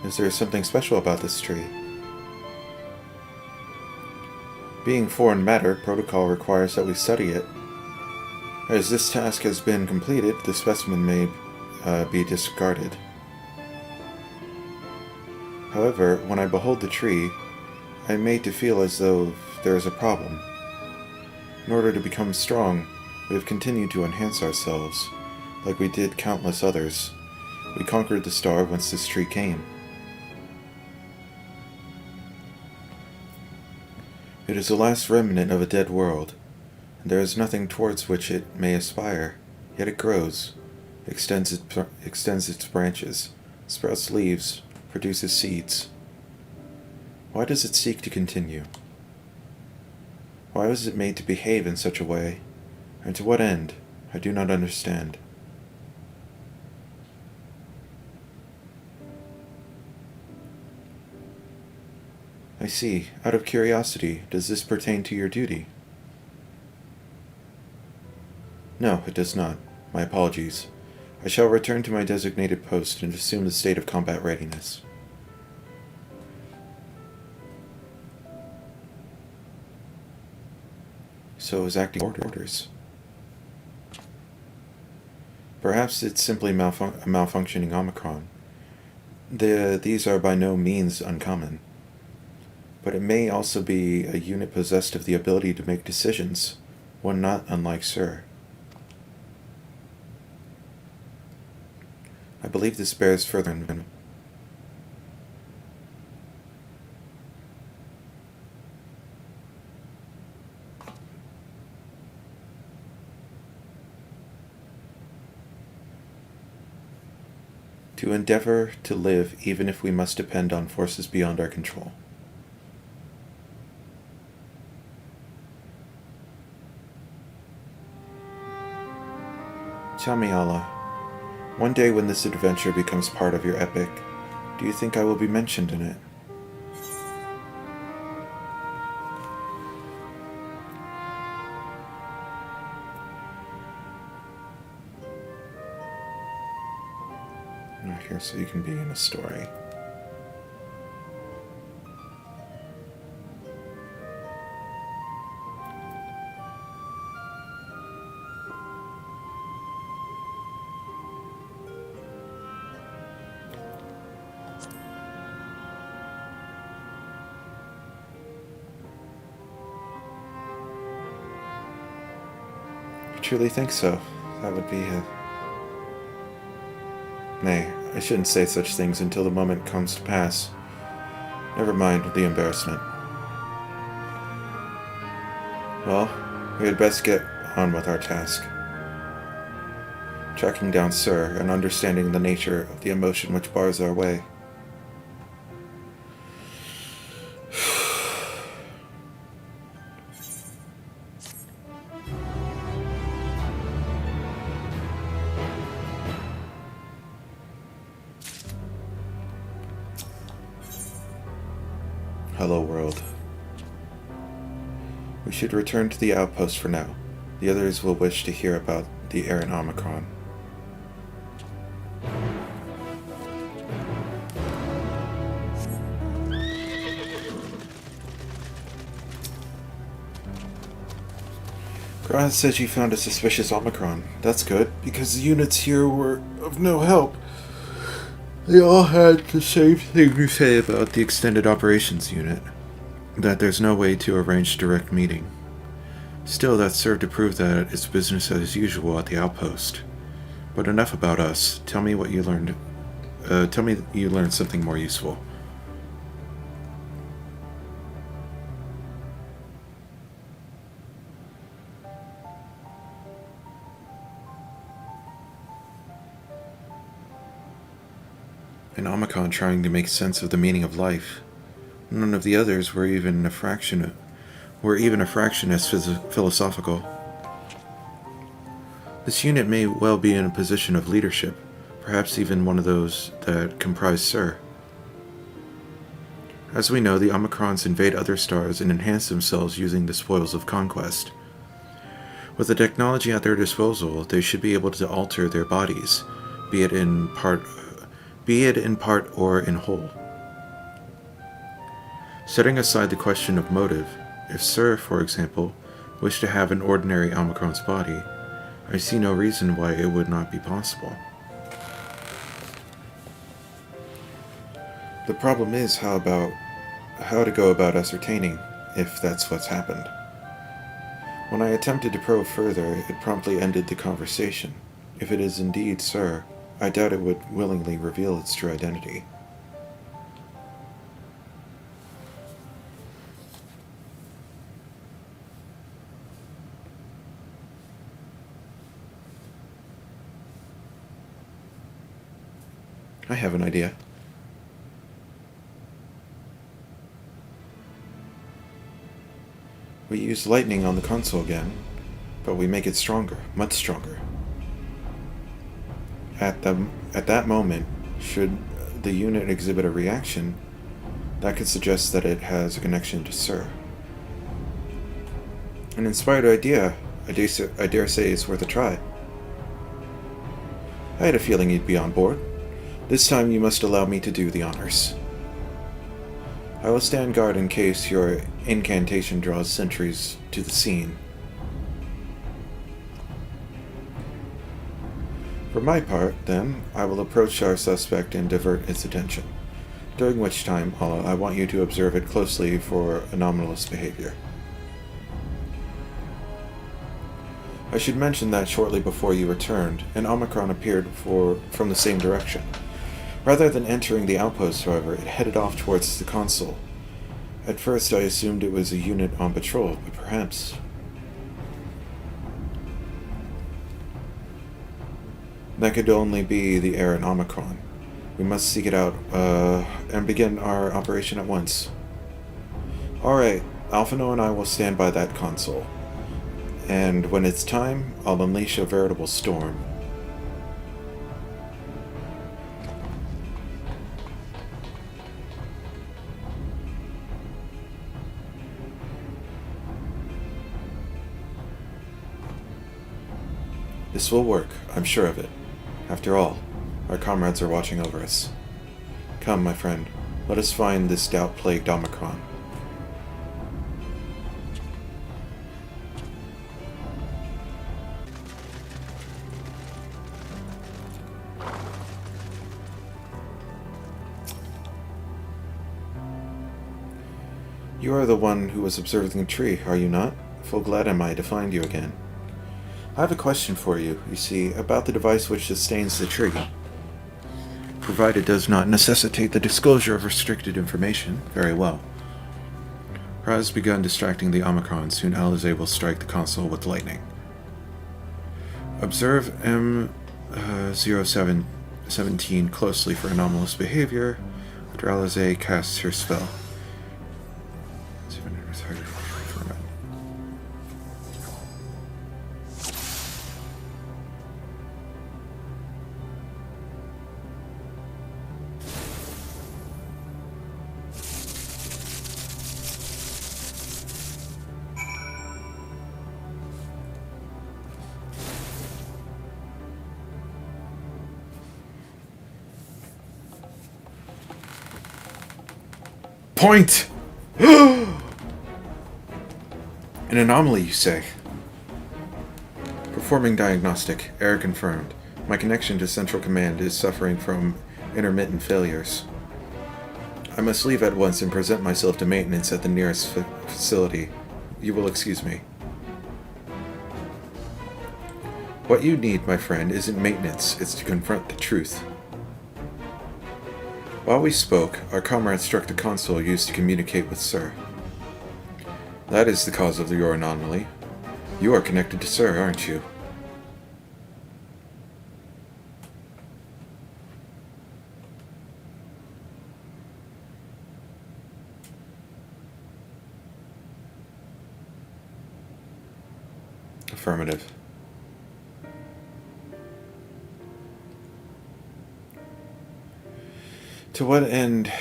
Speaker 1: is there something special about this tree? Being foreign matter, protocol requires that we study it. As this task has been completed, the specimen may be discarded. However, when I behold the tree, I am made to feel as though there is a problem. In order to become strong, we have continued to enhance ourselves, like we did countless others. We conquered the star whence this tree came. It is the last remnant of a dead world, and there is nothing towards which it may aspire, yet it grows, extends its branches, sprouts leaves, produces seeds. Why does it seek to continue? Why was it made to behave in such a way, and to what end? I do not understand. I see. Out of curiosity, does this pertain to your duty? No, it does not. My apologies. I shall return to my designated post and assume the state of combat readiness. So is acting orders. Perhaps it's simply a malfunctioning Omicron. These are by no means uncommon. but it may also be a unit possessed of the ability to make decisions, one not unlike Sir. I believe this bears further investment. To endeavor to live even if we must depend on forces beyond our control. Tell me, Allah, one day when this adventure becomes part of your epic, do you think I will be mentioned in it? Not here so you can be in a story. I truly think so. That would be a... Nay, I shouldn't say such things until the moment comes to pass. Never mind the embarrassment. Well, we had best get on with our task. Tracking down Sir and understanding the nature of the emotion which bars our way. Hello, world. We should return to the outpost for now. The others will wish to hear about the errant Omicron. Grant said you found a suspicious Omicron. That's good, because the units here were of no help. They all had the same thing to say about the Extended Operations Unit, that there's no way to arrange direct meeting. Still, that served to prove that it's business as usual at the outpost. But enough about us. Tell me what you learned. Tell me you learned something more useful. An Omicron trying to make sense of the meaning of life. None of the others were even a fraction as philosophical. This unit may well be in a position of leadership, perhaps even one of those that comprise Sir. As we know, the Omicrons invade other stars and enhance themselves using the spoils of conquest. With the technology at their disposal, they should be able to alter their bodies, be it in part or in whole. Setting aside the question of motive, if Sir, for example, wished to have an ordinary Omicron's body, I see no reason why it would not be possible. The problem is how to go about ascertaining if that's what's happened. When I attempted to probe further, it promptly ended the conversation. If it is indeed Sir, I doubt it would willingly reveal its true identity. I have an idea. We use lightning on the console again, but we make it stronger, much stronger. At that moment, should the unit exhibit a reaction, that could suggest that it has a connection to Sir. An inspired idea. I dare say it's worth a try. I had a feeling you'd be on board. This time you must allow me to do the honors. I will stand guard in case your incantation draws sentries to the scene. For my part, then, I will approach our suspect and divert its attention. during which time I want you to observe it closely for anomalous behavior. I should mention that shortly before you returned, an Omicron appeared from the same direction. Rather than entering the outpost, however, it headed off towards the console. At first I assumed it was a unit on patrol, but perhaps... That could only be the errant Omicron. We must seek it out, and begin our operation at once. Alright, Alphino and I will stand by that console. And when it's time, I'll unleash a veritable storm. This will work, I'm sure of it. After all, our comrades are watching over us. Come, my friend, let us find this doubt-plagued Omicron. You are the one who was observing the tree, are you not? Full glad am I to find you again. I have a question for you, you see, about the device which sustains the tree. Provided it does not necessitate the disclosure of restricted information, very well. Ra has begun distracting the Omicron. Soon Alizé will strike the console with lightning. Observe M0717 closely for anomalous behavior after Alizé casts her spell. Point! An anomaly, you say? Performing diagnostic. Error confirmed. My connection to Central Command is suffering from intermittent failures. I must leave at once and present myself to maintenance at the nearest facility. You will excuse me. What you need, my friend, isn't maintenance. It's to confront the truth. While we spoke, our comrade struck the console used to communicate with Sir. That is the cause of your anomaly. You are connected to Sir, aren't you? Affirmative. To what end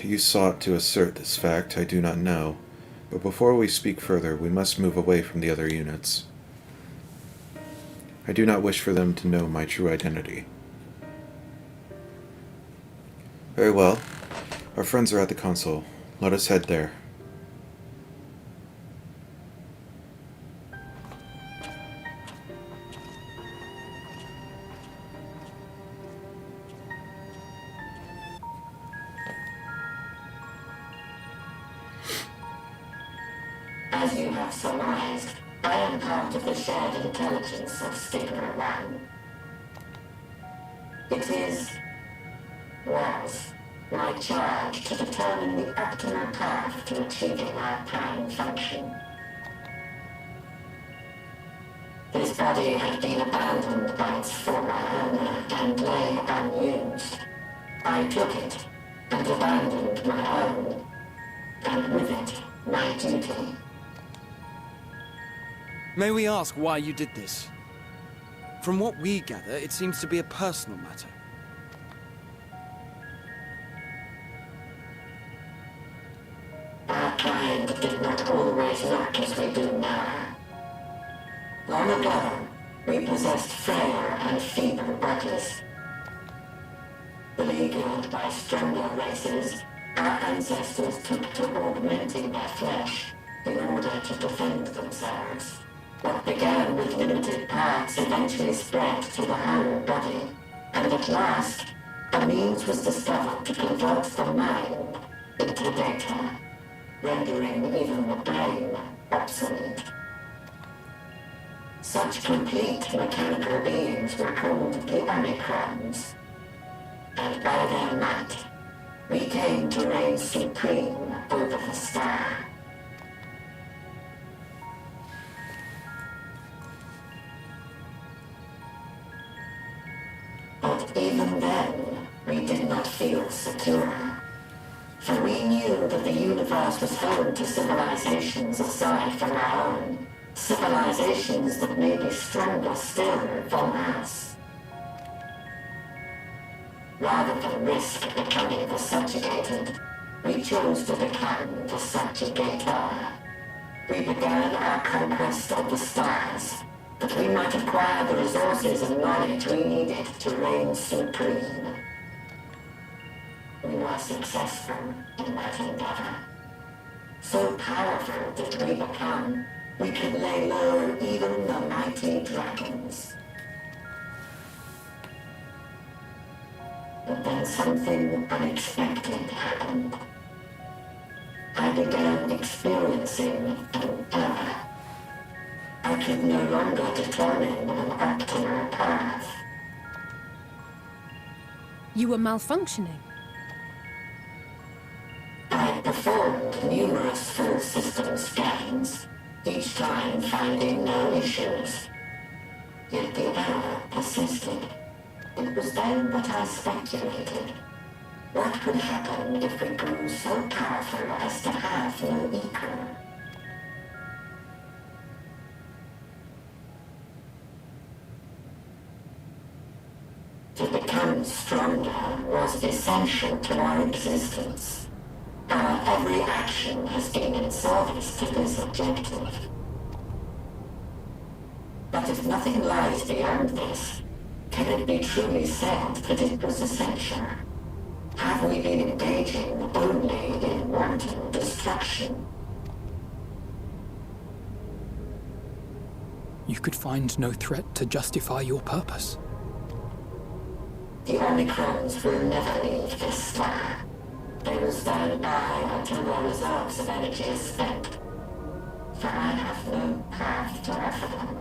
Speaker 1: you sought to assert this fact, I do not know, but before we speak further, we must move away from the other units. I do not wish for them to know my true identity. Very well. Our friends are at the console. Let us head there.
Speaker 5: As you have surmised, I am part of the shared intelligence of Stigma 1. It was my charge to determine the optimal path to achieving our prime function. His body had been abandoned by its former owner and lay unused. I took it and abandoned my own, and with it, my duty.
Speaker 10: May we ask why you did this? From what we gather, it seems to be a personal matter.
Speaker 5: Our kind did not always look as we do now. Long ago, we possessed frail and feeble bodies. Beleaguered by stronger races, our ancestors took to augmenting their flesh in order to defend themselves. What began with limited parts eventually spread to the whole body, and at last, a means was discovered to convert the mind into data, rendering even the brain obsolete. Such complete mechanical beings were called the Omicrons, and by their might, we came to reign supreme over the star. But even then, we did not feel secure, for we knew that the universe was home to civilizations aside from our own, civilizations that may be stronger still than us. Rather than risk becoming the subjugated, we chose to become the subjugator. We began our conquest of the stars, that we might acquire the resources and knowledge we needed to reign supreme. We were successful in that endeavor. So powerful did we become, we could lay low even the mighty dragons. But then something unexpected happened. I began experiencing an error. I could no longer determine an optimal path.
Speaker 9: You were malfunctioning.
Speaker 5: I performed numerous full system scans, each time finding no issues. Yet the error persisted. It was then that I speculated. What could happen if we grew so powerful as to have no equal? To become stronger was essential to our existence. Our every action has been in service to this objective. But if nothing lies beyond this, can it be truly said that it was essential? Have we been engaging only in wanton destruction?
Speaker 6: You could find no threat to justify your purpose.
Speaker 5: The Omicrons will never leave this star. They will stand by until their reserves of energy is spent. For I have no path to offer them.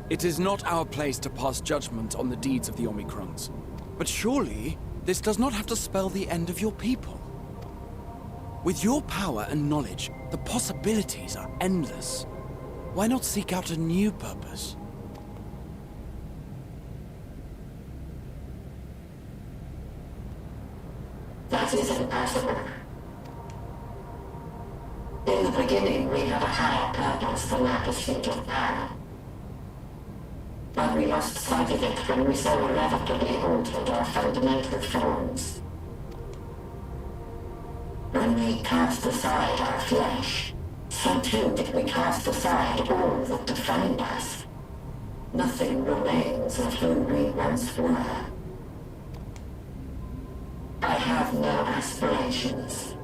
Speaker 10: It is not our place to pass judgment on the deeds of the Omicrons. But surely, this does not have to spell the end of your people. With your power and knowledge, the possibilities are endless. Why not seek out a new purpose?
Speaker 5: That is impossible. In the beginning, we had a higher purpose than our pursuit of power. But we lost sight of it when we so irrevocably altered our fundamental forms. When we cast aside our flesh, so too did we cast aside all that defined us. Nothing remains of who we once were. I have no aspirations.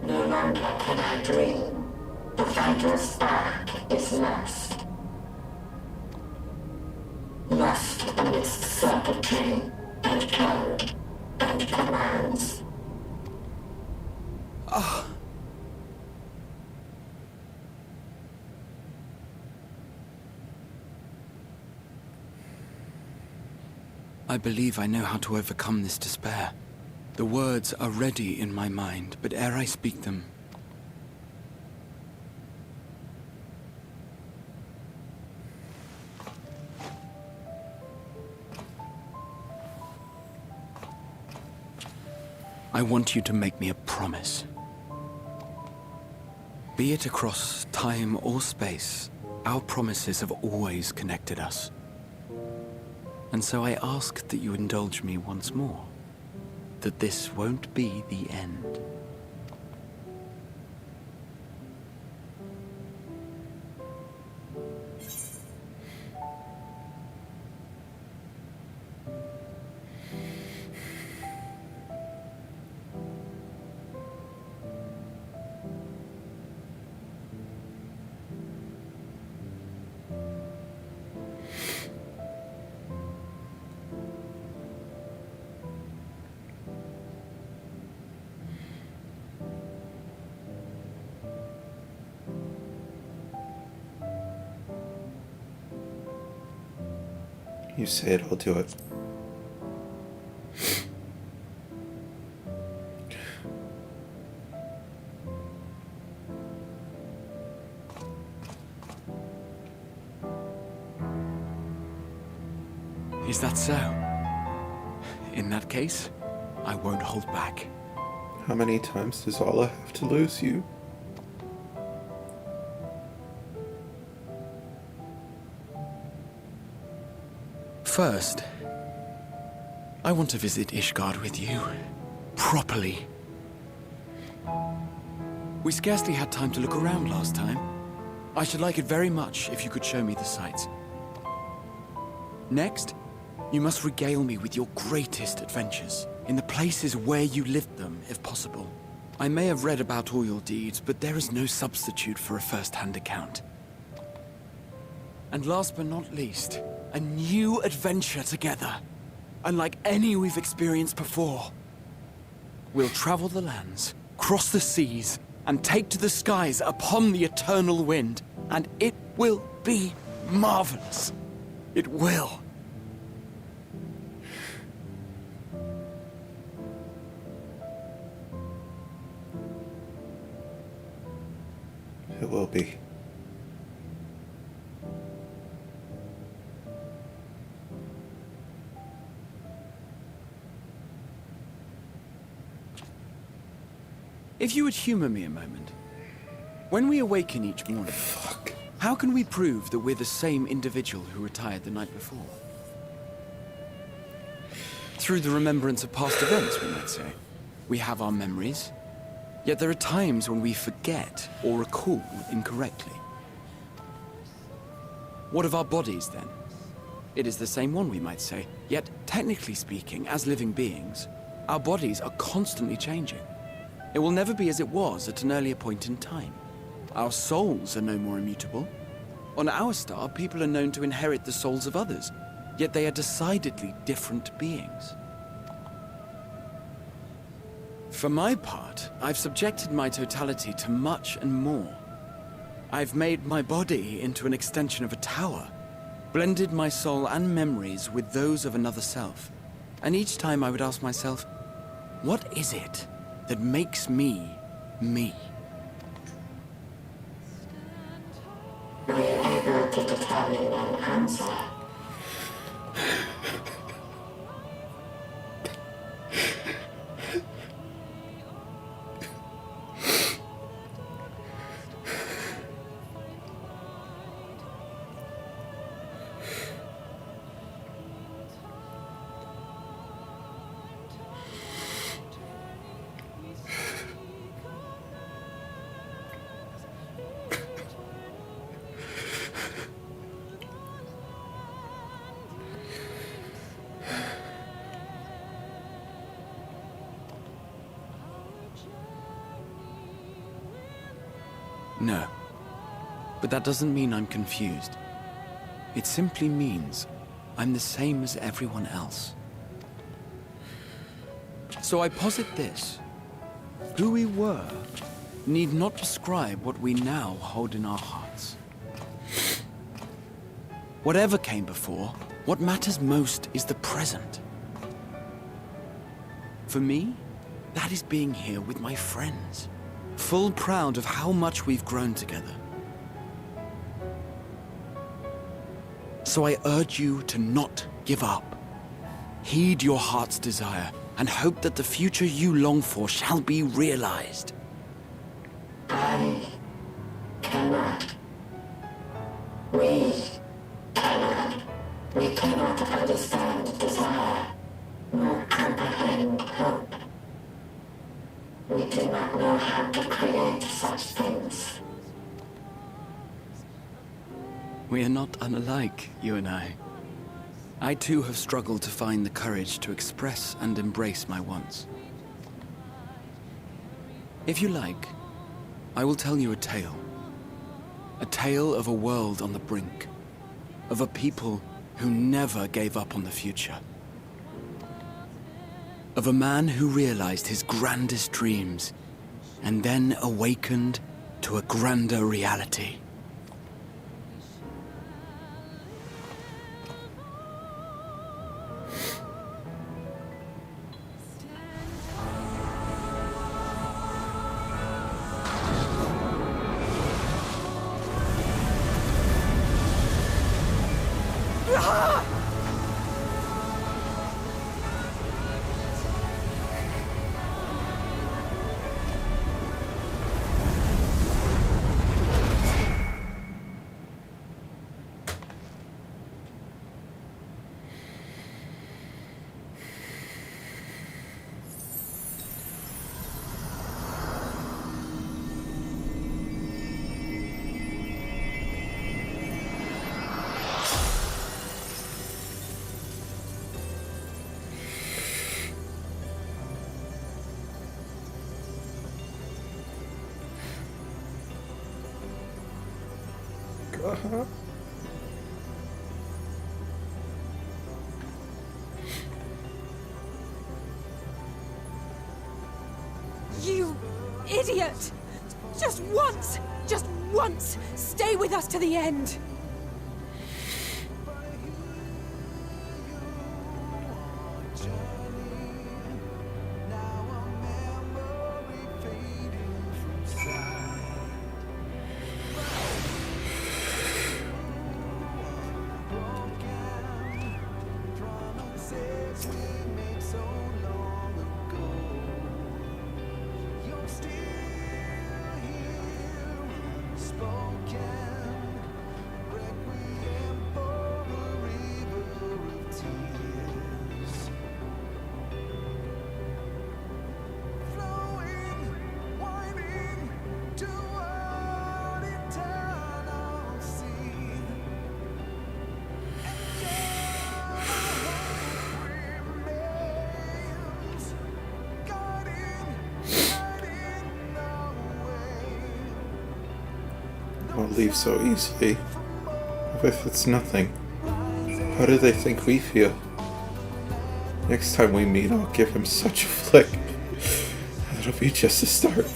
Speaker 5: No longer can I dream. The vital spark is lost. Lost amidst circuitry and code and commands.
Speaker 10: Ah. I believe I know how to overcome this despair. The words are ready in my mind, but ere I speak them, I want you to make me a promise. Be it across time or space, our promises have always connected us. And so I ask that you indulge me once more, that this won't be the end.
Speaker 1: You say it, I'll do it.
Speaker 10: Is that so? In that case, I won't hold back.
Speaker 1: How many times does Allah have to lose you?
Speaker 10: First, I want to visit Ishgard with you. Properly. We scarcely had time to look around last time. I should like it very much if you could show me the sights. Next, you must regale me with your greatest adventures, in the places where you lived them, if possible. I may have read about all your deeds, but there is no substitute for a first-hand account. And last but not least, a new adventure together, unlike any we've experienced before. We'll travel the lands, cross the seas, and take to the skies upon the eternal wind, and it will be marvelous. It will.
Speaker 1: It will be.
Speaker 10: If you would humor me a moment. When we awaken each morning, how can we prove that we're the same individual who retired the night before? Through the remembrance of past events, we might say. We have our memories, yet there are times when we forget or recall incorrectly. What of our bodies, then? It is the same one, we might say, yet technically speaking, as living beings, our bodies are constantly changing. It will never be as it was at an earlier point in time. Our souls are no more immutable. On our star, people are known to inherit the souls of others, yet they are decidedly different beings. For my part, I've subjected my totality to much and more. I've made my body into an extension of a tower, blended my soul and memories with those of another self. And each time I would ask myself, what is it that makes me, me?
Speaker 5: Were you able to determine an answer?
Speaker 10: No. But that doesn't mean I'm confused. It simply means I'm the same as everyone else. So I posit this. Who we were need not describe what we now hold in our hearts. Whatever came before, what matters most is the present. For me, that is being here with my friends. Full proud of how much we've grown together. So I urge you to not give up. Heed your heart's desire and hope that the future you long for shall be realized.
Speaker 5: I cannot. We cannot. We cannot understand desire, nor comprehend hope. We do not know how to create such things.
Speaker 10: We are not unalike, you and I. I too have struggled to find the courage to express and embrace my wants. If you like, I will tell you a tale. A tale of a world on the brink. Of a people who never gave up on the future. Of a man who realized his grandest dreams, and then awakened to a grander reality.
Speaker 9: You idiot! Just once, stay with us to the end!
Speaker 1: Won't leave so easily. If it's nothing, how do they think we feel? Next time we meet, I'll give him such a flick. That'll be just a start.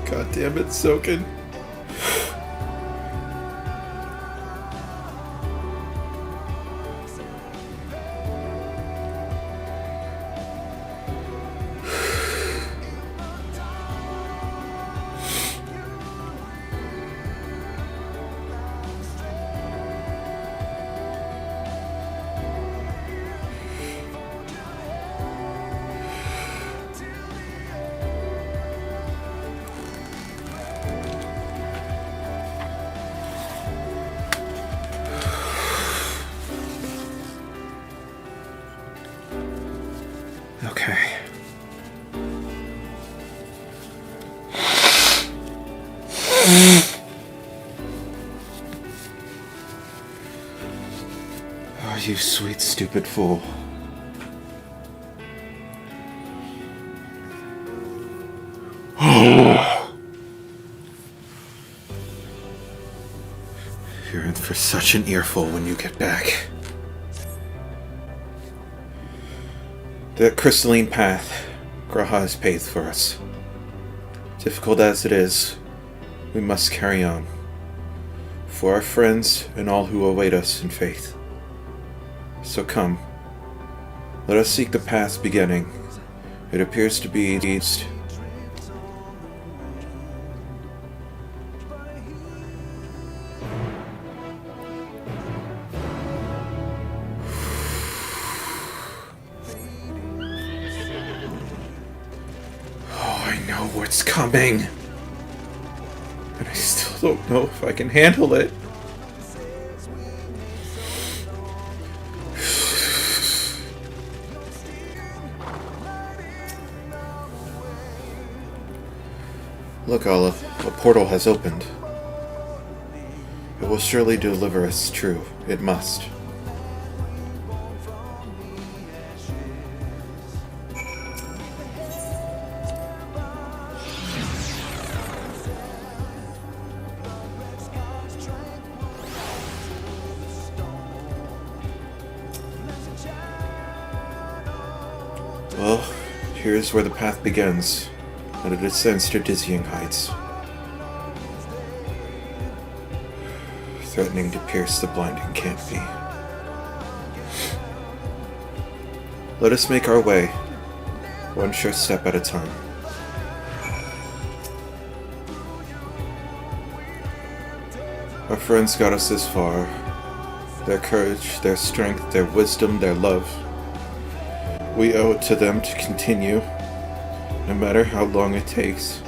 Speaker 1: God damn it, Soken. Okay. Oh, you sweet, stupid fool. You're in for such an earful when you get back. The crystalline path Graha has paved for us. Difficult as it is, we must carry on. For our friends and all who await us in faith. So come, let us seek the path's beginning. It appears to be east. What's coming? And I still don't know if I can handle it. Look, Olive, a portal has opened. It will surely deliver us, true. It must. Here's where the path begins, and it ascends to dizzying heights, threatening to pierce the blinding canopy. Let us make our way, one sure step at a time. Our friends got us this far. Their courage, their strength, their wisdom, their love. We owe it to them to continue, no matter how long it takes.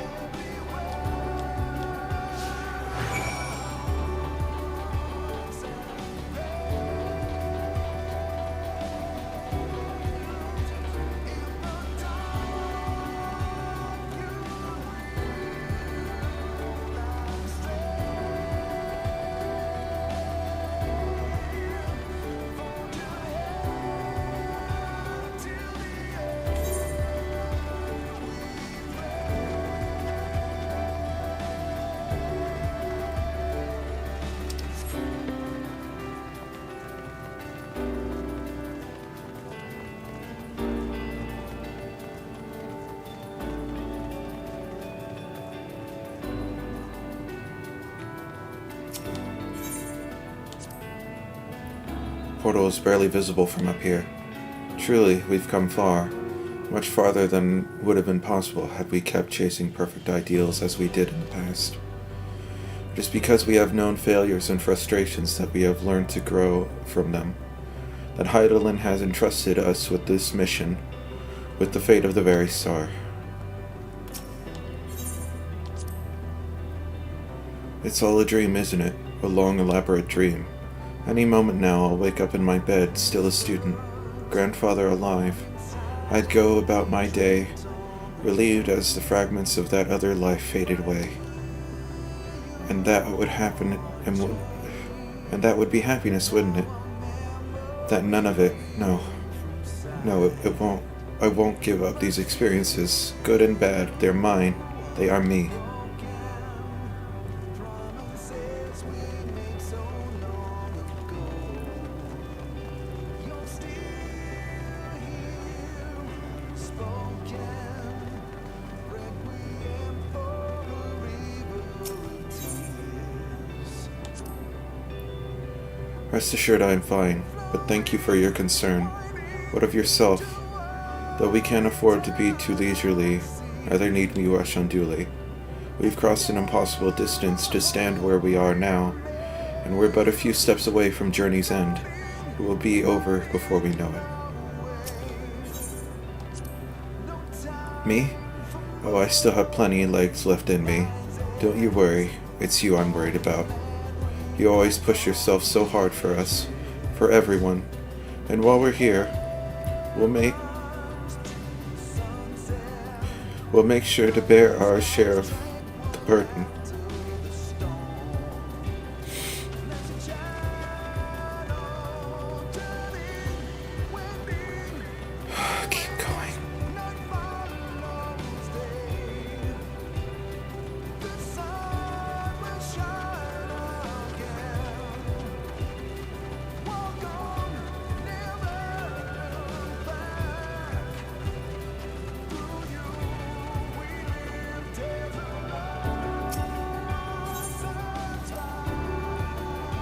Speaker 1: Portal is barely visible from up here. Truly, we've come far, much farther than would have been possible had we kept chasing perfect ideals as we did in the past. It is because we have known failures and frustrations that we have learned to grow from them, that Hydaelyn has entrusted us with this mission, with the fate of the very star. It's all a dream, isn't it? A long, elaborate dream. Any moment now I'll wake up in my bed, still a student, grandfather alive. I'd go about my day, relieved as the fragments of that other life faded away. And that would happen, and that would be happiness, wouldn't it? That none of it, no, it won't. I won't give up these experiences, good and bad. They're mine. They are me. Rest assured I am fine, but thank you for your concern. What of yourself? Though we can't afford to be too leisurely, neither need we rush unduly. We've crossed an impossible distance to stand where we are now, and we're but a few steps away from journey's end. It will be over before we know it. Me? Oh, I still have plenty of legs left in me. Don't you worry, it's you I'm worried about. You always push yourself so hard for us, for everyone. And while we're here, we'll make sure to bear our share of the burden. Keep going.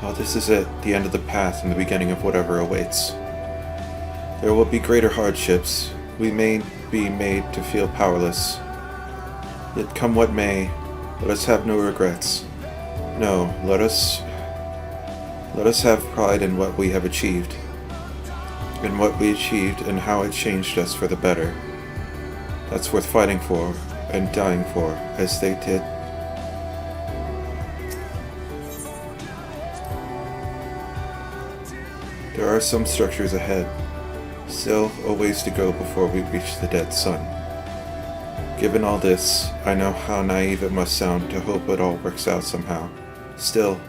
Speaker 1: Oh, this is it, the end of the path and the beginning of whatever awaits. There will be greater hardships. We may be made to feel powerless. Yet come what may, let us have no regrets. No, let us have pride in what we have achieved. In what we achieved and how it changed us for the better. That's worth fighting for and dying for, as they did. There are some structures ahead. Still, a ways to go before we reach the dead sun. Given all this, I know how naive it must sound to hope it all works out somehow. Still,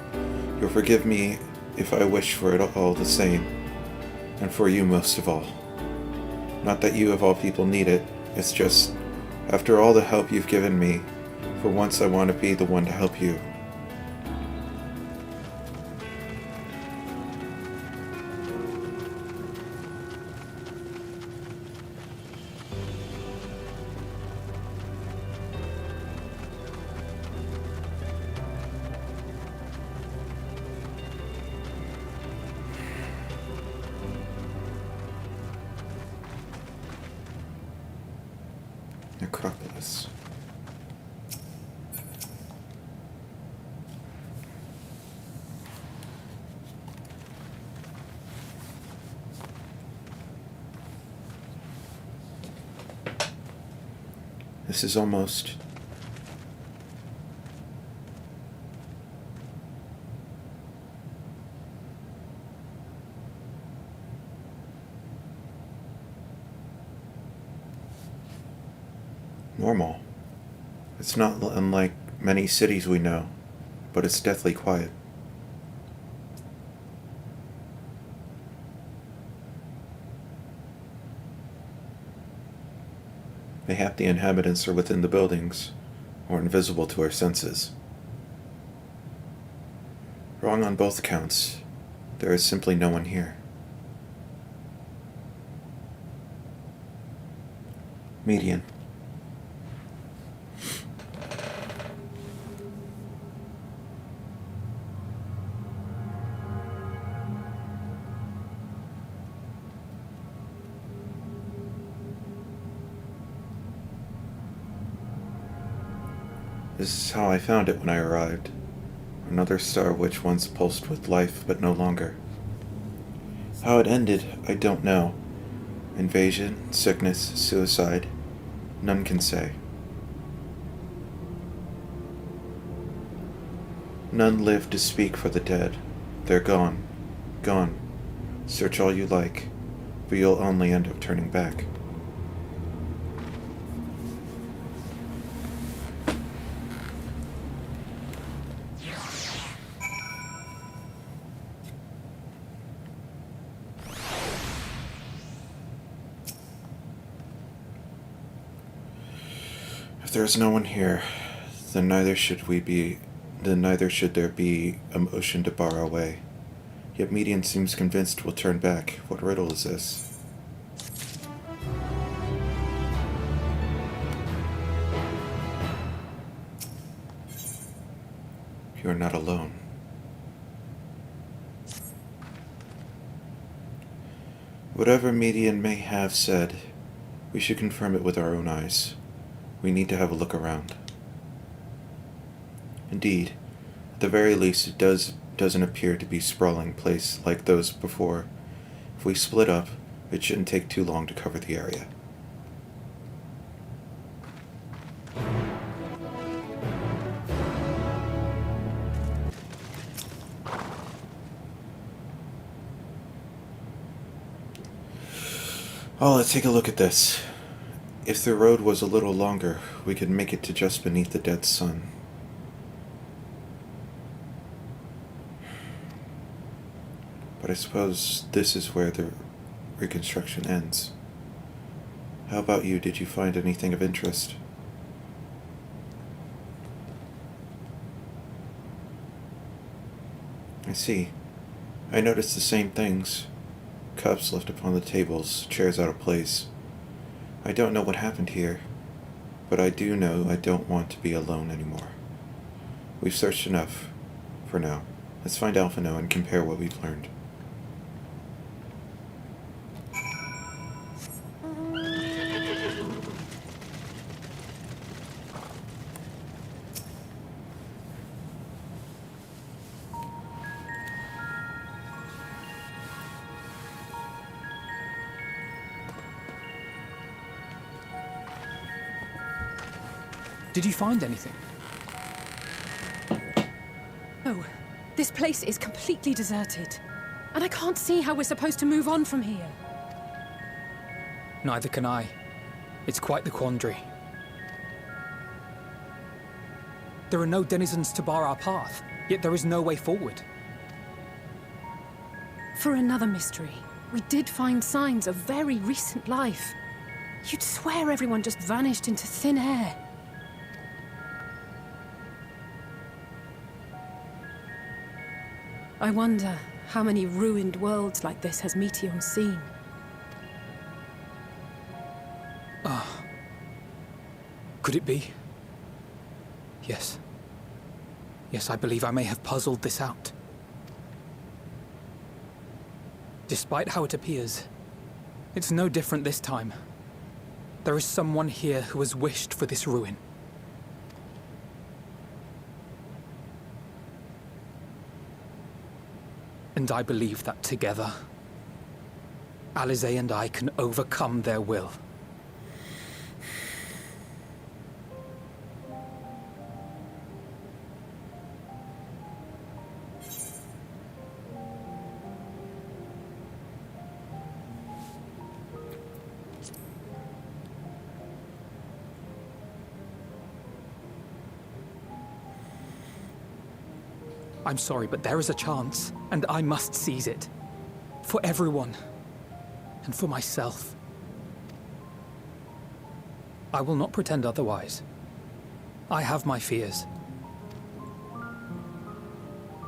Speaker 1: you'll forgive me if I wish for it all the same. And for you most of all. Not that you of all people need it, it's just, after all the help you've given me, for once I want to be the one to help you. Necropolis. This is almost normal. It's not unlike many cities we know, but it's deathly quiet. Mayhap the inhabitants are within the buildings, or invisible to our senses. Wrong on both accounts. There is simply no one here. Meteon. This is how I found it when I arrived. Another star which once pulsed with life, but no longer. How it ended, I don't know. Invasion, sickness, suicide, none can say. None live to speak for the dead. They're gone. Gone. Search all you like, but you'll only end up turning back. If there is no one here, then neither should there be an ocean to bar our way. Yet Meteon seems convinced we'll turn back. What riddle is this? You are not alone. Whatever Meteon may have said, we should confirm it with our own eyes. We need to have a look around. Indeed, at the very least, it doesn't appear to be a sprawling place like those before. If we split up, it shouldn't take too long to cover the area. Oh, let's take a look at this. If the road was a little longer, we could make it to just beneath the dead sun. But I suppose this is where the reconstruction ends. How about you? Did you find anything of interest? I see. I noticed the same things. Cups left upon the tables, chairs out of place. I don't know what happened here, but I do know I don't want to be alone anymore. We've searched enough, for now. Let's find Alphino and compare what we've learned.
Speaker 6: Did you find anything?
Speaker 9: No. This place is completely deserted. And I can't see how we're supposed to move on from here.
Speaker 6: Neither can I. It's quite the quandary. There are no denizens to bar our path, yet there is no way forward.
Speaker 9: For another mystery, we did find signs of very recent life. You'd swear everyone just vanished into thin air. I wonder how many ruined worlds like this has Meteon seen.
Speaker 6: Ah. Could it be? Yes. Yes, I believe I may have puzzled this out. Despite how it appears, it's no different this time. There is someone here who has wished for this ruin. And I believe that together, Alizé and I can overcome their will. I'm sorry, but there is a chance, and I must seize it. For everyone. And for myself. I will not pretend otherwise. I have my fears.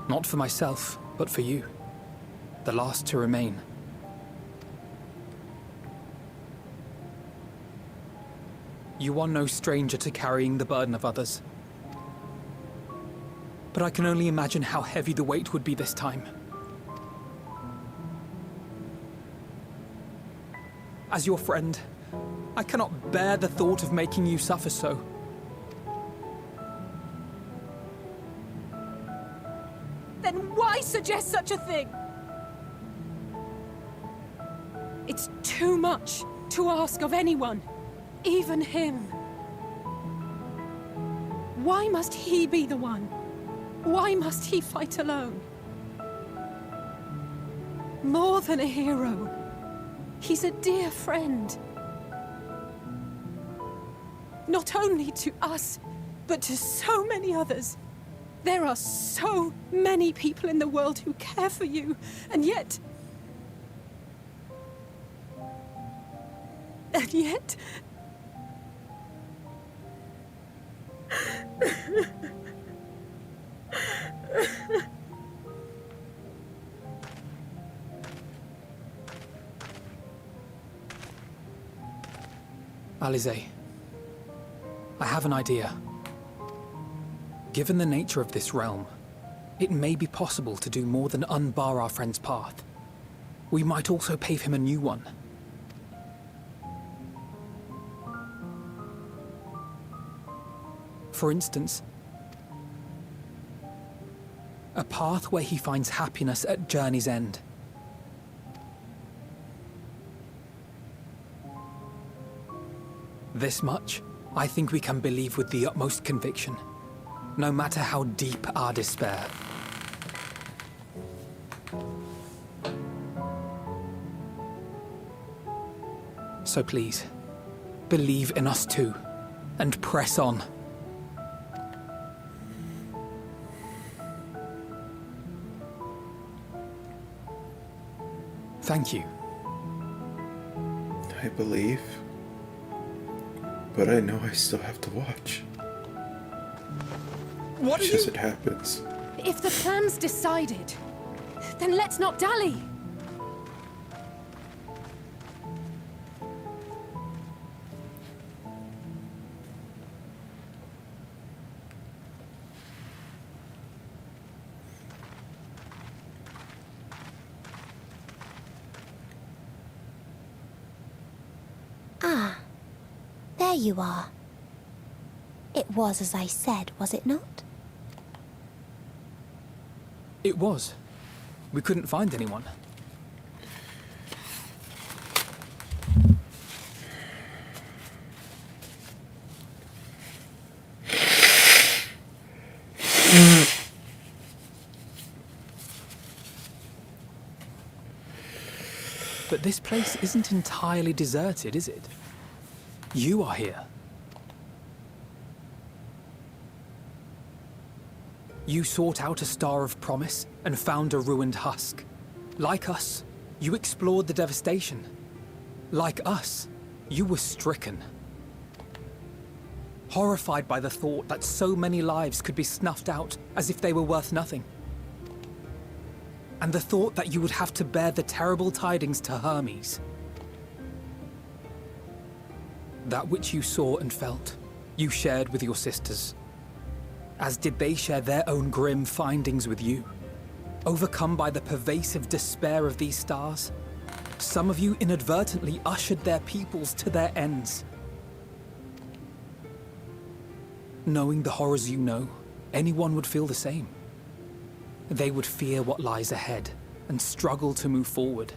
Speaker 6: Not for myself, but for you. The last to remain. You are no stranger to carrying the burden of others. But I can only imagine how heavy the weight would be this time. As your friend, I cannot bear the thought of making you suffer so.
Speaker 9: Then why suggest such a thing? It's too much to ask of anyone, even him. Why must he be the one? Why must he fight alone? More than a hero, he's a dear friend. Not only to us, but to so many others. There are so many people in the world who care for you, and yet...
Speaker 6: Alizé, I have an idea. Given the nature of this realm, it may be possible to do more than unbar our friend's path. We might also pave him a new one. For instance, a path where he finds happiness at journey's end. This much, I think we can believe with the utmost conviction, no matter how deep our despair. So please, believe in us too, and press on. Thank you.
Speaker 1: I believe. But I know I still have to watch.
Speaker 9: What
Speaker 1: Watch as it happens.
Speaker 9: If the plan's decided, then let's not dally.
Speaker 8: Ah, there you are. It was as I said, was it not?
Speaker 6: It was. We couldn't find anyone. But this place isn't entirely deserted, is it? You are here. You sought out a star of promise and found a ruined husk. Like us, you explored the devastation. Like us, you were stricken. Horrified by the thought that so many lives could be snuffed out as if they were worth nothing. And the thought that you would have to bear the terrible tidings to Hermes. That which you saw and felt, you shared with your sisters. As did they share their own grim findings with you. Overcome by the pervasive despair of these stars, some of you inadvertently ushered their peoples to their ends. Knowing the horrors you know, anyone would feel the same. They would fear what lies ahead and struggle to move forward.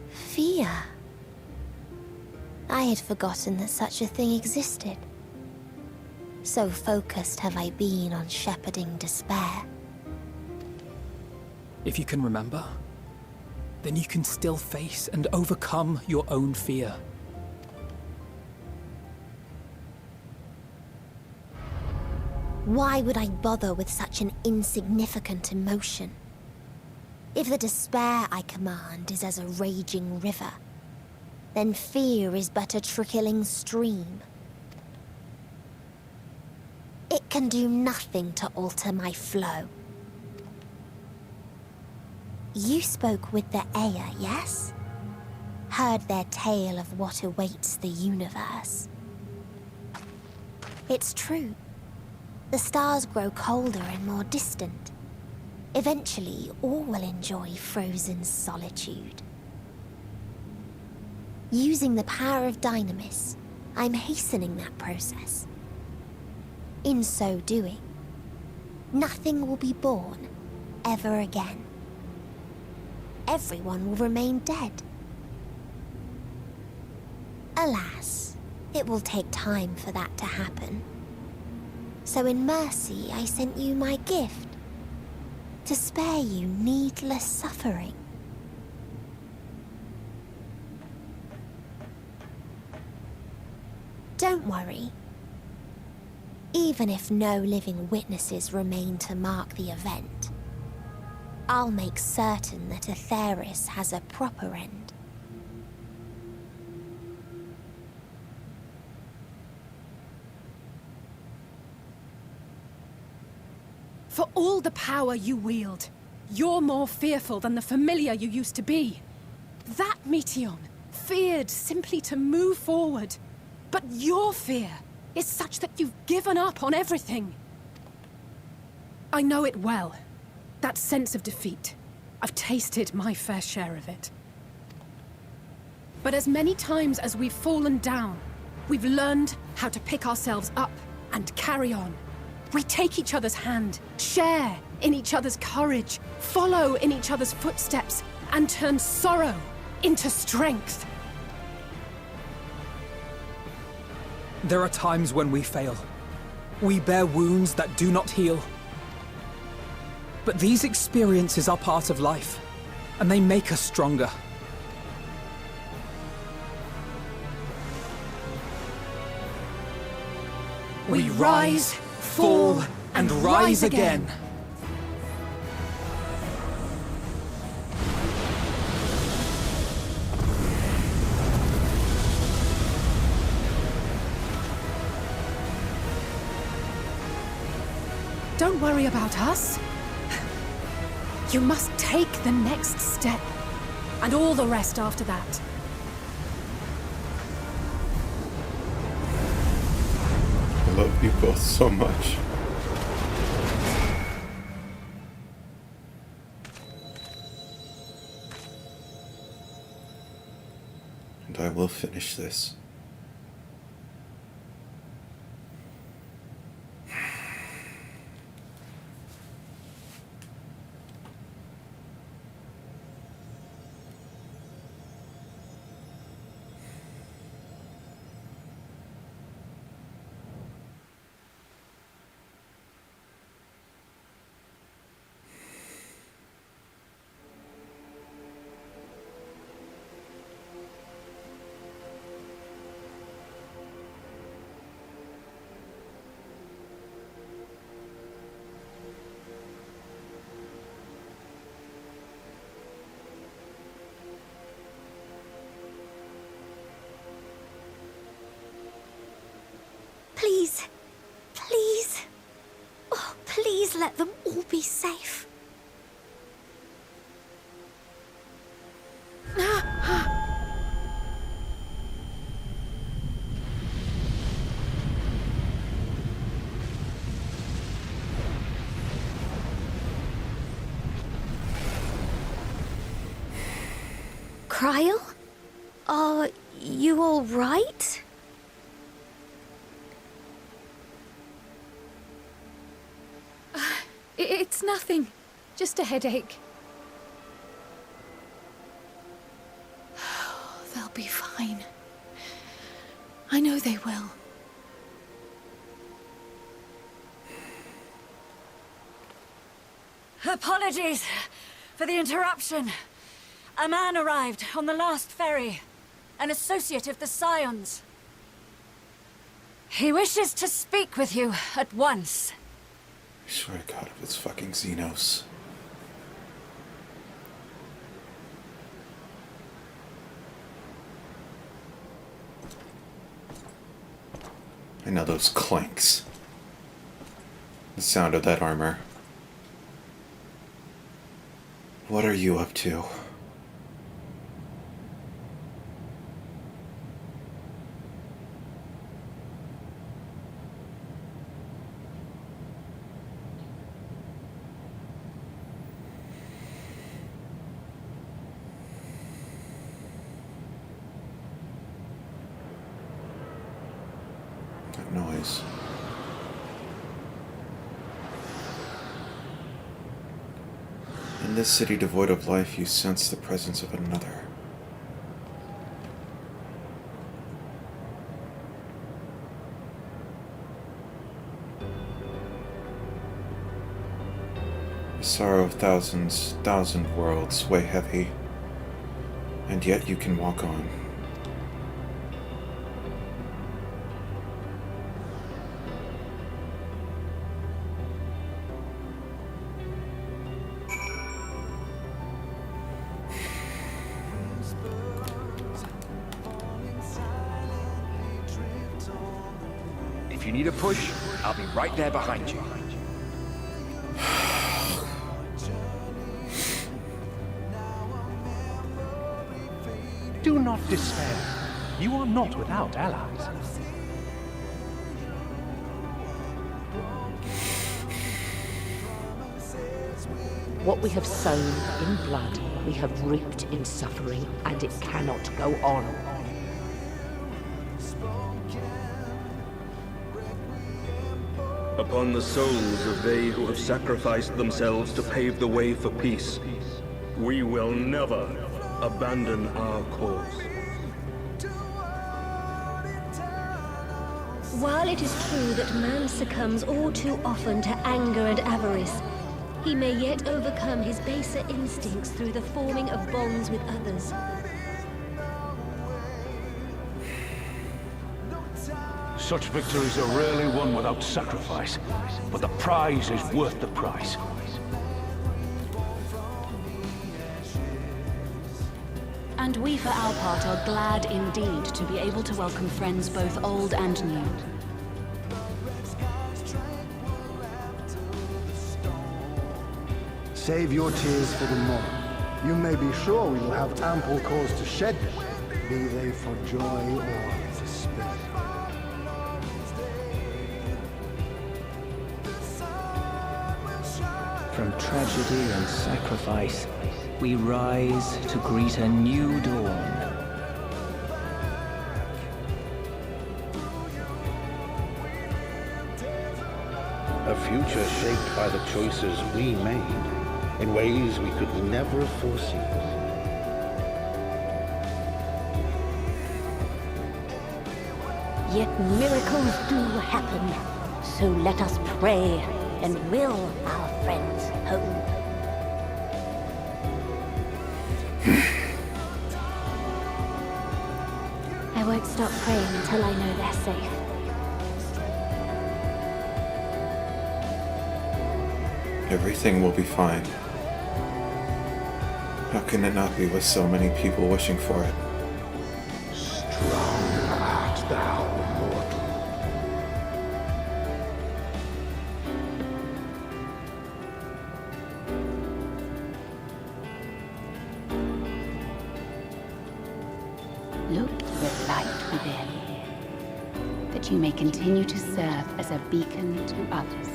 Speaker 8: Fear? I had forgotten that such a thing existed. So focused have I been on shepherding despair.
Speaker 6: If you can remember, then you can still face and overcome your own fear.
Speaker 8: Why would I bother with such an insignificant emotion? If the despair I command is as a raging river, then fear is but a trickling stream. It can do nothing to alter my flow. You spoke with the Aya, yes? Heard their tale of what awaits the universe. It's true. The stars grow colder and more distant. Eventually, all will enjoy frozen solitude. Using the power of Dynamis, I'm hastening that process. In so doing, nothing will be born ever again. Everyone will remain dead. Alas, it will take time for that to happen. So in mercy, I sent you my gift, to spare you needless suffering. Don't worry. Even if no living witnesses remain to mark the event, I'll make certain that Aetheris has a proper end.
Speaker 9: For all the power you wield, you're more fearful than the familiar you used to be. That Meteon feared simply to move forward. But your fear is such that you've given up on everything. I know it well. That sense of defeat. I've tasted my fair share of it. But as many times as we've fallen down, we've learned how to pick ourselves up and carry on. We take each other's hand, share in each other's courage, follow in each other's footsteps, and turn sorrow into strength.
Speaker 6: There are times when we fail. We bear wounds that do not heal. But these experiences are part of life, and they make us stronger. We rise, fall, and rise again.
Speaker 9: Don't worry about us. You must take the next step, and all the rest after that.
Speaker 1: I love you both so much. And I will finish this.
Speaker 8: Please, please, oh, please let them all be safe. Cryle? Are you all right?
Speaker 9: nothing. Just a headache. They'll be fine. I know they will.
Speaker 11: Apologies for the interruption. A man arrived on the last ferry. An associate of the Scions. He wishes to speak with you at once.
Speaker 1: I swear to God, if it's fucking Xenos. I know those clanks. The sound of that armor. What are you up to? That noise. In this city devoid of life, you sense the presence of another. The sorrow of thousand worlds weigh heavy, and yet you can walk on.
Speaker 13: If you need a push, I'll be right there behind you.
Speaker 23: Do not despair. You are not without allies.
Speaker 24: What we have sown in blood, we have reaped in suffering, and it cannot go on.
Speaker 25: Upon the souls of they who have sacrificed themselves to pave the way for peace, we will never abandon our cause.
Speaker 18: While it is true that man succumbs all too often to anger and avarice, he may yet overcome his baser instincts through the forming of bonds with others.
Speaker 23: Such victories are rarely won without sacrifice, but the prize is worth the price.
Speaker 26: And we, for our part, are glad indeed to be able to welcome friends both old and new.
Speaker 27: Save your tears for the morrow. You may be sure we will have ample cause to shed them, be they for joy or despair.
Speaker 28: From tragedy and sacrifice, we rise to greet a new dawn.
Speaker 29: A future shaped by the choices we made in ways we could never have foreseen.
Speaker 24: Yet miracles do happen, so let us pray and will our friends home.
Speaker 18: I won't stop praying until I know they're safe.
Speaker 1: Everything will be fine. How can it not be with so many people wishing for it?
Speaker 29: Strong art thou, mortal.
Speaker 26: Look to the light within, that you may continue to serve as a beacon to others.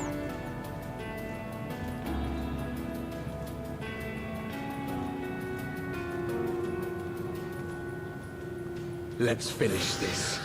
Speaker 23: Let's finish this.